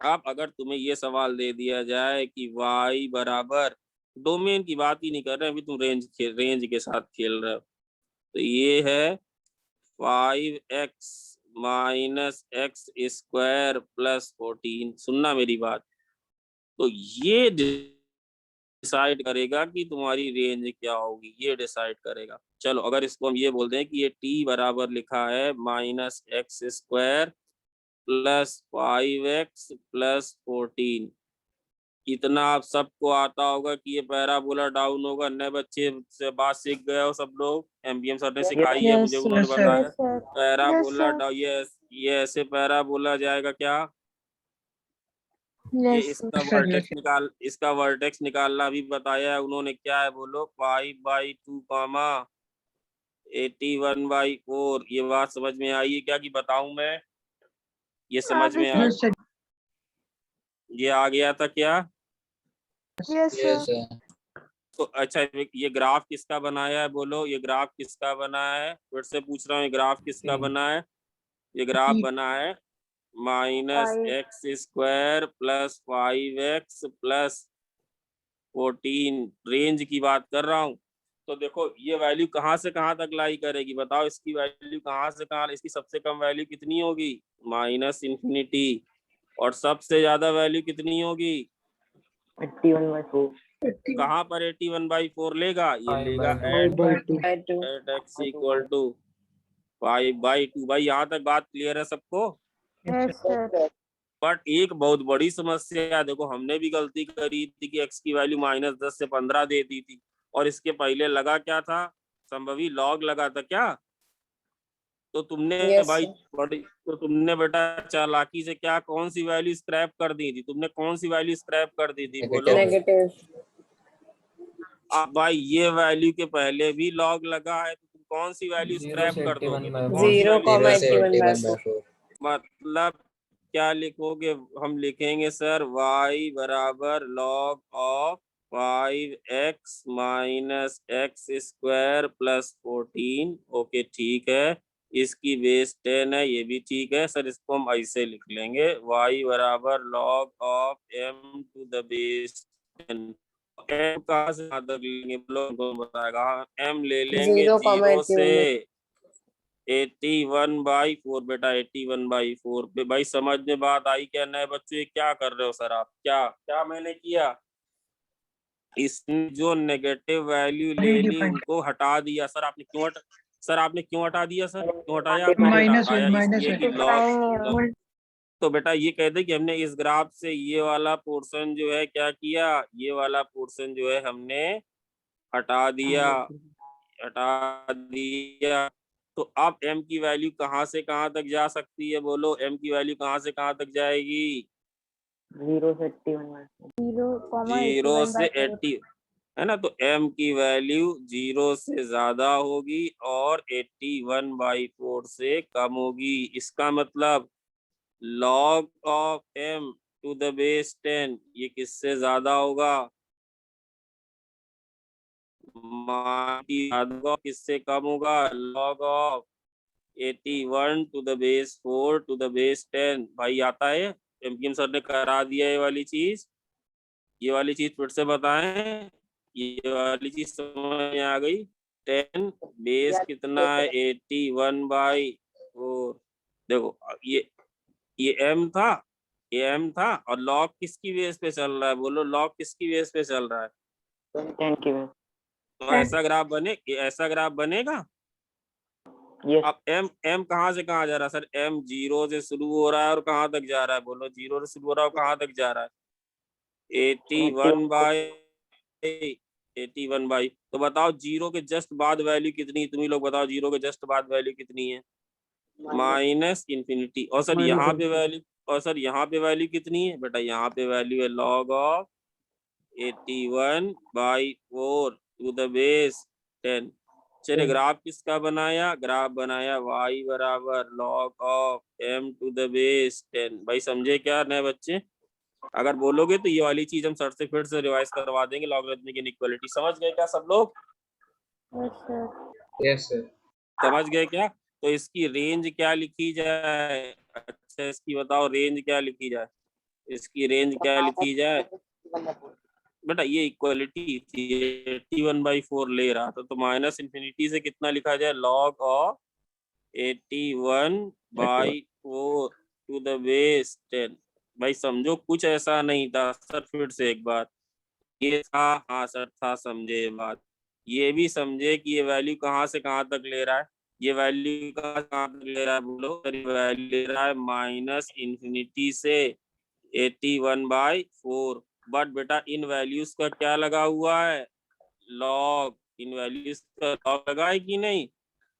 अब अगर तुम्हें ये सवाल दे दिया जाए कि y बराबर, डोमेन की बात ही नहीं कर रहे, अभी तुम रेंज के साथ खेल रहे हो, तो ये है 5x minus X square plus 14। सुनना मेरी बात, तो ये डिसाइड करेगा कि तुम्हारी रेंज क्या होगी, ये डिसाइड करेगा। चलो अगर इसको हम ये बोल दें कि ये t बराबर लिखा है -x² प्लस 5x प्लस 14, इतना आप सबको आता होगा कि ये पैराबोला डाउन होगा। नए बच्चे से बात सीख गए हो सब लोग, एमबीएम सर ने सिखाई है मुझे, उन्होंने बताया पैराबोला डाउन, ये ऐसे पैराबोला जाएगा क्या? ये इसका वर्टेक्स निकालना भी बताया है उन्होंने, क्या है बोलो? 5/2 81/4। ये बात समझ में आई है क्या कि बताऊं मैं? ये समझ में आ, ये आ गया था क्या? Yes sir. तो अच्छा ये ग्राफ किसका बनाया है बोलो? ये ग्राफ किसका बना है? फिर से पूछ रहा हूँ, ये ग्राफ किसका बना है? ये ग्राफ बना है -x² plus 5x plus 14। Range की बात कर रहा हूँ। तो देखो ये वैल्यू कहाँ से कहाँ तक लाई करेगी, बताओ इसकी वैल्यू कहाँ से कहाँ, इसकी सबसे कम वैल्यू कितनी होगी, -∞, और सबसे ज्यादा वैल्यू कितनी होगी, 81/4। कहाँ पर 81/4 लेगा, ये लेगा Five by two. at x equal to 5/2। भाई यहाँ तक बात क्लियर है सबको। Yes sir. बट एक बहुत बड़ी समस्या, देखो हमने भी गलती करी थी कि x की वैल्यू -10 से 15 दे दी थी, और इसके पहले लगा क्या था, संभवी लॉग लगा था क्या। तो तुमने Yes, भाई sir. तो तुमने बेटा चालाकी से क्या कौन सी वैल्यू स्क्रैप कर दी थी, तुमने कौन सी वैल्यू स्क्रैप कर दी थी, बोलो। Negative. अब भाई ये वैल्यू के पहले भी लॉग लगा है, तो तुम कौन सी वैल्यू स्क्रैप कर दोगे, तो कौन सी 0,81/4. मतलब क्या लिखोगे, हम लिखेंगे सर y बराबर log of 5x minus X square plus 14। Okay ठीक है, इसकी बेस 10 है, ये भी ठीक है सर, इसको हम ऐसे लिख लेंगे y बराबर log of m to the base 10। m कहाँ से कहाँ तक लेंगे, कौन बताएगा, m ले लेंगे 0 से 81/4 बेटा, 81/4 पे। भाई समझ में बात आई क्या नए बच्चे, क्या कर रहे हो सर आप, क्या क्या मैंने किया, इसने जो नेगेटिव वैल्यू ले ली उनको हटा दिया। सर आपने क्यों सर आपने क्यों हटा दिया, सर क्यों हटाया आपने, हटाया इसलिए कि लॉग। तो बेटा ये कहते कि हमने इस ग्राफ से ये वाला पोर्शन जो है क्या किया, ये वाला पोर्शन जो है हमने हटा दिया, हटा दिया। तो अब m की वैल्यू कहाँ से कहाँ तक जा सकती है, बोलो m की वैल्यू कहाँ से कहाँ तक जाएगी, 0 से 81/4। 0 से 80 है ना। तो m की वैल्यू 0 से ज्यादा होगी और 81/4 से कम होगी। इसका मतलब log of m to the base 10 ये किससे ज्यादा होगा, किससे कम होगा, log of 81 to the base 4 to the base 10। भाई आता है, एमकेएम सर ने करा दिया ये वाली चीज, ये वाली चीज फिर से बताएं, ये वाली चीज समझ में आ गई। 10 बेस कितना है 81/4। देखो ये m था, ये m था, और log किसकी बेस पे चल रहा है, बोलो log किसकी बेस पे चल रहा है। 10 की बेस। तो ऐसा ग्राफ बने, ऐसा ग्राफ बनेगा। यस। अब m कहाँ से कहाँ जा रहा है सर, m 0 से शुरू हो रहा है और कहाँ तक जा रहा है, बोलो 0 से शुरू हो रहा है और कहाँ तक जा रहा है, 81/। तो बताओ 0 के जस्ट बाद वैल्यू कितनी है, तुम ही लोग बताओ 0 के जस्ट बाद वैल्यू कितनी है, -∞। और सर यहाँ पे वैल्यू, और सर यहाँ पे वैल्यू कितनी है बेटा, यहाँ पे वैल्यू है log of 81/4 to the base 10। चलिए ग्राफ किसका बनाया, ग्राफ बनाया y बराबर log of m to the base 10। भाई समझे क्या नए बच्चे, अगर बोलोगे तो ये वाली चीज हम सर से फिर से रिवाइज करवा देंगे, लॉगरिथमिक इनइक्वालिटी। समझ गए क्या सब लोग, यस सर। समझ गए क्या। तो इसकी रेंज क्या लिखी जाए, अच्छा इसकी बताओ रेंज क्या लिखी जाए, इसकी रेंज क्या लिखी जाए बेटा, ये इक्वालिटी थी 81/4 ले रहा था, तो -∞ से कितना लिखा जाए, log of 81/4 to the base 10। भाई समझो कुछ ऐसा नहीं था सर, फिर से एक बार, ये था, हाँ सर था, समझे ये बात, ये भी समझे कि ये वैल्यू कहाँ से कहाँ तक ले रहा है, ये वैल्यू कहाँ से कहाँ तक ले रहा है, बोलो सर ये वैल्यू ले रहा है -∞ से 81/4। बट बेटा इन वैल्यूज का क्या लगा हुआ है, लॉग, इन वैल्यूज का लॉग लगा है कि नहीं।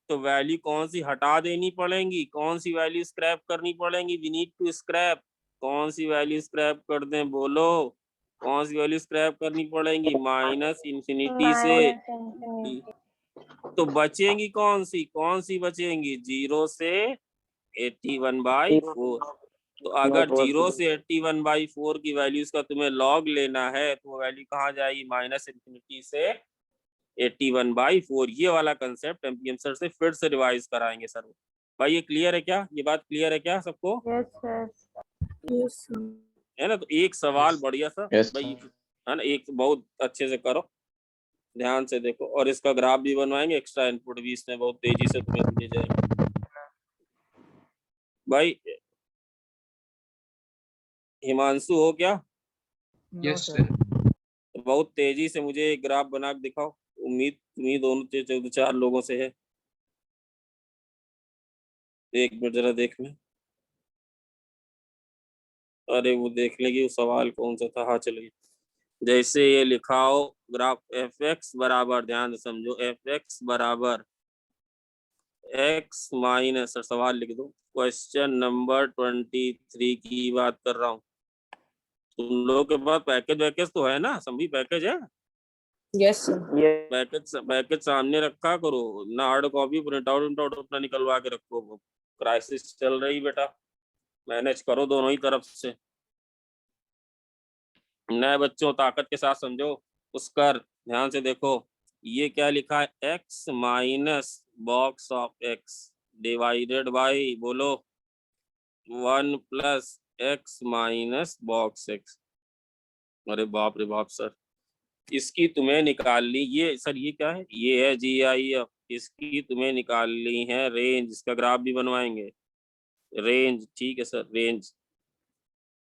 तो वैल्यू कौन सी हटा देनी पड़ेंगी, कौन सी वैल्यू स्क्रैप करनी पड़ेंगी, वी नीड टू स्क्रैप, कौन सी वैल्यू स्क्रैप कर दें, बोलो कौन सी वैल्यू स्क्रैप करनी पड़ेंगी, -∞ से। तो बचेंगी कौन सी बचेंगी, 0 से 81/4। तो अगर 0 से 81/4 की वैल्यूज का तुम्हें लॉग लेना है तो वो वैल्यू कहाँ जाएगी, -∞ से 81/4। ये वाला कंसेप्ट एमपीएम सर से फिर से रिवाइज कराएंगे सर। भाई ये क्लियर है क्या, ये बात क्लियर है क्या सबको, यस सर। है ना। तो एक सवाल बढ़िया सा Yes, भाई, है ना, एक बहुत अच्छे से करो, ध्यान से देखो, और इसका ग्राफ भी बनवाएंगे, एक्स्ट्रा इनपुट भी इसमें बहुत तेजी से तुम्हें दिए जाएंगे भाई। हिमांशु हो क्या? No sir. बहुत तेजी से मुझे एक ग्राफ बना के दिखाओ। उम्मीद उम्मीद दोनों 4 लोगों से है। एक मिनट जरा देख लें। अरे वो देख लेगी, वो सवाल कौन सा था? हाँ चल गई। जैसे ये लिखाओ ग्राफ एफ एक्स बराबर, ध्यान से समझो, एफ एक्स बराबर एक्स माइनस, सवाल लिख दो, क्वेश्चन नंबर 23 की बात कर रहा हूँ। तुम लोग के पास पैकेज वैकेज तो है ना? सभी पैकेज है? Yes sir. पैकेज सामने रखा करो ना, हार्ड कॉपी प्रिंट आउट अपना निकलवा के रखो। क्राइसिस चल रही बेटा, मैनेज करो दोनों ही तरफ से। नए बच्चों ताकत के साथ समझो। पुष्कर ध्यान से देखो, ये क्या लिखा है? X minus box of x divided by, बोलो, 1 plus x minus box x. अरे बाप रे बाप सर, इसकी तुम्हें निकालनी, ये सर ये क्या है? ये है GIF। इसकी तुम्हें निकालनी है रेंज, इसका ग्राफ भी बनवाएंगे। रेंज, ठीक है सर, रेंज।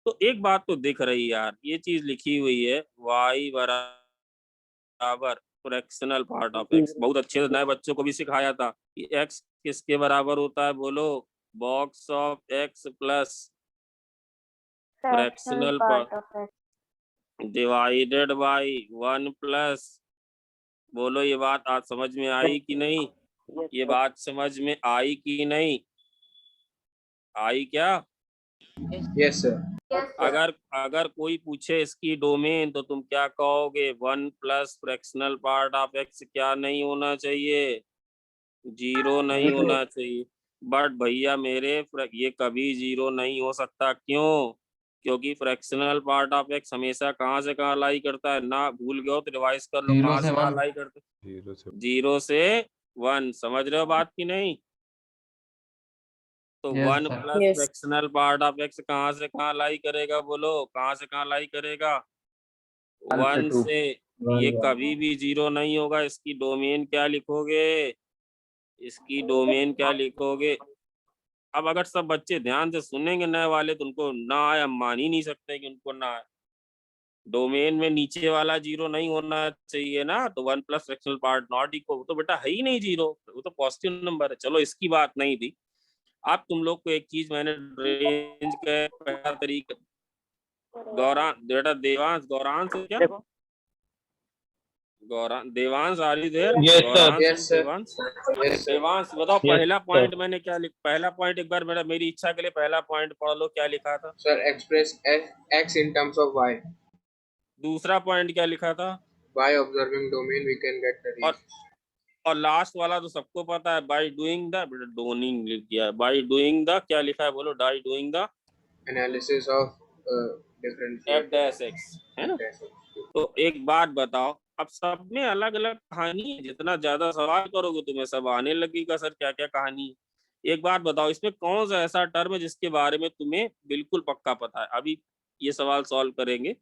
तो एक बात तो दिख रही यार, ये चीज लिखी हुई है y बराबर फ्रैक्शनल पार्ट ऑफ x। बहुत अच्छे से नए बच्चों को भी सिखाया था कि x किसके बराबर होता है, बोलो, box of x plus fractional part of x divided by 1 plus, बोलो ये बात आज समझ में आई कि नहीं? ये बात समझ में आई कि नहीं आई? क्या यस सर। अगर अगर कोई पूछे इसकी डोमेन तो तुम क्या कहोगे? 1 plus fractional part of x क्या नहीं होना चाहिए? 0 नहीं होना चाहिए। बट भैया मेरे ये कभी 0 नहीं हो सकता। क्यों? क्योंकि फ्रैक्शनल पार्ट ऑफ एक्स हमेशा कहाँ से कहाँ लाई करता है ना? भूल गए हो तो रिवाइज कर लो, 0 कहाँ से से कहाँ 1। लाई करता है? 0 से 1। समझ रहे हो बात की नहीं? तो yes 1 sir. Plus yes fractional part of x कहाँ से कहाँ लाई करेगा? बोलो, कहाँ से कहाँ लाई करेगा? 1 से। ये कभी भी 0 नहीं होगा। इसकी डोमेन क्या लिखोगे? इसकी डोमेन क्या लिखोगे? अब अगर सब बच्चे ध्यान से सुनेंगे नए वाले, तो उनको ना आए, हम मान ही नहीं सकते कि उनको ना आए। डोमेन में नीचे वाला 0 नहीं होना चाहिए ना, तो 1 plus fractional part not equal, वो तो बेटा है ही नहीं 0, वो तो पॉजिटिव नंबर है। चलो इसकी बात नहीं थी। अब तुम लोग को एक चीज मैंने रेंज का पहला तरीका, गौरान बेटा, देवांश, गौरान से क्या, देखो Gauran, Devansh are you there? Yes sir. Gauran, yes sir. Devansh, yes sir. Devansh बताओ Yes, पहला sir. पॉइंट मैंने क्या लिख, पहला पॉइंट एक बार मेरी इच्छा के लिए पहला पॉइंट पढ़ लो, क्या लिखा था? Sir, express x in terms of y. दूसरा पॉइंट क्या लिखा था? By observing domain, we can get the और range. और लास्ट वाला तो सबको पता है, बाय डूइंग द, डोनिंग लिख दिया है, बाय डूइंग द, क्या लिखा है बोलो? By doing the Analysis of differential F dash x, है ना? तो एक बात बताओ, अब सब में अलग अलग कहानी है। जितना ज्यादा सवाल करोगे तुम्हें सब आने लगेगा सर क्या क्या कहानी है। एक बात बताओ, इसमें कौन सा ऐसा टर्म है जिसके बारे में तुम्हें बिल्कुल पक्का पता है? अभी ये सवाल सॉल्व करेंगे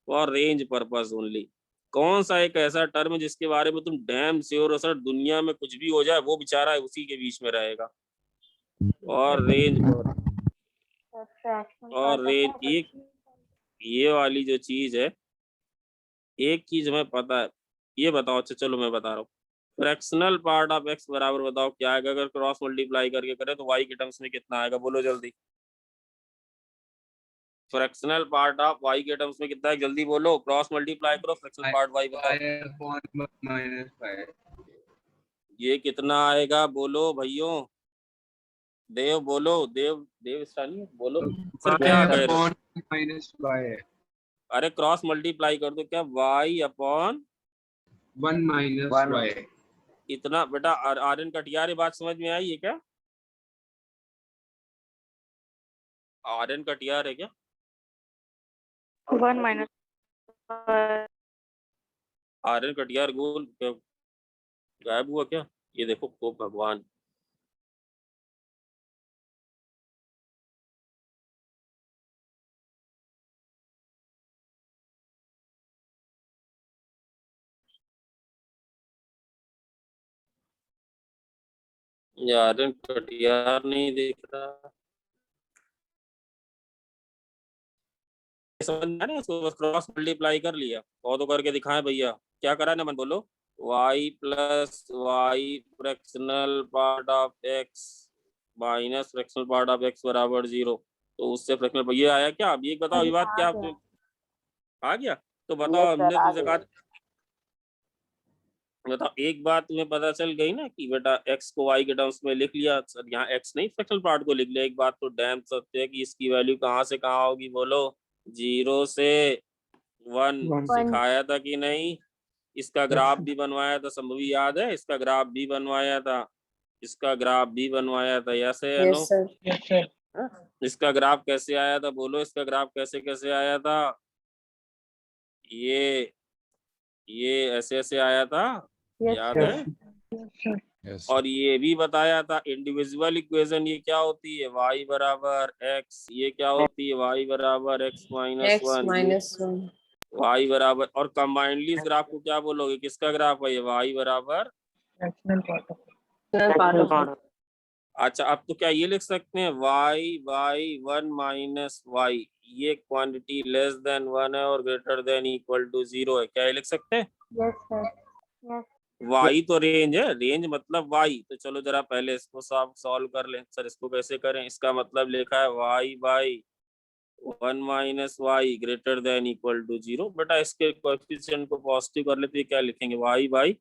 और रेंज पर्पस ओनली। कौन सा एक ऐसा टर्म है जिसके बारे में तुम डैम श्योर हो सर, दुनिया में कुछ भी हो जाए वो बेचारा उसी के बीच में रहेगा? और रेंज एक, ये वाली जो चीज है, एक चीज हमें पता है, ये बताओ। अच्छा चलो मैं बता रहा हूँ, फ्रैक्शनल पार्ट ऑफ एक्स बराबर बताओ क्या आएगा? अगर क्रॉस मल्टीप्लाई करके करें तो वाई के टर्म्स में कितना आएगा? बोलो जल्दी। फ्रैक्शनल पार्ट ऑफ वाई के टर्म्स में कितना है? जल्दी बोलो, क्रॉस मल्टीप्लाई करो, फ्रैक्शनल पार्ट वाई बताओ। ये कितना आएगा? बोलो भैयो, देव बोलो, देव देव सानी बोलो सर, क्या कह रहे हो? अरे क्रॉस मल्टीप्लाई कर दो, क्या वाई अपॉन 1 minus y. इतना बेटा। आर्यन कटियार, ये बात समझ में आई है क्या? आर्यन कटियार है क्या? 1 माइनस आर्यन कटियार गोल गायब हुआ क्या? ये देखो को भगवान, यार यार नहीं दिख रहा, समझ में आ रहा है? इसको क्रॉस मल्टीप्लाई कर लिया और तो करके दिखाएं भैया क्या करा है ना, मन बोलो y plus y fractional part of x minus fractional part of x बराबर 0। तो उससे फ्रैक्शनल भैया आया क्या? अब ये बताओ, ये बात क्या आ गया? तो बताओ, हमने तुमसे कहा, बताओ एक बात तुम्हें पता चल गई ना कि बेटा x को y के टर्म्स में लिख लिया सर, यहाँ x नहीं फ्रैक्शनल पार्ट को लिख लिया। एक बात तो डैम सत्य है कि इसकी वैल्यू कहाँ से कहाँ होगी बोलो, 0 से 1 सिखाया था कि नहीं? इसका ग्राफ भी बनवाया था, संभवी याद है? इसका ग्राफ भी बनवाया था, इसका ग्राफ भी बनवाया था, यस है या नो? Yes, sir. इसका ग्राफ कैसे आया था बोलो, इसका ग्राफ कैसे कैसे आया था? ये ऐसे ऐसे आया था, याद है? और ये भी बताया था इंडिविजुअल इक्वेशन ये क्या होती है, y बराबर x, ये क्या होती है y बराबर x minus X 1, minus 1. y बराबर, और कंबाइंडली इस ग्राफ को क्या बोलोगे, किसका ग्राफ है ये? y बराबर, Fractional part of it. अच्छा अब तो क्या ये लिख सकते हैं y 1 माइनस y, ये क्वांटिटी लेस देन 1 है और ग्रेटर देन इक्वल टू 0 है, क्या ये लिख सकते हैं? Yes sir, yes. y तो रेंज है, रेंज मतलब y। तो चलो जरा पहले इसको सॉल्व कर लें। सर इसको कैसे करें? इसका मतलब लिखा है y by 1 minus y greater than equal to 0। बेटा इसके कोएफिशिएंट को पॉजिटिव कर ले तो ये क्या लिखेंगे, y by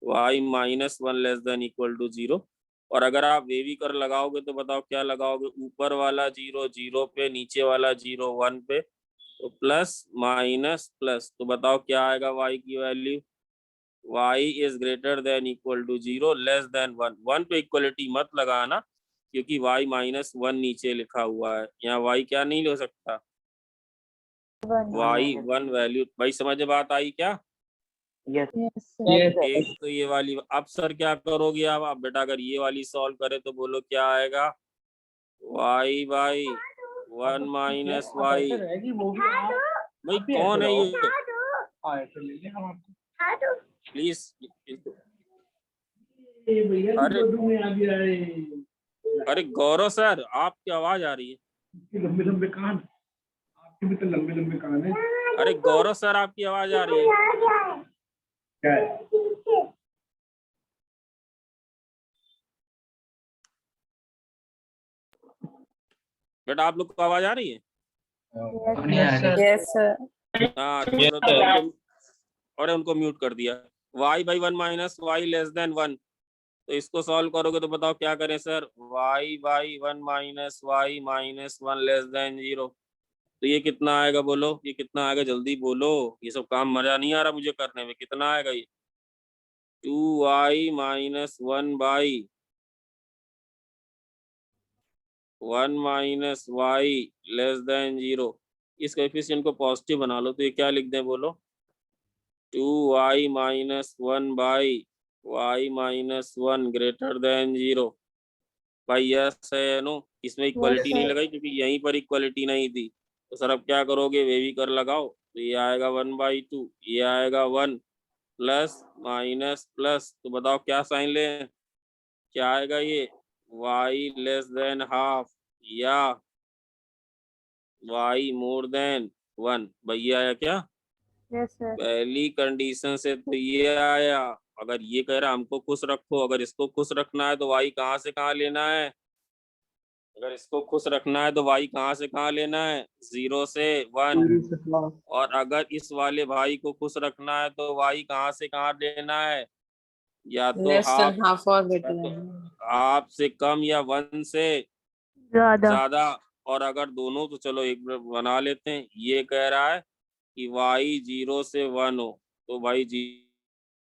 y minus 1 less than equal to 0। और अगर आप वेवी कर लगाओगे तो बताओ क्या लगाओगे, ऊपर वाला 0 0 पे, नीचे वाला 0 1 पे, तो प्लस माइनस प्लस, तो बताओ क्या आएगा y की value? y is greater than equal to 0 less than 1। 1 पे इक्वलिटी मत लगाना क्योंकि y माइनस 1 नीचे लिखा हुआ है, यहाँ y क्या नहीं ले सकता, y 1 वैल्यू। भाई समझ में बात आई क्या? यस एक तो ये वाली। अब सर क्या करोगे आप बेटा, अगर ये वाली सॉल्व करे तो बोलो क्या आएगा, y बाई 1 माइनस वाई। भाई कौन है ये, प्लीज? अरे गौरव सर आपकी आवाज आ रही है, लंबे लंबे कान, आपके भी तो लंबे लंबे कान है। अरे गौरव सर आपकी आवाज आ रही है। क्या है? बेटा आप लोग को आवाज आ रही है? Yes, sir. हाँ और उनको म्यूट कर दिया। y by 1 minus y less than 1, तो इसको सॉल्व करोगे तो बताओ क्या करें sir, y by 1 minus y minus 1 less than 0। तो ये कितना आएगा बोलो, ये कितना आएगा जल्दी बोलो, ये सब काम मजा नहीं आ रहा मुझे करने में। कितना आएगा ये? 2y minus 1 by 1 minus y less than 0। इस कोएफिशिएंट को पॉजिटिव बना लो तो ये क्या लिख दें बोलो, 2y minus 1 by y minus 1 greater then 0। भाई यस है नो? इसमें इक्वालिटी नहीं लगाई क्योंकि यहीं पर इक्वालिटी नहीं थी। तो सर अब क्या करोगे, वेवी कर लगाओ, तो ये आएगा 1/2, ये आएगा 1 प्लस माइनस प्लस, तो बताओ क्या साइन लें, क्या आएगा ये, y लेस देन हाफ या y मोर देन 1। भैया आया क्या? Yes sir. पहली कंडीशन से तो ये आया। अगर ये कह रहा हमको खुश रखो, अगर इसको खुश रखना है तो y कहाँ से कहाँ लेना है, अगर इसको खुश रखना है तो y कहाँ से कहाँ लेना है, 0 से 1। और अगर इस वाले भाई को खुश रखना है तो y कहाँ से कहाँ लेना है, या तो Less than half or greater than. Half से कम या 1 से ज्यादा। और अगर दोनों तो चलो एक बना लेते हैं। ये कह रहा है कि y 0 से 1 हो, तो भाई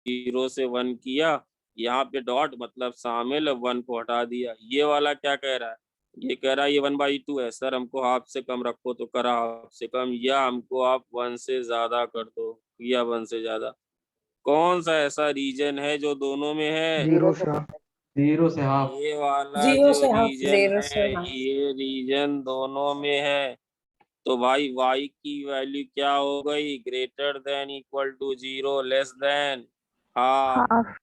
0 से 1 किया, यहाँ पे डॉट मतलब शामिल 1 को हटा दिया। ये वाला क्या कह रहा है, ये कह रहा है ये 1/2 है सर, हमको हाफ से कम रखो, तो करा हाफ से कम, या हमको आप 1 से ज्यादा कर दो, या 1 से ज्यादा। कौन सा ऐसा रीजन है जो दोनों में है? 0 से हाफ। ये वाला Zero जो से half, रीजन zero से है, half. ये रीजन दोनों में है। तो भाई y की वैल्यू क्या हो गई, greater than equal to 0 less than half.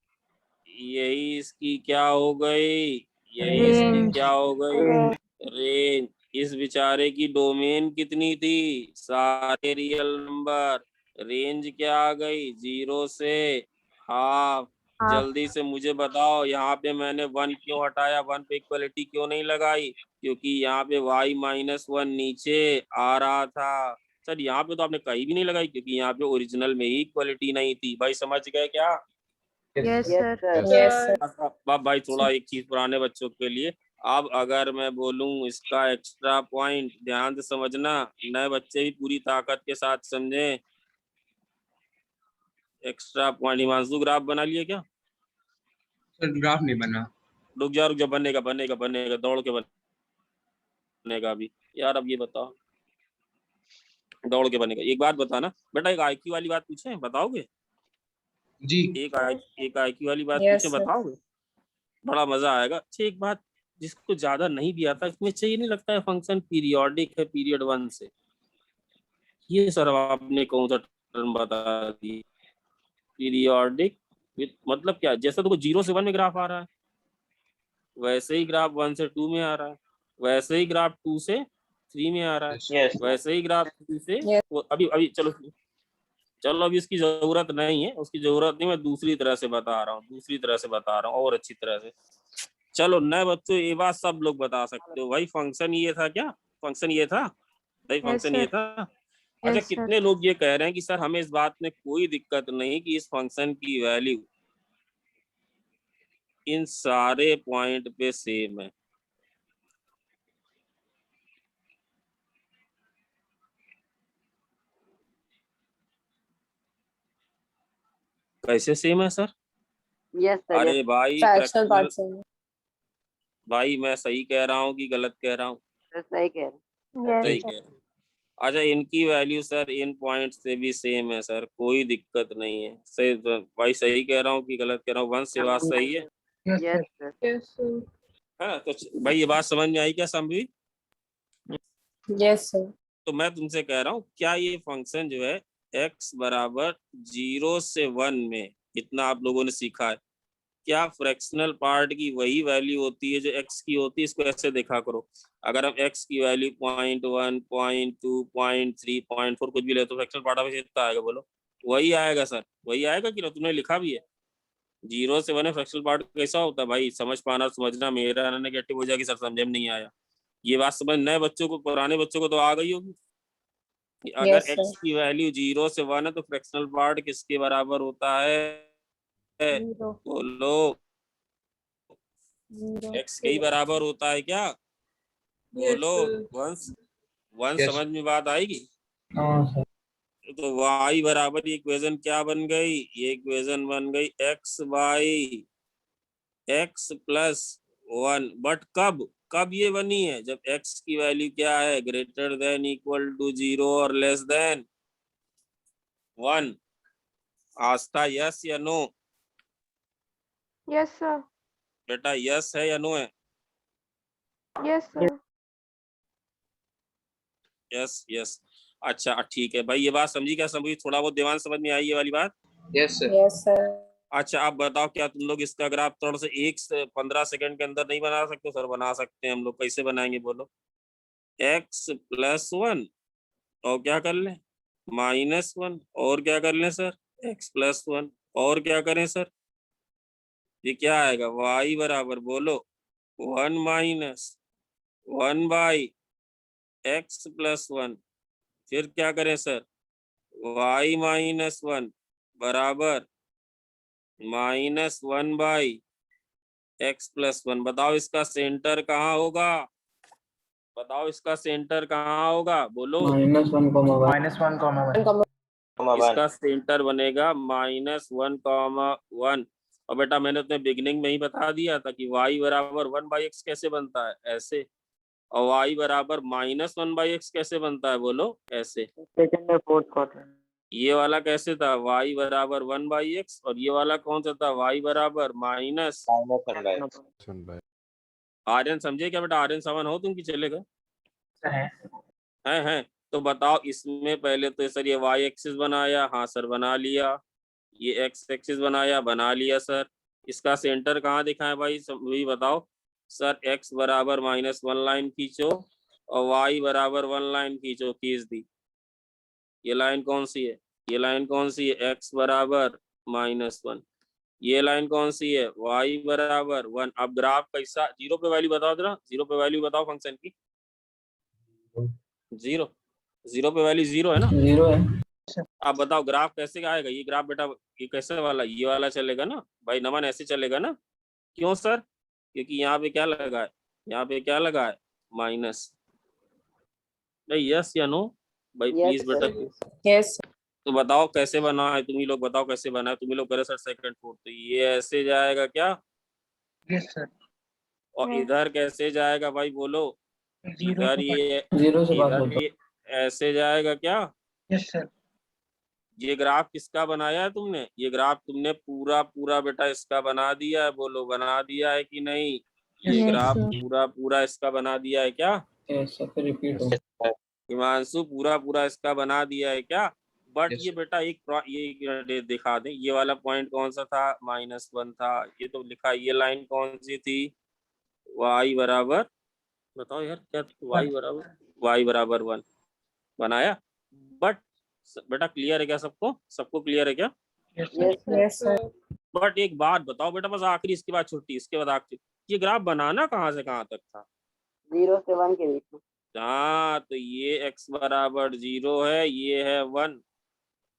यही इसकी क्या हो गई, यही इसकी क्या हो गई, रेंज। इस बेचारे की डोमेन कितनी थी, सारे रियल नंबर। रेंज क्या आ गई, 0 से हाफ। जल्दी से मुझे बताओ, यहाँ पे मैंने 1 क्यों हटाया, 1 पे इक्वलिटी क्यों नहीं लगाई, क्योंकि यहाँ पे y-1 नीचे आ रहा था। सर यहाँ पे तो आपने कहीं भी नहीं लगाई, क्योंकि यहाँ पे ओरिजिनल में ही इक्वलिटी नहीं थी। भाई समझ गए क्या? Yes sir. Yes, sir. अब भाई थोड़ा एक चीज पुराने बच्चों के लिए, अब अगर मैं बोलूं इसका एक्स्ट्रा पॉइंट, ध्यान से समझना, नए बच्चे भी पूरी ताकत के साथ समझें। एक्स्ट्रा पॉइंट, हिमांशु ग्राफ बना लिए क्या? सर ग्राफ नहीं बना। रुक जा, बनेगा, दौड़ के बनेगा अभी। यार अब ये बताओ, दौड़ के बनेगा। एक बात बताना बेटा, एक आईक्यू वाली बात पूछें, बताओगे? जी एक आईक्यू वाली बात Yes, पूछें, sir. बताओगे? बड़ा मजा आएगा। अच्छा एक बात, जिसको ज्यादा नहीं भी आता, इसमें चाहिए नहीं लगता है फंक्शन पीरियोडिक है पीरियड 1 से। ये सर आपने कौन सा टर्म बता दी, पीरियोडिक मतलब क्या? जैसा तो 0 से 1 में ग्राफ आ रहा है, वैसे ही ग्राफ 1 से 2 में आ रहा है, वैसे ही ग्राफ 2 से 3 में आ रहा है, यस वैसे ही ग्राफ 3 से Yes. अभी चलो अभी इसकी जरूरत नहीं है, उसकी जरूरत नहीं, मैं दूसरी तरह से बता रहा हूँ और अच्छी तरह से। चलो नए बच्चों, ये बात सब लोग बता सकते हो भाई, फंक्शन ये था क्या? फंक्शन ये था भाई, फंक्शन ये था। अच्छा Yes, sir. कितने लोग ये कह रहे हैं कि सर हमें इस बात में कोई दिक्कत नहीं कि इस फंक्शन की वैल्यू इन सारे पॉइंट पे सेम है? कैसे सेम है सर? यस सर अरे भाई Fractional फ्रैक्शनल, part same. भाई मैं सही कह रहा हूँ कि गलत कह रहा हूँ? सही कह रहे Yes, सही sir. कह रहा हूँ। अच्छा इनकी वैल्यू सर इन पॉइंट से भी सेम है सर, कोई दिक्कत नहीं है। सही भाई, सही कह रहा हूँ कि गलत कह रहा हूँ? वंश से बात सही है? Yes, sir Yes, sir. हाँ तो भाई ये बात समझ में आई क्या संभवी? Yes, sir. तो मैं तुमसे कह रहा हूँ, क्या ये फंक्शन जो है x बराबर 0 से 1 में, इतना आप लोगों ने सीखा है, क्या फ्रैक्शनल पार्ट की वही वैल्यू होती है जो x की होती है? इसको ऐसे देखा करो, अगर हम x की वैल्यू 0.1, 0.2, 0.3, 0.4 कुछ भी ले तो फ्रैक्शनल पार्ट में कितना आएगा बोलो? वही आएगा सर, वही आएगा कि ना? तुमने लिखा भी है 0 से 1 है फ्रैक्शनल पार्ट कैसा होता है भाई? समझ पाना समझना, मेरा नेगेटिव हो जाए कि सर समझे में नहीं आया। ये बात समझ नए बच्चों को, पुराने बच्चों को तो आ गई होगी कि अगर Yes, sir. x की वैल्यू 0 से 1 है तो फ्रैक्शनल पार्ट किसके बराबर होता है? 0, बोलो, 0. x के ही बराबर होता है क्या? बोलो। वंश Yes. समझ में बात आएगी? हाँ सर। तो y बराबर इक्वेशन क्या बन गई? ये इक्वेशन बन गई x by x plus 1। But कब ये बनी है? जब x की वैल्यू क्या है, ग्रेटर देन इक्वल टू 0 और लेस देन 1। आस्था यस या नो? Yes, sir. बेटा यस है या नो है? Yes, sir. Yes yes. अच्छा ठीक है भाई, ये बात समझी क्या समझी? थोड़ा बहुत दिमाग समझ में आई ये वाली बात? Yes, sir. Yes, sir. अच्छा आप बताओ, क्या तुम लोग इसका ग्राफ थोड़ा से 1 से 15 सेकंड के अंदर नहीं बना सकते? सर बना सकते हैं हम लोग। कैसे बनाएंगे बोलो? x प्लस 1 और क्या कर लें, -1, और क्या कर लें सर, x प्लस 1, और क्या करें सर? ये क्या आएगा? y बराबर बोलो 1 माइनस 1 बाई x प्लस 1। फिर क्या करें सर? y माइनस 1 बराबर -1 बाई x प्लस 1। बताओ इसका सेंटर कहाँ होगा? बताओ इसका सेंटर कहाँ होगा? बोलो। -1, One comma इसका सेंटर बनेगा -1,1। और बेटा मैंने तुम्हें बिगिनिंग में ही बता दिया था कि y बराबर 1/x कैसे बनता है? ऐसे। और y बराबर -1/x कैसे बनता है? बोलो ऐसे। सेकंड और फोर्थ क्वार्टर ये वाला कैसे था? y बराबर 1/x, और ये वाला कौन सा था? y बराबर -1/x। आर्यन समझे क्या बेटा? आर्यन समन हो तुम कि चलेगा? है। तो बताओ इसमें पहले तो सर ये y एक्सिस बनाया, हाँ सर बना लिया। ये x एक्सिस बनाया, बना लिया सर। इसका सेंटर कहाँ दिखा है भाई, वही बताओ सर। x बराबर -1 लाइन खींचो और y बराबर 1 लाइन खींचो, खींच दी। ये लाइन कौन सी है, ये लाइन कौन सी है, x बराबर -1। ये लाइन कौन सी है, y बराबर 1। अब ग्राफ कैसा, जीरो पे वैल्यू बताओ जरा, जीरो पे वैल्यू बताओ फंक्शन की। जीरो, जीरो पे वैल्यू जीरो है ना, जीरो है। आप बताओ ग्राफ कैसे आएगा ये ग्राफ बेटा, ये कैसे वाला, ये वाला चलेगा ना भाई नमन, ऐसे चलेगा ना। क्यों सर, क्योंकि यहाँ पे क्या लगा है, यहाँ पे क्या लगा है, माइनस। भाई यस या नो भाई, प्लीज बेटा। यस तो बताओ कैसे बना है, तुम ही लोग बताओ कैसे बना है, तुम ही लोग करे सर सेकंड फोर्थ। तो ये ऐसे जाएगा क्या, यस सर। और इधर कैसे जाएगा भाई बोलो, इधर ये, जीरो से बात इधर होता। ये ऐसे जाएगा क्या। Yes sir. ये ग्राफ किसका बनाया है तुमने, ये ग्राफ तुमने पूरा पूरा बेटा इसका बना दिया है, बोलो बना दिया है कि नहीं। ये Yes, ग्राफ sir. पूरा पूरा इसका बना दिया है क्या, यस सर, फिर रिपीट हो। हिमांशु पूरा पूरा इसका बना दिया है क्या। बट Yes, ये बेटा ये दिखा दें, ये वाला पॉइंट कौन सा था, -1 था। ये तो लिखा, ये लाइन कौन सी थी, y बराबर, बताओ यार क्या, y बराबर 1 बनाया। बट बेटा क्लियर है क्या सबको, सबको क्लियर है क्या। Yes sir. बट एक बात बताओ बेटा, बस आखिरी, इसके बाद छुट्टी, इसके बाद आखिरी, ये ग्राफ बनाना कहाँ से कहाँ तक था, 0 से 1 के बीच में। हाँ तो ये x बराबर 0 है, ये है 1।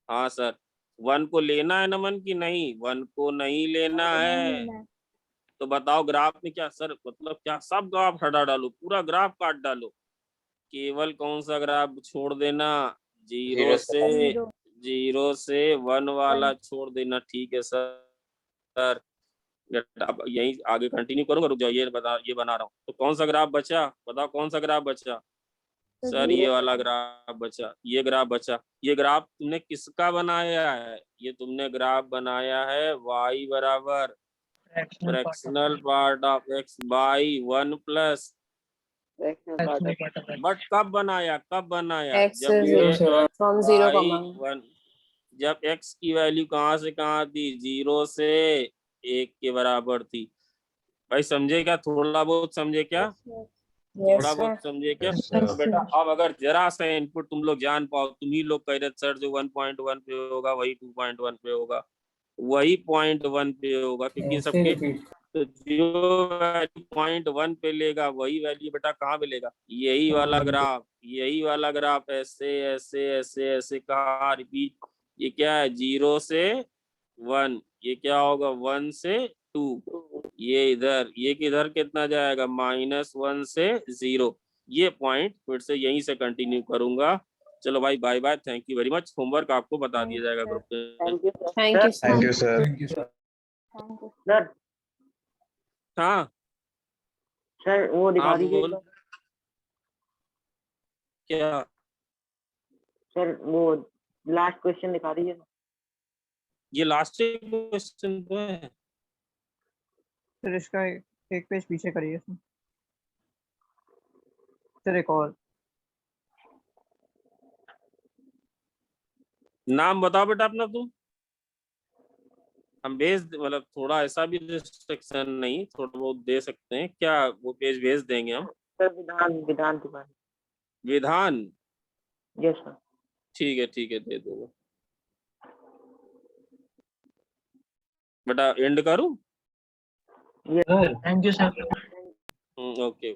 हाँ सर, 1 को लेना है नमन की नहीं, 1 को नहीं लेना है। तो बताओ ग्राफ में क्या सर, मतलब क्या सब ग्राफ हटा डालो, पूरा ग्राफ काट डालो, केवल कौन सा ग्राफ छोड़ देना, जीरो से 1 वाला छोड़ देना। ठीक है सर, अब यही आगे कंटिन्यू करूंगा, रुक जाओ, ये बना रहा हूँ। तो कौन सा ग्राफ बचा, बताओ कौन सा ग्राफ बचा सर, ये वाला ग्राफ बचा, ये ग्राफ बचा। ये ग्राफ तुमने किसका बनाया है, ये तुमने ग्राफ बनाया है y बराबर fractional part of x by 1 plus. But कब बनाया, कब बनाया, एक्स जीरो से फ्रॉम जीरो का मान। 1, जब x की वैल्यू कहाँ से कहाँ थी, 0 से 1 के बराबर थी। भाई समझे क्या, थोड़ा बहुत समझे क्या, थोड़ा बहुत समझे क्या। तो बेटा अब अगर जरा सा इनपुट तुम लोग जान पाओ, तुम ही लोग कह रहे सर जो 1.1 पे होगा वही 2.1 पे होगा, वही 0.1 पे होगा, क्योंकि सबके तो जो वैल्यू 0.1 पे लेगा वही वैल्यू बेटा कहाँ पे लेगा, यही वाला ग्राफ, यही वाला ग्राफ ऐसे ऐसे ऐसे ऐसे कहा रिपीट। ये क्या है, 0 से 1, ये क्या होगा 1 से 2, ये इधर, ये किधर कितना जाएगा, -1 से 0। ये पॉइंट फिर से यहीं से कंटिन्यू करूंगा। चलो भाई bye bye, thank you very much. Homework आपको बता दिया जाएगा ग्रुप में। Thank you sir. Thank you sir. Thank you sir. Sir हाँ सर वो दिखा हाँ दीजिए बोल, क्या सर, वो लास्ट क्वेश्चन दिखा दीजिए। ये लास्ट क्वेश्चन तो है, सर इसका एक पेज पीछे करिए सर, एक और। नाम बताओ बेटा अपना तुम। हम भेज मतलब थोड़ा ऐसा भी रिस्ट्रिक्शन नहीं, थोड़ा बहुत दे सकते हैं क्या, वो पेज भेज देंगे हम। सर विधान तिवारी। विधान, यस सर। ठीक है दे दो बेटा, एंड करूं। Thank you sir. ओके।